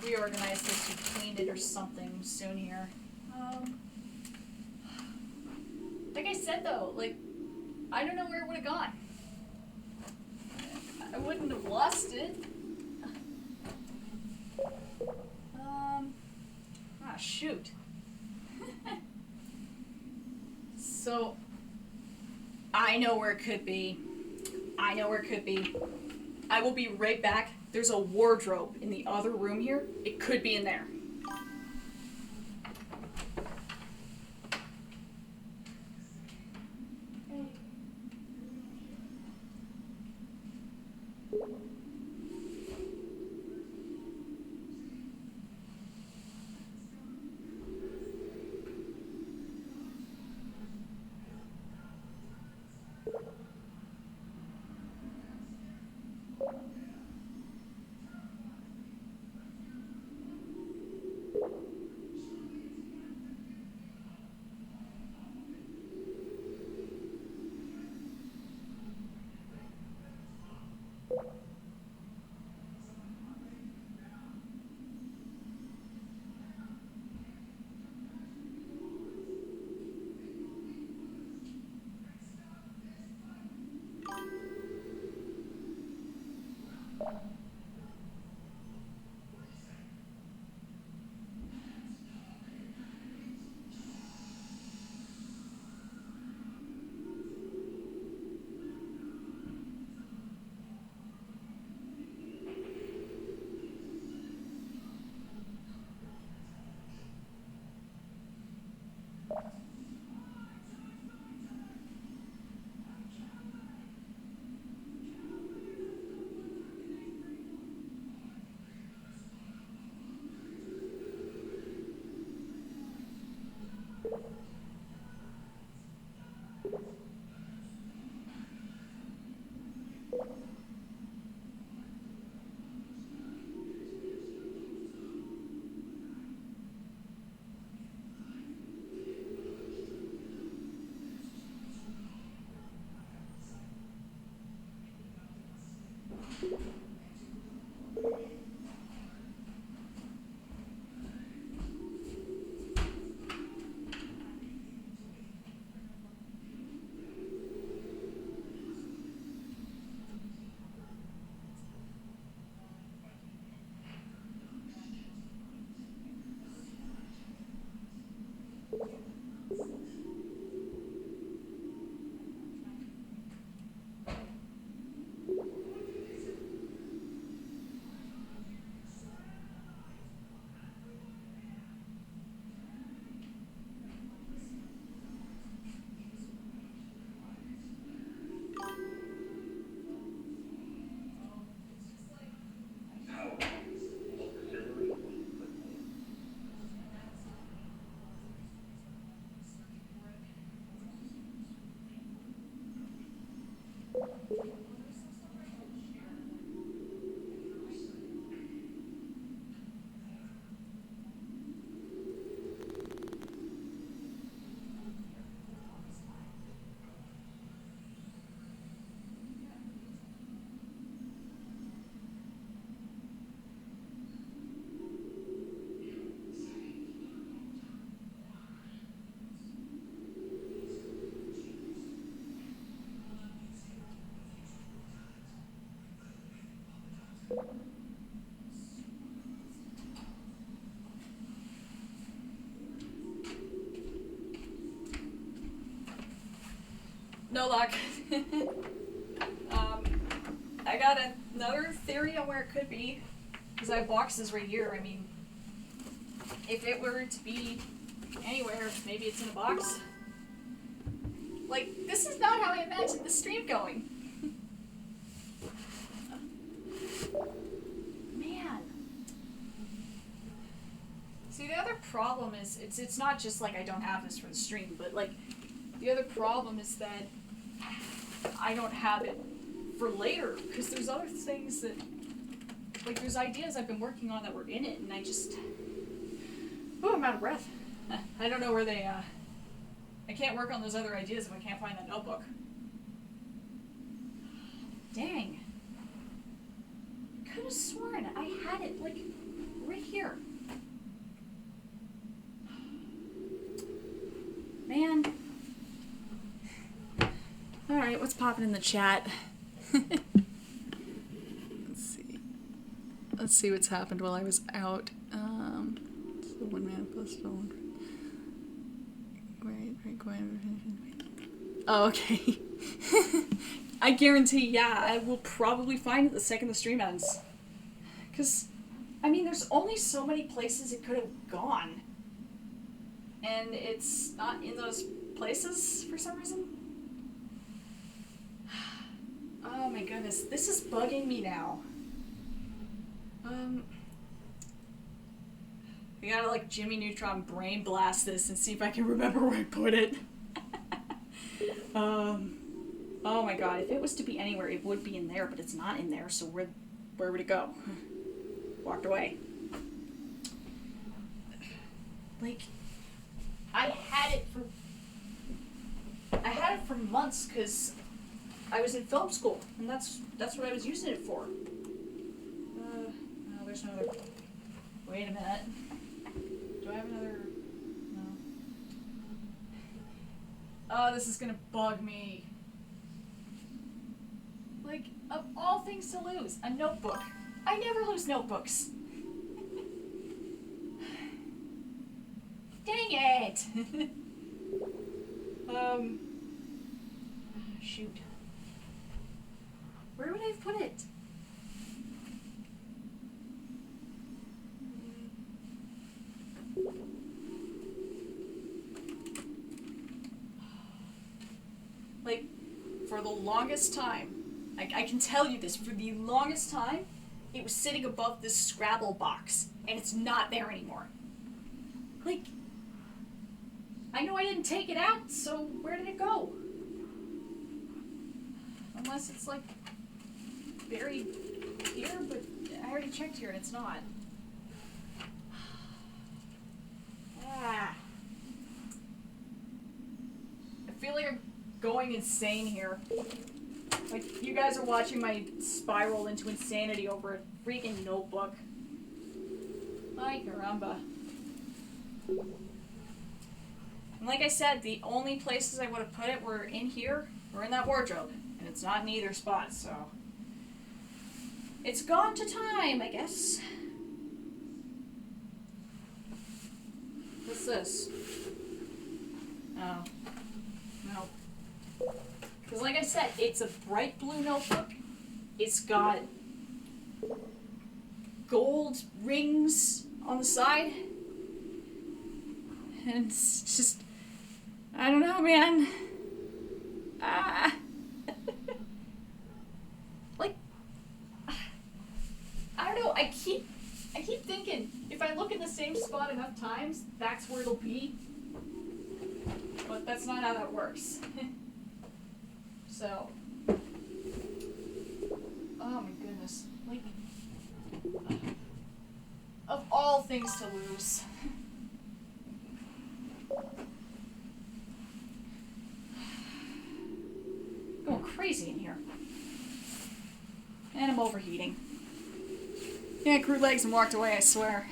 S1: reorganize this or clean it or something soon here. Like I said though, like, I don't know where it would have gone. I wouldn't have lost it. Shoot. So, I know where it could be. I know where it could be. I will be right back. There's a wardrobe in the other room here. It could be in there. no luck. I got another theory on where it could be. Because I have boxes right here. I mean, if it were to be anywhere, maybe it's in a box. Like, this is not how I imagined the stream going. Man. See, the other problem is, it's not just like I don't have this for the stream, but like, the other problem is that I don't have it for later, because there's other things that, like, there's ideas I've been working on that were in it, and I just, oh, I'm out of breath. I don't know where they, I can't work on those other ideas if I can't find that notebook. Dang. I could have sworn I had it, like, right here. Man. Alright, what's popping in the chat? Let's see what's happened while I was out. So one man plus one. Oh, okay. I guarantee, yeah, I will probably find it the second the stream ends. Because, I mean, there's only so many places it could have gone. And it's not in those places for some reason. Oh my goodness, this is bugging me now. I gotta, like, Jimmy Neutron brain blast this and see if I can remember where I put it. Oh my god, if it was to be anywhere, it would be in there, but it's not in there, so where would it go? Walked away. Like, I had it for months, because I was in film school, and that's what I was using it for. No, there's no other... Wait a minute. Do I have another... No. Oh, this is gonna bug me. Like, of all things to lose, a notebook. I never lose notebooks. Dang it! Shoot. Where would I have put it? Like, for the longest time, I can tell you this, for the longest time, it was sitting above this Scrabble box, and it's not there anymore. Like, I know I didn't take it out, so where did it go? Unless it's, like, buried here, but I already checked here and it's not. Ah. I feel like I'm going insane here. Like, you guys are watching my spiral into insanity over a freaking notebook. Ay caramba. And like I said, the only places I would have put it were in here or in that wardrobe. And it's not in either spot, so... It's gone to time, I guess. What's this? Oh. No. Because like I said, it's a bright blue notebook. It's got gold rings on the side. And it's just... I don't know, man. Ah. Like... I don't know, I keep thinking, if I look in the same spot enough times, that's where it'll be. But that's not how that works. So, oh my goodness, like, of all things to lose. Going crazy in here. And I'm overheating. Yeah, I grew legs and walked away, I swear.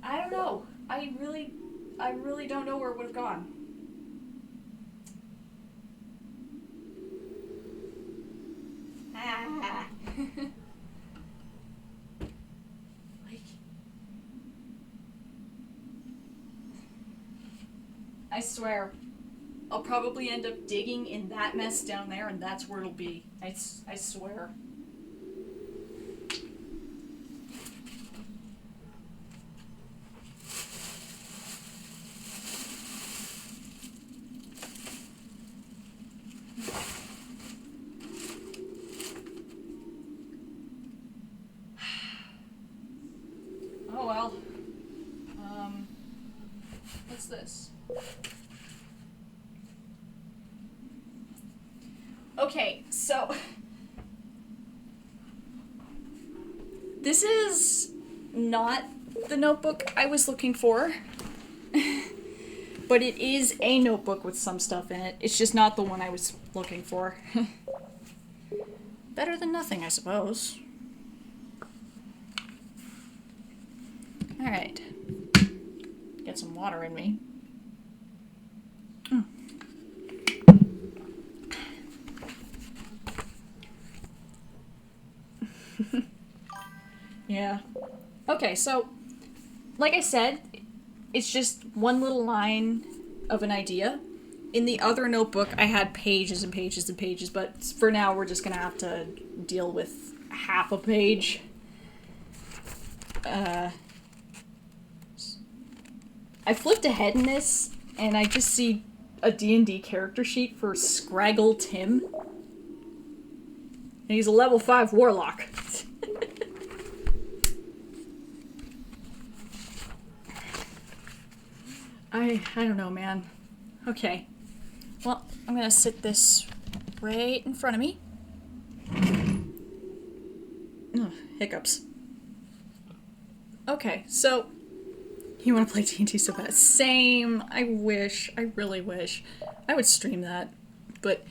S1: I don't know. I really don't know where it would have gone. Ah. Like, I swear. I'll probably end up digging in that mess down there, and that's where it'll be. I swear. Oh well. What's this? Okay, so this is not the notebook I was looking for, but it is a notebook with some stuff in it. It's just not the one I was looking for. Better than nothing, I suppose. Alright. Get some water in me. Yeah. Okay, so, like I said, it's just one little line of an idea. In the other notebook, I had pages and pages and pages, but for now, we're just gonna have to deal with half a page. I flipped ahead in this, and I just see a D&D character sheet for Scraggle Tim. And he's a level 5 warlock. I don't know, man. Okay. Well, I'm gonna sit this right in front of me. Ugh, hiccups. Okay, so you want to play D&D so bad? Same. I really wish I would stream that, but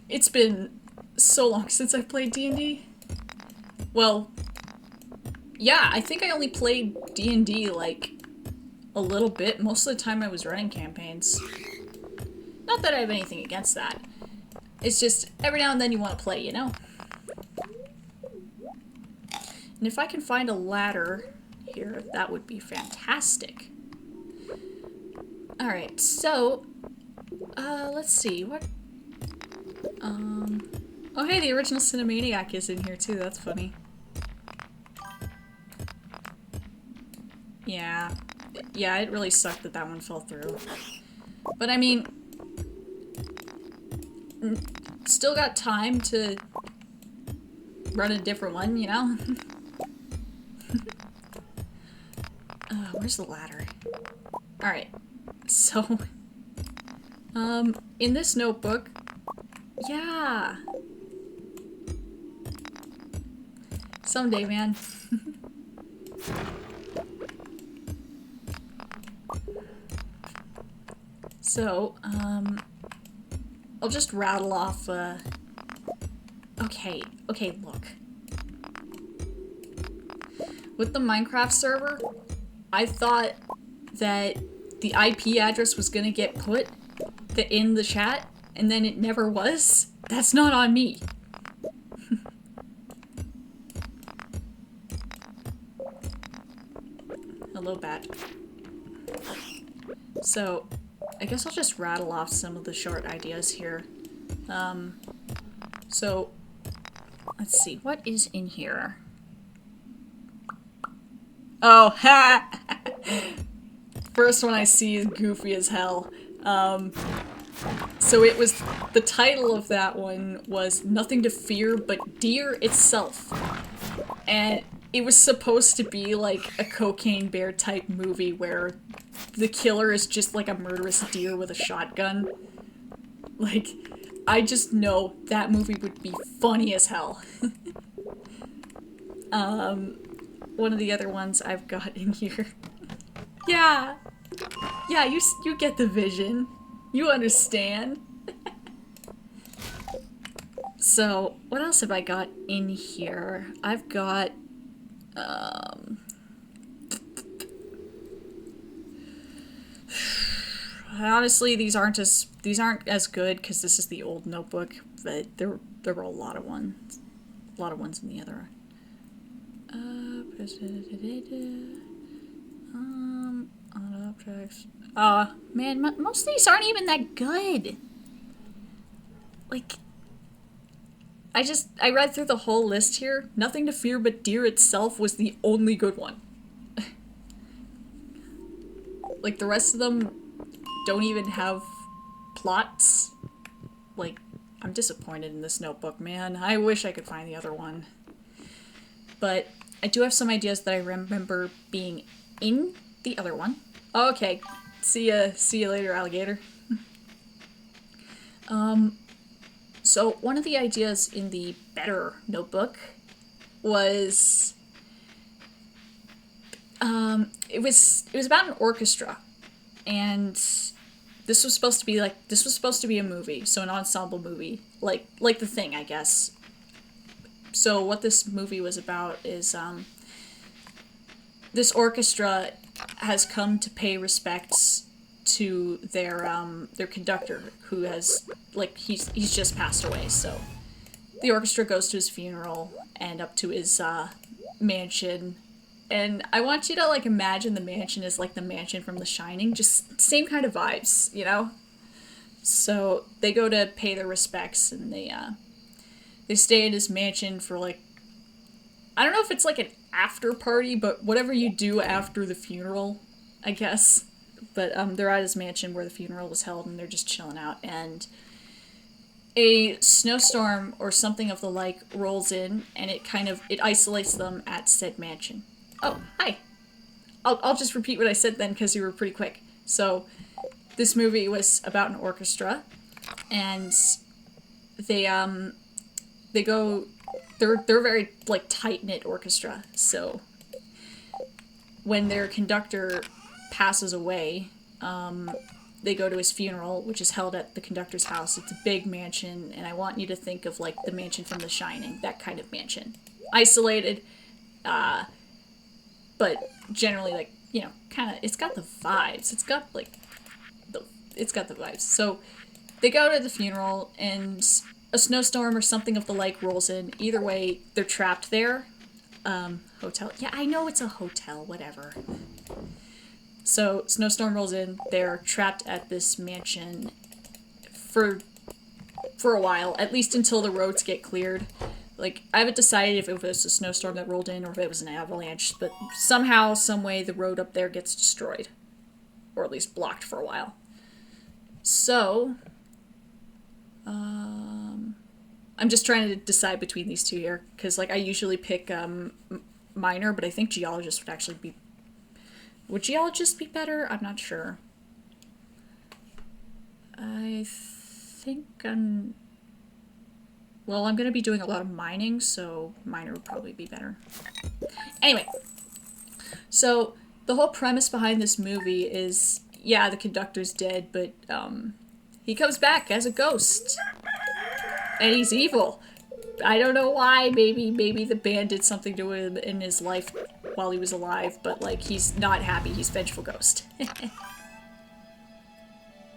S1: it's been so long since I've played D&D. Well, yeah, I think I only played D&D like a little bit. Most of the time I was running campaigns. Not that I have anything against that. It's just every now and then you want to play, you know? And if I can find a ladder here, that would be fantastic. Alright, so let's see, what oh hey, the original Cinemaniac is in here too, that's funny. Yeah, it really sucked that that one fell through. But I mean, still got time to run a different one, you know? Where's the ladder? Alright, so, in this notebook, yeah. Someday, man. So, I'll just rattle off, okay, look. With the Minecraft server, I thought that the IP address was gonna get put in the chat, and then it never was. That's not on me. Hello, bat. So, I guess I'll just rattle off some of the short ideas here. So, let's see, what is in here? Oh, ha! First one I see is goofy as hell. So it was, the title of that one was Nothing to Fear But Deer Itself. And it was supposed to be like a Cocaine Bear type movie where the killer is just like a murderous deer with a shotgun. Like, I just know that movie would be funny as hell. One of the other ones I've got in here. Yeah! Yeah, you get the vision. You understand. So, what else have I got in here? I've got, honestly, these aren't as good because this is the old notebook, but there were a lot of ones in the other. On up. objects. Man, most of these aren't even that good. Like, I read through the whole list here. Nothing to Fear But Deer itself was the only good one. Like, the rest of them don't even have plots. Like, I'm disappointed in this notebook, man. I wish I could find the other one. But I do have some ideas that I remember being in the other one. Okay, see ya later, alligator. So one of the ideas in the better notebook was, it was about an orchestra, and this was supposed to be a movie, so an ensemble movie, like The Thing, I guess. So what this movie was about is, this orchestra has come to pay respects to their conductor, who has, like, he's just passed away. So the orchestra goes to his funeral and up to his mansion, and I want you to, like, imagine the mansion is like the mansion from The Shining, just same kind of vibes, you know. So they go to pay their respects, and they stay in his mansion for, like, I don't know if it's like an after party, but whatever you do after the funeral, I guess. But they're at his mansion where the funeral was held, and they're just chilling out, and a snowstorm or something of the like rolls in, and it isolates them at said mansion. Oh, hi. I'll just repeat what I said then, because you were pretty quick. So this movie was about an orchestra, and they're very, like, tight-knit orchestra. So when their conductor passes away, they go to his funeral, which is held at the conductor's house. It's a big mansion, and I want you to think of, like, the mansion from The Shining, that kind of mansion. Isolated, but generally, like, you know, kind of, it's got the vibes. It's got the vibes. So they go to the funeral, and a snowstorm or something of the like rolls in. Either way, they're trapped there. Hotel. Yeah, I know it's a hotel, whatever. So, snowstorm rolls in, they're trapped at this mansion for a while, at least until the roads get cleared. Like, I haven't decided if it was a snowstorm that rolled in or if it was an avalanche, but somehow, someway, the road up there gets destroyed. Or at least blocked for a while. So, I'm just trying to decide between these two here, because, like, I usually pick minor, but I think geologist would actually be... Would geologist be better? I'm not sure. I think well, I'm going to be doing a lot of mining, so minor would probably be better. Anyway, so the whole premise behind this movie is, yeah, the conductor's dead, but he comes back as a ghost. And he's evil. I don't know why. Maybe the band did something to him in his life while he was alive, but, like, he's not happy. He's Vengeful Ghost.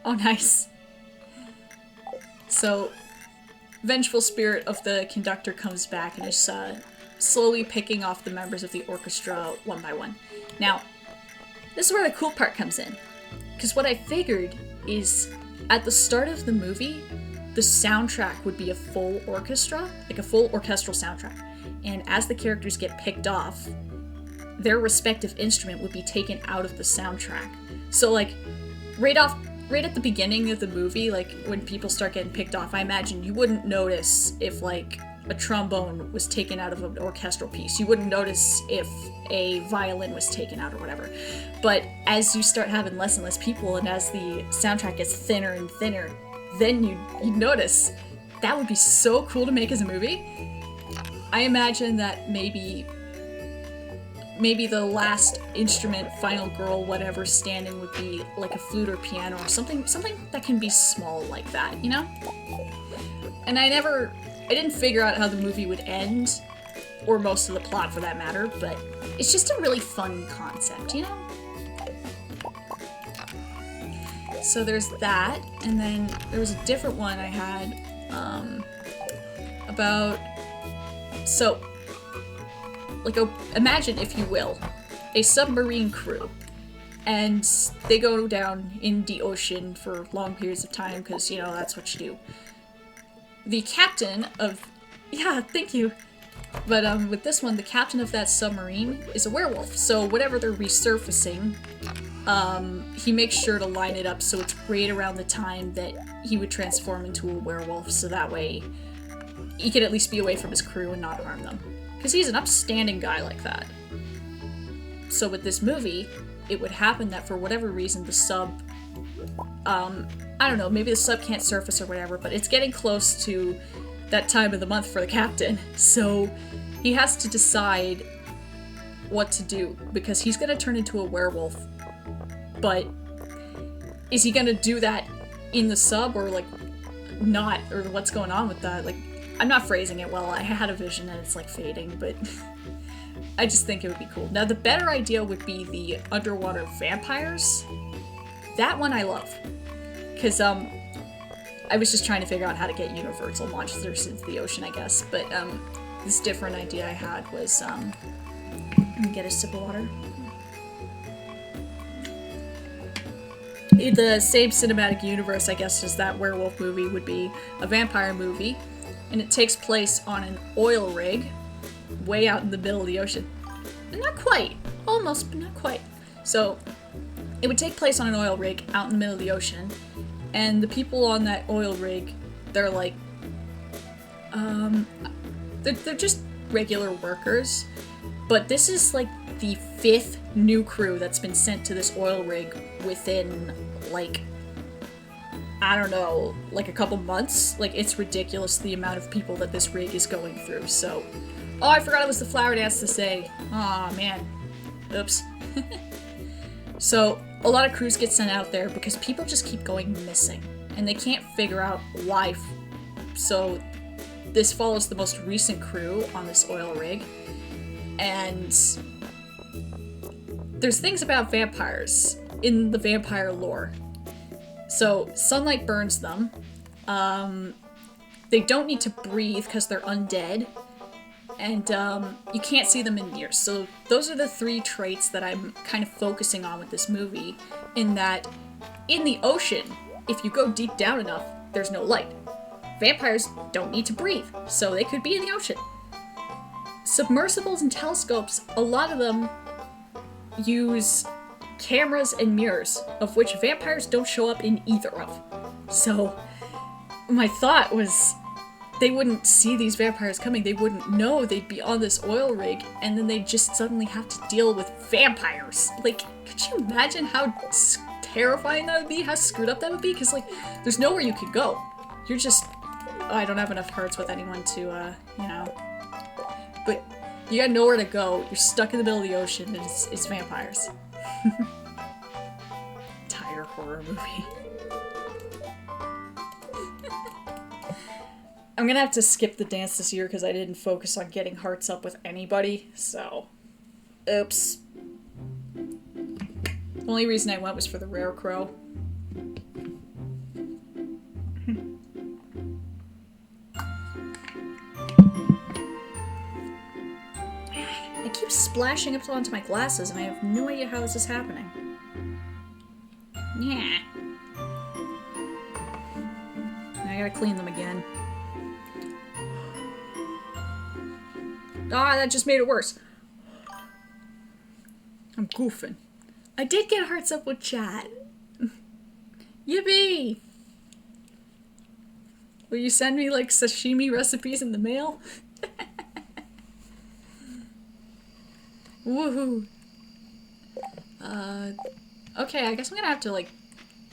S1: Oh, nice. So, Vengeful Spirit of the conductor comes back and is slowly picking off the members of the orchestra one by one. Now, this is where the cool part comes in. Because what I figured is, at the start of the movie, the soundtrack would be a full orchestra, like a full orchestral soundtrack. And as the characters get picked off, their respective instrument would be taken out of the soundtrack. So, like, right at the beginning of the movie, like, when people start getting picked off, I imagine you wouldn't notice if, like, a trombone was taken out of an orchestral piece. You wouldn't notice if a violin was taken out or whatever. But as you start having less and less people, and as the soundtrack gets thinner and thinner, then you'd notice. That would be so cool to make as a movie. I imagine that maybe the last instrument, final girl, whatever, standing would be like a flute or piano or something that can be small like that, you know? And I didn't figure out how the movie would end, or most of the plot for that matter, but it's just a really fun concept, you know? So there's that, and then there was a different one I had, about, so, like, imagine, if you will, a submarine crew, and they go down in the ocean for long periods of time because, you know, that's what you do. The captain of... Yeah, thank you. But with this one, the captain of that submarine is a werewolf, so whatever they're resurfacing, he makes sure to line it up so it's right around the time that he would transform into a werewolf, so that way he can at least be away from his crew and not harm them. Because he's an upstanding guy like that. So with this movie, it would happen that for whatever reason the sub, I don't know, maybe the sub can't surface or whatever, but it's getting close to that time of the month for the captain, so he has to decide what to do, because he's gonna turn into a werewolf, but is he gonna do that in the sub, or like not, or what's going on with that? Like, I'm not phrasing it well, I had a vision and it's like fading, but I just think it would be cool. Now the better idea would be the underwater vampires. That one I love, because I was just trying to figure out how to get universal monsters into the ocean, I guess, but this different idea I had was, let me get a sip of water. In the same cinematic universe, I guess, as that werewolf movie would be a vampire movie, and it takes place on an oil rig way out in the middle of the ocean. Not quite. Almost, but not quite. So, it would take place on an oil rig out in the middle of the ocean, and the people on that oil rig, they're like, they're just regular workers, but this is like the 5th new crew that's been sent to this oil rig within, like, I don't know, like a couple months. Like, it's ridiculous the amount of people that this rig is going through, so... Oh, I forgot it was the flower dance to say. Aw, man. Oops. So, a lot of crews get sent out there because people just keep going missing, and they can't figure out why. So, this follows the most recent crew on this oil rig, and there's things about vampires in the vampire lore. So, sunlight burns them. They don't need to breathe because they're undead. And you can't see them in mirrors. So those are the 3 traits that I'm kind of focusing on with this movie, in that in the ocean, if you go deep down enough, there's no light. Vampires don't need to breathe, so they could be in the ocean. Submersibles and telescopes, a lot of them use cameras and mirrors, of which vampires don't show up in either of. So my thought was, they wouldn't see these vampires coming, they wouldn't know they'd be on this oil rig, and then they'd just suddenly have to deal with vampires. Like, could you imagine how terrifying that would be? How screwed up that would be? Because, like, there's nowhere you could go. You're just... Oh, I don't have enough hearts with anyone to, you know... But you got nowhere to go, you're stuck in the middle of the ocean, and it's vampires. Entire horror movie. I'm gonna have to skip the dance this year because I didn't focus on getting hearts up with anybody, so... Oops. The only reason I went was for the rare crow. I keep splashing up onto my glasses and I have no idea how this is happening. Yeah. I gotta clean them again. Ah, that just made it worse. I'm goofing. I did get hearts up with chat. Yippee! Will you send me, like, sashimi recipes in the mail? Woohoo! Okay, I guess I'm gonna have to, like,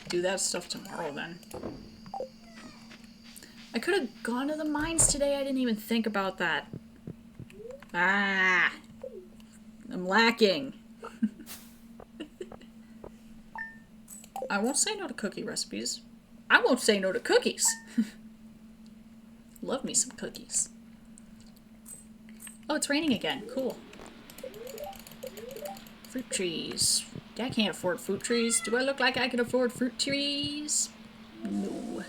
S1: do that stuff tomorrow then. I could have gone to the mines today, I didn't even think about that. Ah! I'm lacking. I won't say no to cookie recipes. I won't say no to cookies. Love me some cookies. Oh, it's raining again. Cool. Fruit trees. I can't afford fruit trees. Do I look like I can afford fruit trees? No.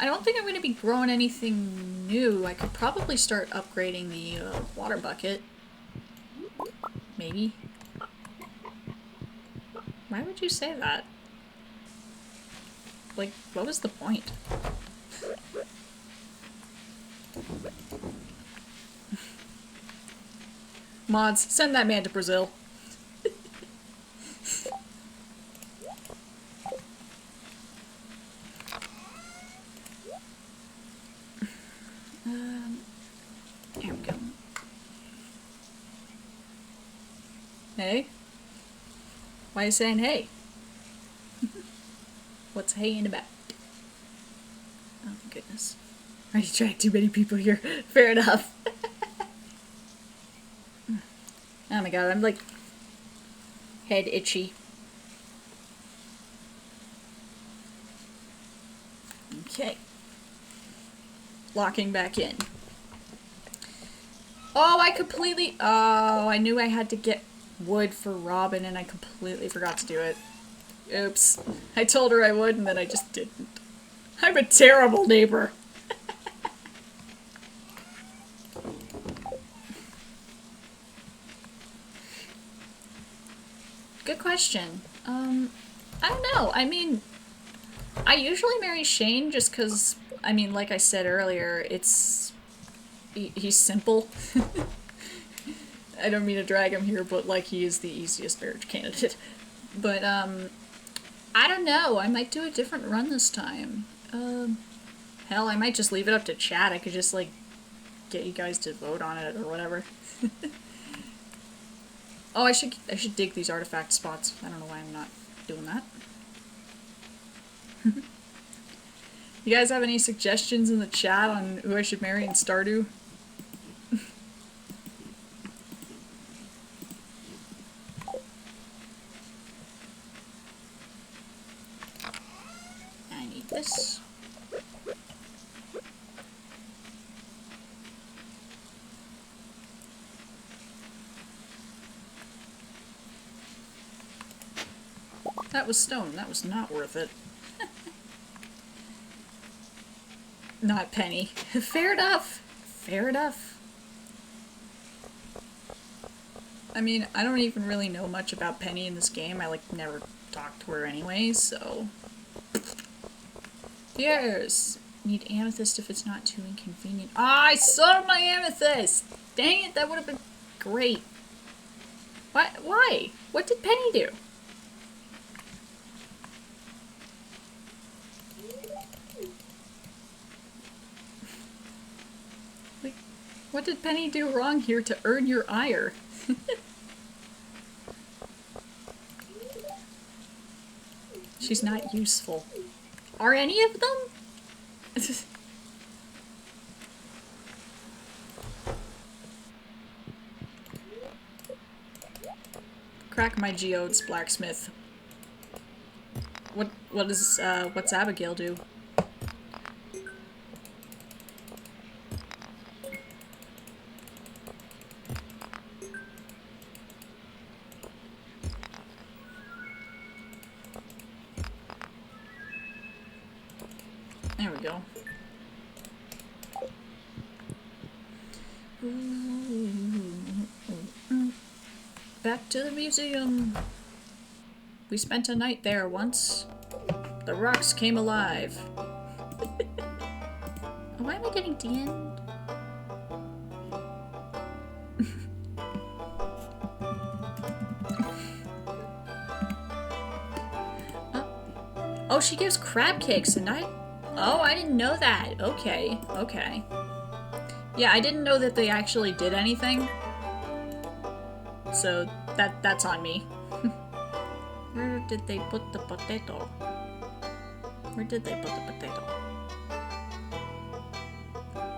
S1: I don't think I'm going to be growing anything new. I could probably start upgrading the water bucket. Maybe. Why would you say that? Like, what was the point? Mods, send that man to Brazil. There we go. Hey? Why are you saying hey? What's haying about? Oh my goodness. I attract too many people here. Fair enough. Oh my god, I'm like head itchy. Okay. Locking back in. Oh, I knew I had to get wood for Robin and I completely forgot to do it. Oops. I told her I would and then I just didn't. I'm a terrible neighbor. Good question. I don't know. I mean, I usually marry Shane just because, I mean, like I said earlier, he's simple. I don't mean to drag him here, but like he is the easiest marriage candidate. But I don't know. I might do a different run this time. Hell, I might just leave it up to chat. I could just like get you guys to vote on it or whatever. Oh, I should dig these artifact spots. I don't know why I'm not doing that. You guys have any suggestions in the chat on who I should marry in Stardew? I need this. That was stone. That was not worth it. Not Penny. Fair enough. Fair enough. I mean, I don't even really know much about Penny in this game. I like never talked to her anyway, so. Yes. Need amethyst if it's not too inconvenient. Ah, I sold my amethyst! Dang it, that would have been great. What? Why? What did Penny do? Like, what did Penny do wrong here to earn your ire? She's not useful. Are any of them? Crack my geodes, blacksmith. What's Abigail do? There we go. Back to the museum. We spent a night there once. The rocks came alive. Why am I getting DN'd? Oh, she gives crab cakes and oh, I didn't know that. Okay, okay. Yeah, I didn't know that they actually did anything. So that's on me. Where did they put the potato? Where did they put the potato?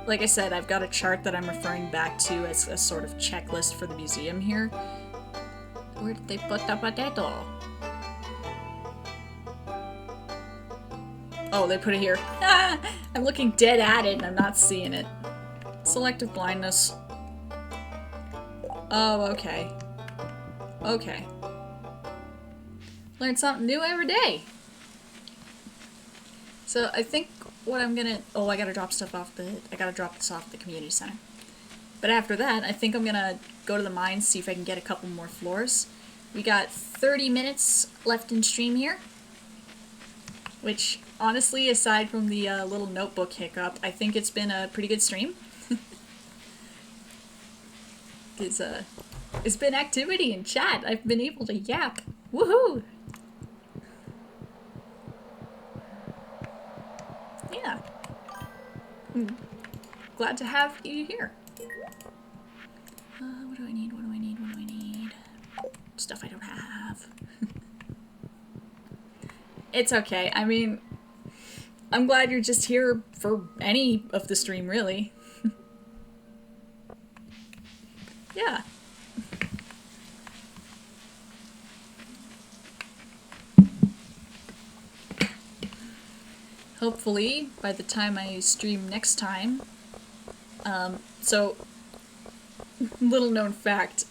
S1: Like I said, I've got a chart that I'm referring back to as a sort of checklist for the museum here. Where did they put the potato? Oh, they put it here. Ah, I'm looking dead at it and I'm not seeing it. Selective blindness. Oh, okay. Okay. Learn something new every day. So I think what I'm gonna... Oh, I gotta drop stuff off I gotta drop this off at the community center. But after that, I think I'm gonna go to the mines, see if I can get a couple more floors. We got 30 minutes left in stream here. Which, honestly, aside from the little notebook hiccup, I think it's been a pretty good stream. It's been activity in chat. I've been able to yap. Woohoo! Yeah. Glad to have you here. What do I need? What do I need? What do I need? Stuff I don't have. It's okay. I mean, I'm glad you're just here for any of the stream, really. Yeah. Hopefully, by the time I stream next time, so, little known fact,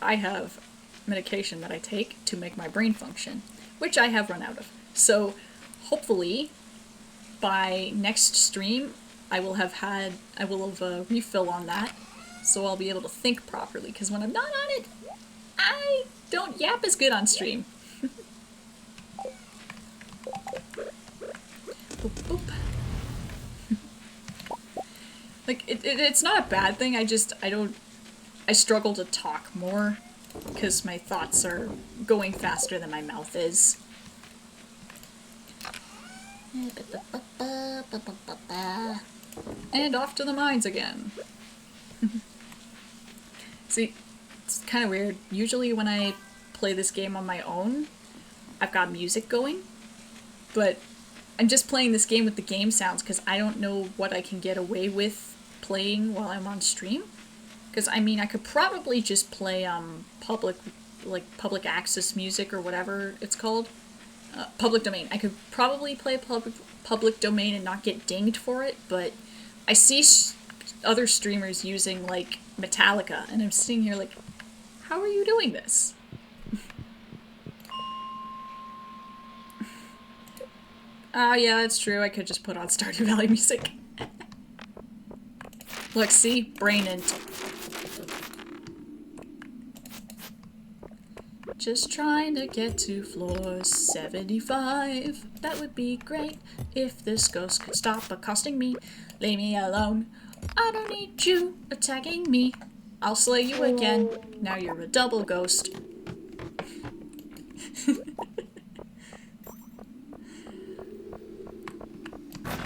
S1: I have medication that I take to make my brain function, which I have run out of. So, hopefully, by next stream, I will have a refill on that, so I'll be able to think properly, because when I'm not on it, I don't yap as good on stream. Boop, boop. Like, it's not a bad thing, I struggle to talk more, because my thoughts are going faster than my mouth is. And off to the mines again. See, it's kind of weird. Usually when I play this game on my own, I've got music going, but I'm just playing this game with the game sounds because I don't know what I can get away with playing while I'm on stream. Because, I mean, I could probably just play public access music or whatever it's called. Public domain. I could probably play public domain and not get dinged for it, but I see other streamers using, like, Metallica, and I'm sitting here like, how are you doing this? Yeah, that's true. I could just put on Stardew Valley music. Look, see? Brain int. Just trying to get to floor 75. That would be great if this ghost could stop accosting me. Leave me alone. I don't need you attacking me. I'll slay you again. Now you're a double ghost.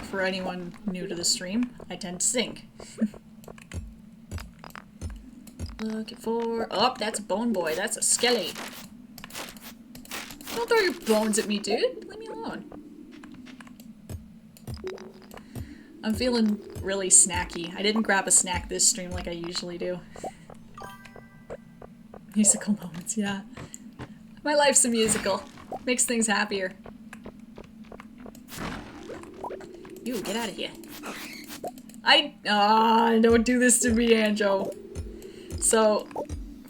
S1: For anyone new to the stream, I tend to sing. Looking for... Oh, that's a bone boy. That's a skelly. Don't throw your bones at me, dude. Leave me alone. I'm feeling really snacky. I didn't grab a snack this stream like I usually do. Musical moments, yeah. My life's a musical. Makes things happier. You, get out of here. Don't do this to me, Anjo. So,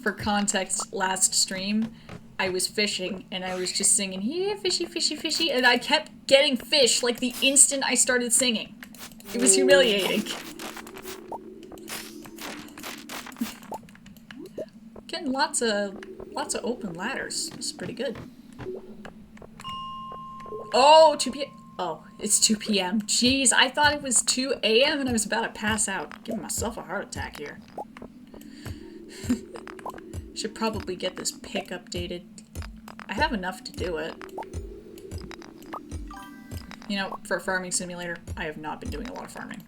S1: for context, last stream, I was fishing, and I was just singing, here, fishy, fishy, fishy, and I kept getting fish, like, the instant I started singing. It was humiliating. Getting lots of open ladders. This is pretty good. Oh, 2 p.m. Oh, it's 2 p.m. Jeez, I thought it was 2 a.m. and I was about to pass out. Giving myself a heart attack here. Should probably get this pick updated. I have enough to do it. You know, for a farming simulator, I have not been doing a lot of farming.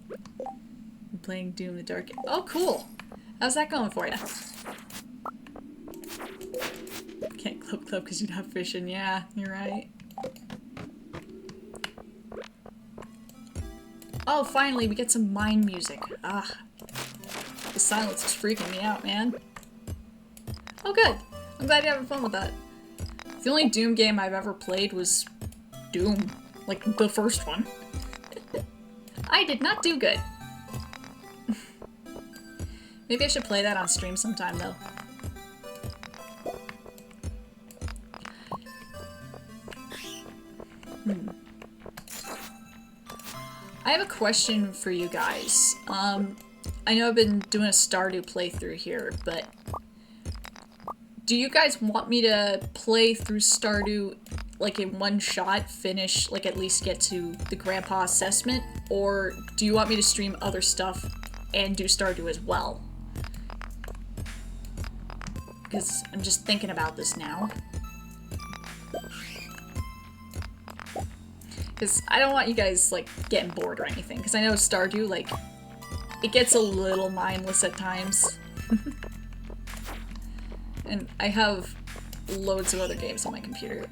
S1: I'm playing Doom in the Dark. Oh, cool! How's that going for you? Can't club because you'd have fishing. Yeah, you're right. Oh, finally, we get some mine music. Ah. The silence is freaking me out, man. Oh, good. I'm glad you're having fun with that. The only Doom game I've ever played was Doom. Like, the first one. I did not do good. Maybe I should play that on stream sometime, though. I have a question for you guys. I know I've been doing a Stardew playthrough here, but Do you guys want me to play through Stardew like in one shot, finish, like at least get to the grandpa assessment? Or do you want me to stream other stuff and do Stardew as well? Because I'm just thinking about this now. Because I don't want you guys, like, getting bored or anything. Because I know Stardew, like, it gets a little mindless at times. And I have loads of other games on my computer.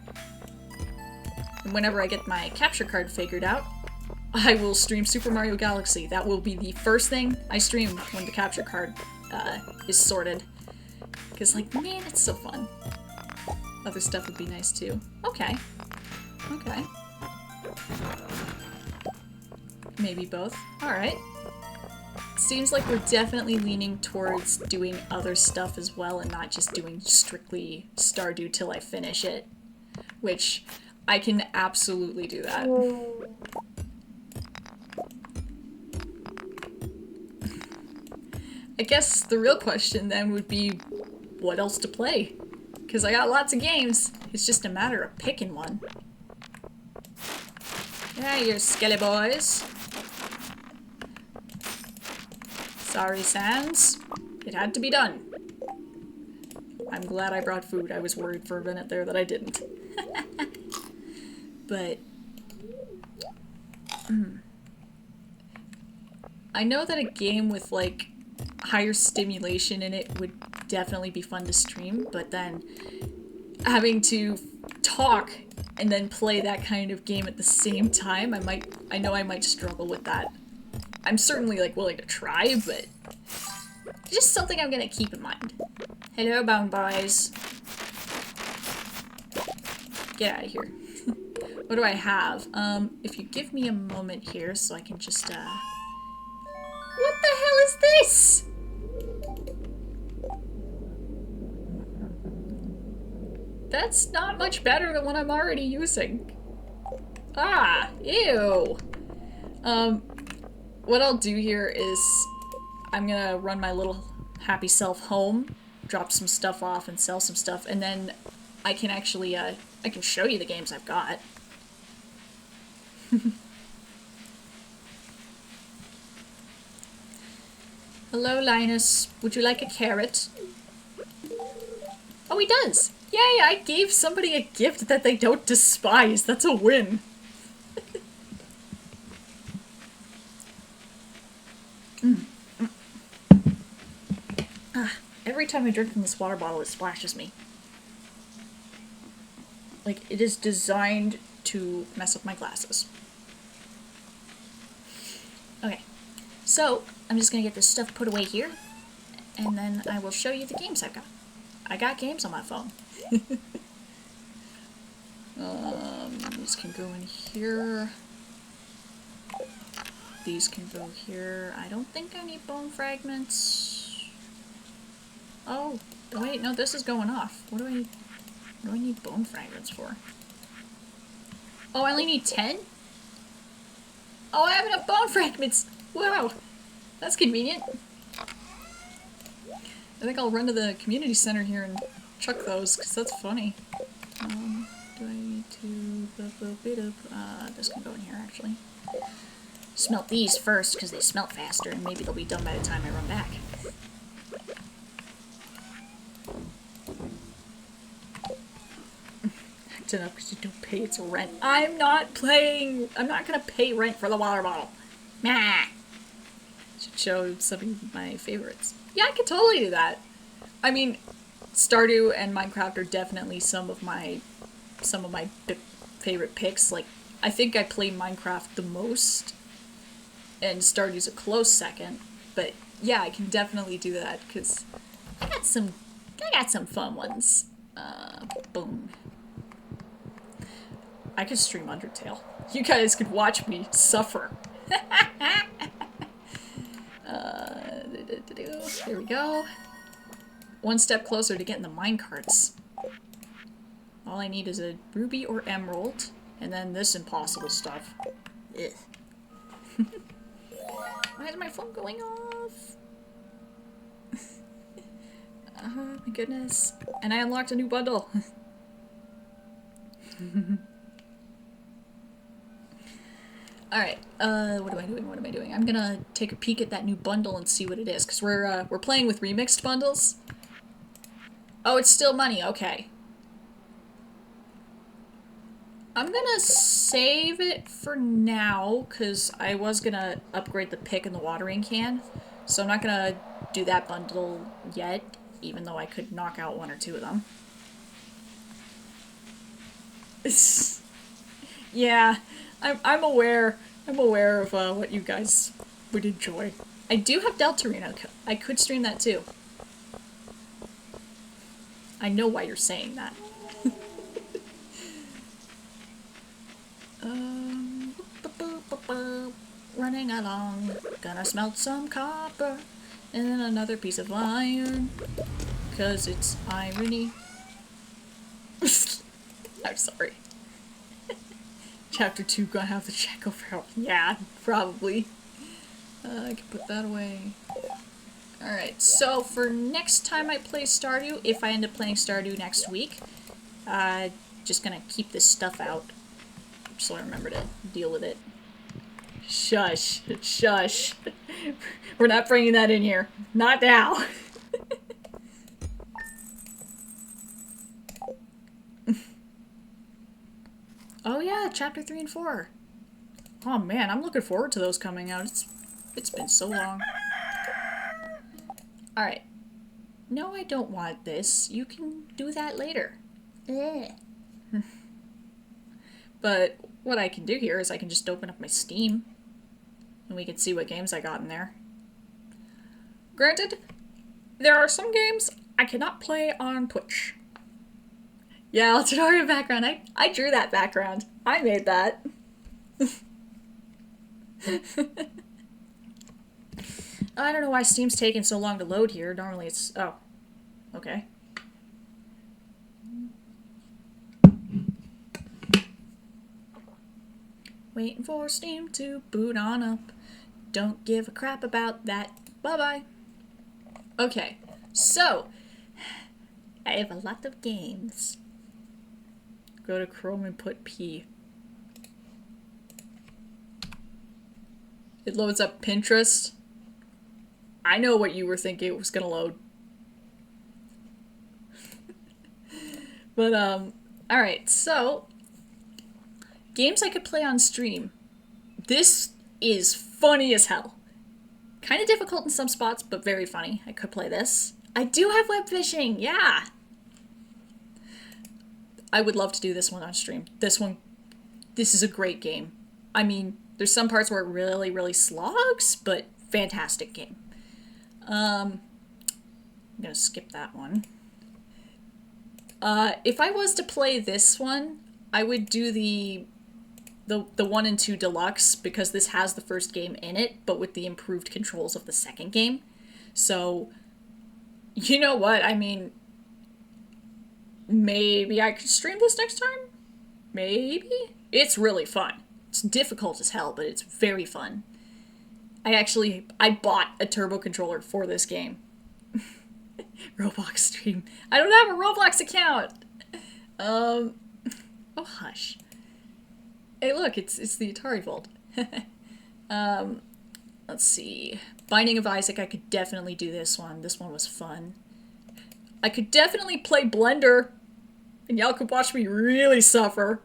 S1: And whenever I get my capture card figured out, I will stream Super Mario Galaxy. That will be the first thing I stream when the capture card is sorted. Because, like, man, it's so fun. Other stuff would be nice, too. Okay. Okay. Maybe both. Alright. Seems like we're definitely leaning towards doing other stuff as well and not just doing strictly Stardew till I finish it. Which, I can absolutely do that. I guess the real question then would be, what else to play? Because I got lots of games. It's just a matter of picking one. Yeah, you skelly boys. Sorry, Sans. It had to be done. I'm glad I brought food. I was worried for a minute there that I didn't. But... I know that a game with, like, higher stimulation in it would definitely be fun to stream, but then having to talk and then play that kind of game at the same time, I know I might struggle with that. I'm certainly, like, willing to try, but just something I'm gonna keep in mind. Hello, Bound Boys. Get out of here. What do I have? If you give me a moment here so I can just, What the hell is this? That's not much better than what I'm already using. Ah, ew. What I'll do here is I'm gonna run my little happy self home, drop some stuff off and sell some stuff, and then I can actually, I can show you the games I've got. Hello, Linus. Would you like a carrot? Oh, he does! Yay, I gave somebody a gift that they don't despise. That's a win. Every time I drink from this water bottle, it splashes me. Like, it is designed to mess up my glasses. Okay, so I'm just gonna get this stuff put away here, and then I will show you the games I've got. I got games on my phone. These can go in here. These can go here. I don't think I need bone fragments. Oh, wait, no, this is going off. What do I need bone fragments for? Oh, I only need 10? Oh, I have enough bone fragments! Wow! That's convenient. I think I'll run to the community center here and chuck those, because that's funny. Do I need to... this can go in here, actually. Smelt these first, because they smelt faster, and maybe they'll be done by the time I run back. Acting up because you don't pay its rent. I'm not gonna pay rent for the water bottle. Nah! Should show some of my favorites. Yeah, I could totally do that. I mean, Stardew and Minecraft are definitely some of my favorite picks. Like, I think I play Minecraft the most, and Stardew's a close second. But yeah, I can definitely do that because I got some fun ones. Boom. I could stream Undertale. You guys could watch me suffer. Here we go. One step closer to getting the minecarts. All I need is a ruby or emerald, and then this impossible stuff. Ugh. Why is my phone going off? Oh my goodness. And I unlocked a new bundle. Alright, what am I doing? What am I doing? I'm gonna take a peek at that new bundle and see what it is, because we're playing with remixed bundles. Oh, it's still money, okay. I'm gonna save it for now, because I was gonna upgrade the pick and the watering can. So I'm not gonna do that bundle yet, even though I could knock out one or two of them. Yeah, I'm aware. I'm aware of what you guys would enjoy. I do have Deltarune. I could stream that too. I know why you're saying that. Running along, gonna smelt some copper and another piece of iron, 'cause it's irony. I'm sorry. Chapter 2 gonna have the check over. Yeah, probably. I can put that away. Alright, so for next time I play Stardew, if I end up playing Stardew next week, just gonna keep this stuff out so I remember to deal with it. Shush. Shush. We're not bringing that in here. Not now. Oh yeah, chapter 3 and 4. Oh man, I'm looking forward to those coming out. It's been so long. Alright. No, I don't want this. You can do that later. But what I can do here is I can just open up my Steam and we can see what games I got in there. Granted, there are some games I cannot play on Twitch. Yeah, Alternarium background. I drew that background. I made that. I don't know why Steam's taking so long to load here. Normally it's... Oh. Okay. Waiting for Steam to boot on up. Don't give a crap about that. Bye-bye. Okay. So, I have a lot of games. Go to Chrome and put P. It loads up Pinterest. I know what you were thinking it was gonna load. But, alright, so, games I could play on stream. This is funny as hell. Kind of difficult in some spots, but very funny. I could play this. I do have web fishing, yeah! I would love to do this one on stream. This is a great game. I mean, there's some parts where it really, really slogs, but fantastic game. I'm gonna skip that one. If I was to play this one, I would do the 1 and 2 Deluxe, because this has the first game in it, but with the improved controls of the second game. So, you know what? I mean, maybe I could stream this next time? Maybe? It's really fun. It's difficult as hell, but it's very fun. I bought a turbo controller for this game. Roblox stream. I don't have a Roblox account! Oh hush. Hey look, it's the Atari Vault. Let's see. Binding of Isaac, I could definitely do this one. This one was fun. I could definitely play Blender, and y'all could watch me really suffer.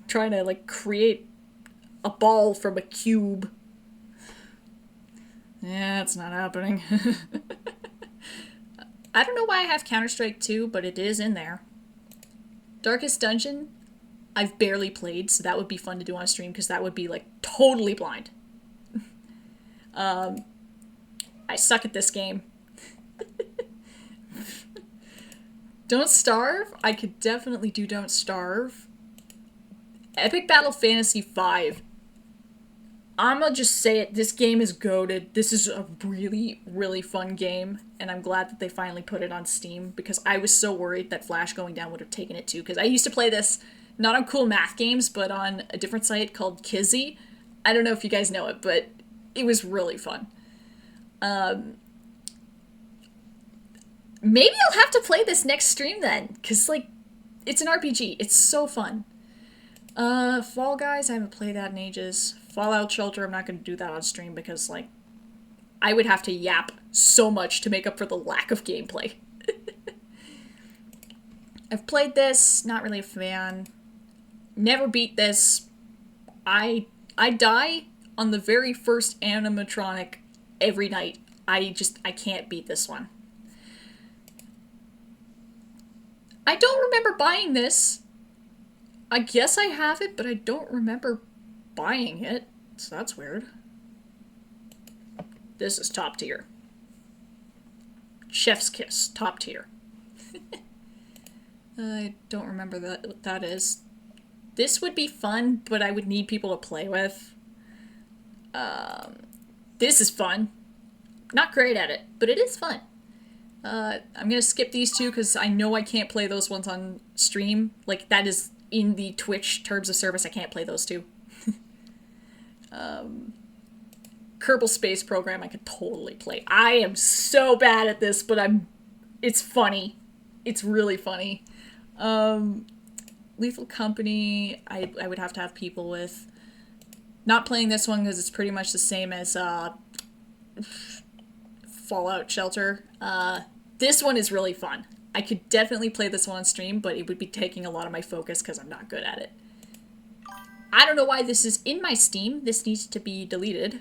S1: Trying to, like, create a ball from a cube. Yeah, it's not happening. I don't know why I have Counter-Strike 2, but it is in there. Darkest Dungeon, I've barely played, so that would be fun to do on stream, because that would be, like, totally blind. I suck at this game. Don't Starve? I could definitely do Don't Starve. Epic Battle Fantasy 5. I'ma just say it, this game is goated. This is a really, really fun game, and I'm glad that they finally put it on Steam, because I was so worried that Flash going down would have taken it too, because I used to play this, not on Cool Math Games, but on a different site called Kizzy. I don't know if you guys know it, but it was really fun. Maybe I'll have to play this next stream then, because, like, it's an RPG. It's so fun. Fall Guys, I haven't played that in ages. Fallout Shelter, I'm not going to do that on stream because, like, I would have to yap so much to make up for the lack of gameplay. I've played this, not really a fan. Never beat this. I die on the very first animatronic every night. I can't beat this one. I don't remember buying this. I guess I have it, but I don't remember buying it. So that's weird. This is top tier. Chef's kiss, top tier. I don't remember what that is. This would be fun, but I would need people to play with. This is fun. Not great at it, but it is fun. I'm gonna skip these two because I know I can't play those ones on stream. Like, that is in the Twitch terms of service. I can't play those two. Kerbal Space Program I could totally play. I am so bad at this, but it's funny. It's really funny. Lethal Company, I would have to have people with. Not playing this one because it's pretty much the same as Fallout Shelter. This one is really fun. I could definitely play this one on stream, but it would be taking a lot of my focus because I'm not good at it. I don't know why this is in my Steam. This needs to be deleted.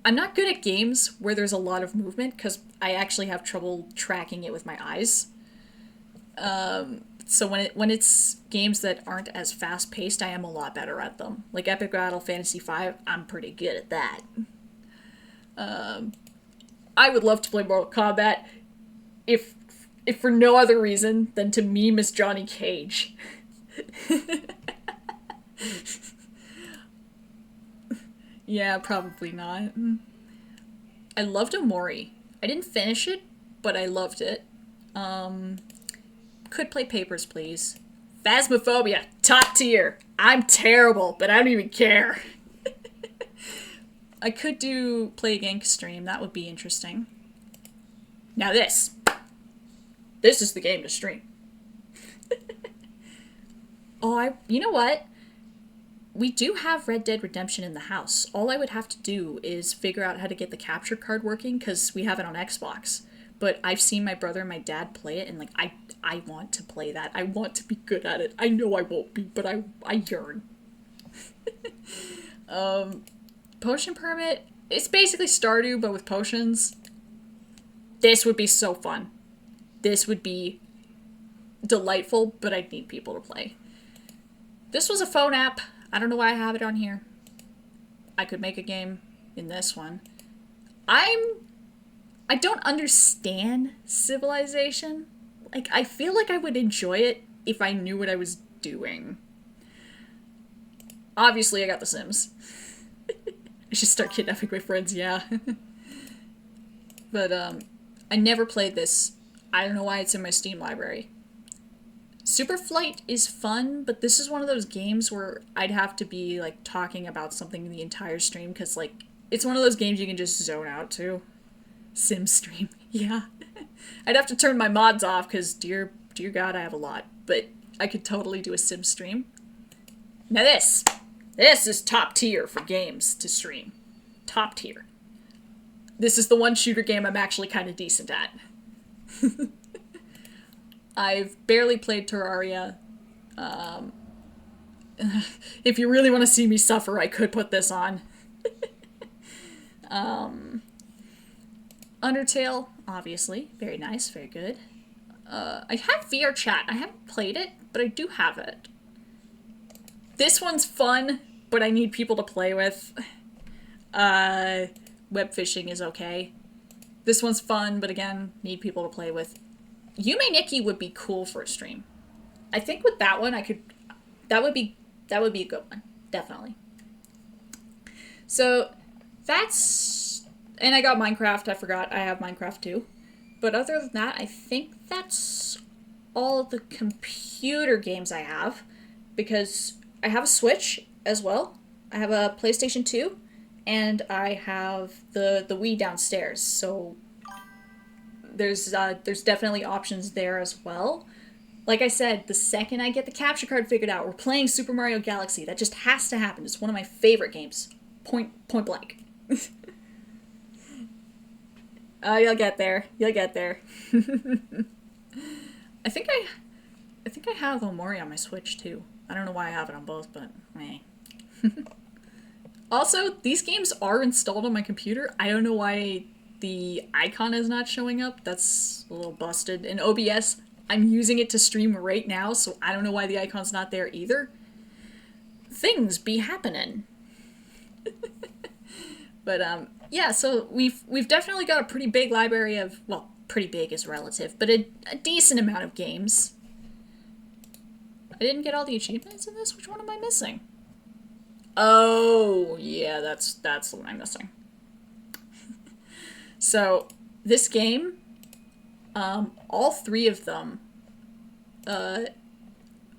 S1: I'm not good at games where there's a lot of movement because I actually have trouble tracking it with my eyes. So when it's games that aren't as fast-paced, I am a lot better at them. Like Epic Battle Fantasy V, I'm pretty good at that. I would love to play Mortal Kombat if for no other reason than to meme as Johnny Cage. Yeah, probably not. I loved Omori. I didn't finish it, but I loved it. Could play Papers, Please. Phasmophobia, top tier. I'm terrible, but I don't even care. I could play a Gank stream. That would be interesting. Now this. This is the game to stream. You know what? We do have Red Dead Redemption in the house. All I would have to do is figure out how to get the capture card working because we have it on Xbox. But I've seen my brother and my dad play it, and like I want to play that. I want to be good at it. I know I won't be, but I yearn. Potion Permit. It's basically Stardew, but with potions. This would be so fun. This would be delightful, but I'd need people to play. This was a phone app. I don't know why I have it on here. I could make a game in this one. I don't understand Civilization. Like, I feel like I would enjoy it if I knew what I was doing. Obviously, I got The Sims. I should start kidnapping my friends, yeah. But, I never played this. I don't know why it's in my Steam library. Superflight is fun, but this is one of those games where I'd have to be, like, talking about something the entire stream, because, like, it's one of those games you can just zone out to. Sim stream, yeah. I'd have to turn my mods off, because, dear God, I have a lot. But I could totally do a Sim stream. Now this is top tier for games to stream. Top tier. This is the one shooter game I'm actually kind of decent at. I've barely played Terraria. If you really want to see me suffer, I could put this on. Undertale, obviously. Very nice, very good. I have VR chat. I haven't played it, but I do have it. This one's fun, but I need people to play with. Web fishing is okay. This one's fun, but again, need people to play with. Yume Nikki would be cool for a stream. I think with that one, that would be a good one. Definitely. So, and I got Minecraft, I forgot, I have Minecraft too. But other than that, I think that's all the computer games I have. Because I have a Switch as well. I have a PlayStation 2. And I have the Wii downstairs. So there's definitely options there as well. Like I said, the second I get the capture card figured out, we're playing Super Mario Galaxy. That just has to happen. It's one of my favorite games. Point blank. You'll get there. You'll get there. I think I have Omori on my Switch too. I don't know why I have it on both, but meh. Also, these games are installed on my computer. I don't know why the icon is not showing up. That's a little busted. In OBS, I'm using it to stream right now, so I don't know why the icon's not there either. Things be happening. But yeah, so we've definitely got a pretty big library of, well, pretty big is relative, but a decent amount of games. I didn't get all the achievements in this. Which one am I missing? Oh, yeah, that's the one I'm missing. So, this game, all three of them, oh,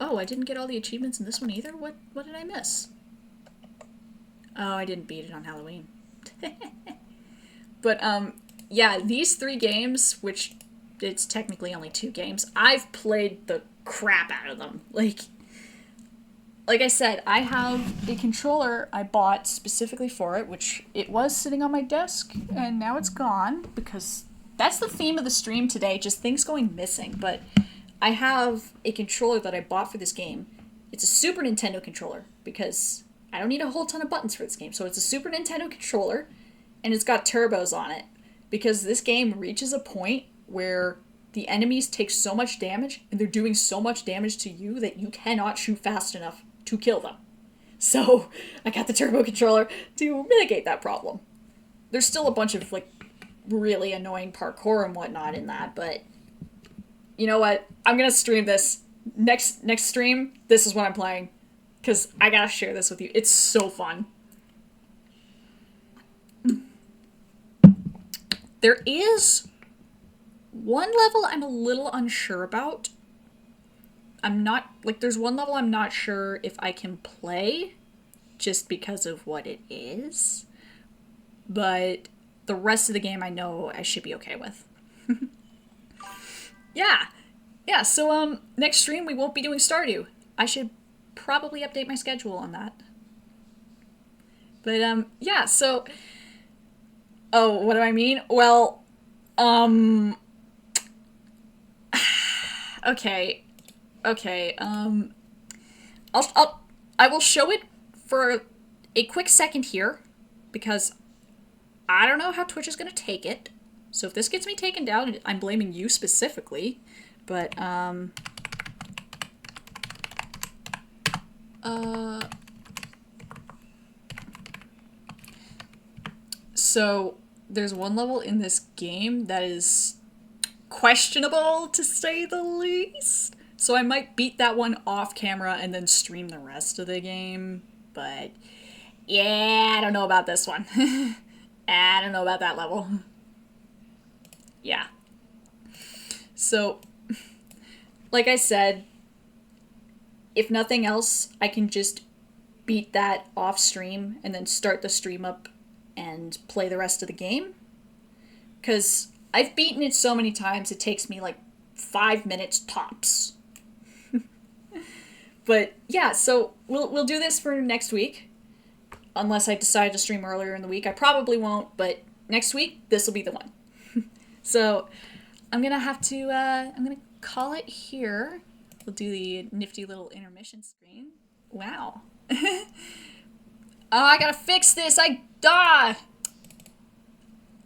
S1: I didn't get all the achievements in this one either? What did I miss? Oh, I didn't beat it on Halloween. But, yeah, these three games, which it's technically only two games, I've played the crap out of them. Like I said, I have a controller I bought specifically for it, which it was sitting on my desk, and now it's gone, because that's the theme of the stream today, just things going missing. But I have a controller that I bought for this game. It's a Super Nintendo controller, because I don't need a whole ton of buttons for this game. So it's a Super Nintendo controller, and it's got turbos on it, because this game reaches a point where the enemies take so much damage, and they're doing so much damage to you that you cannot shoot fast enough to kill them. So I got the turbo controller to mitigate that problem. There's still a bunch of really annoying parkour and whatnot in that, but you know what? I'm gonna stream this next stream. This is what I'm playing, because I gotta share this with you. It's so fun. There is one level I'm a little unsure about. There's one level I'm not sure if I can play just because of what it is. But the rest of the game I know I should be okay with. Yeah. Yeah, so next stream we won't be doing Stardew. I should probably update my schedule on that. But yeah, so oh, what do I mean? Well, okay. Okay, I will show it for a quick second here, because I don't know how Twitch is gonna take it. So if this gets me taken down, I'm blaming you specifically. But, so there's one level in this game that is questionable, to say the least. So I might beat that one off camera and then stream the rest of the game. But yeah, I don't know about this one. I don't know about that level. Yeah. So, like I said, if nothing else, I can just beat that off stream and then start the stream up and play the rest of the game. Because I've beaten it so many times, it takes me 5 minutes tops. But yeah, so we'll do this for next week, unless I decide to stream earlier in the week. I probably won't, but next week this will be the one. So I'm gonna have to I'm gonna call it here. We'll do the nifty little intermission screen. Wow. Oh, I gotta fix this.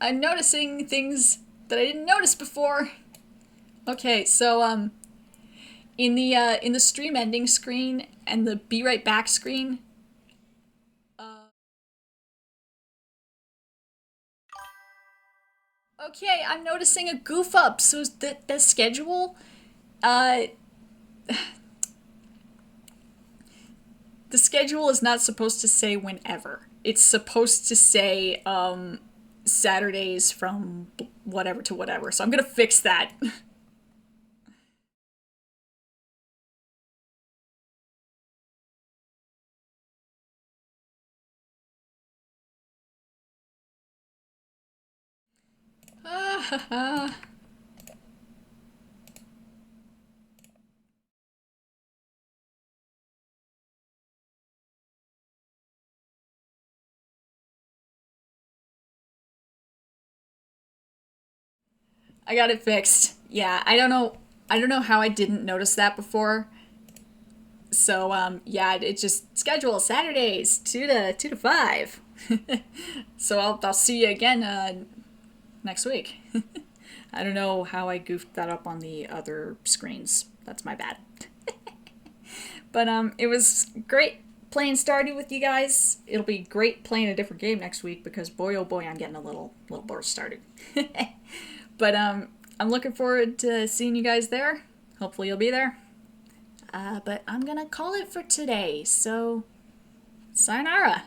S1: I'm noticing things that I didn't notice before. Okay, so in the stream ending screen and the be right back screen, okay, I'm noticing a goof up. So the schedule, the schedule is not supposed to say whenever. It's supposed to say Saturdays from whatever to whatever. So I'm gonna fix that. I got it fixed. Yeah, I don't know. I don't know how I didn't notice that before. So yeah, it just schedule Saturdays 2 to 5. So I'll see you again next week. I don't know how I goofed that up on the other screens. That's my bad. But it was great playing Stardew with you guys. It'll be great playing a different game next week because boy oh boy I'm getting a little bored started. But I'm looking forward to seeing you guys there. Hopefully you'll be there. But I'm gonna call it for today. So sayonara.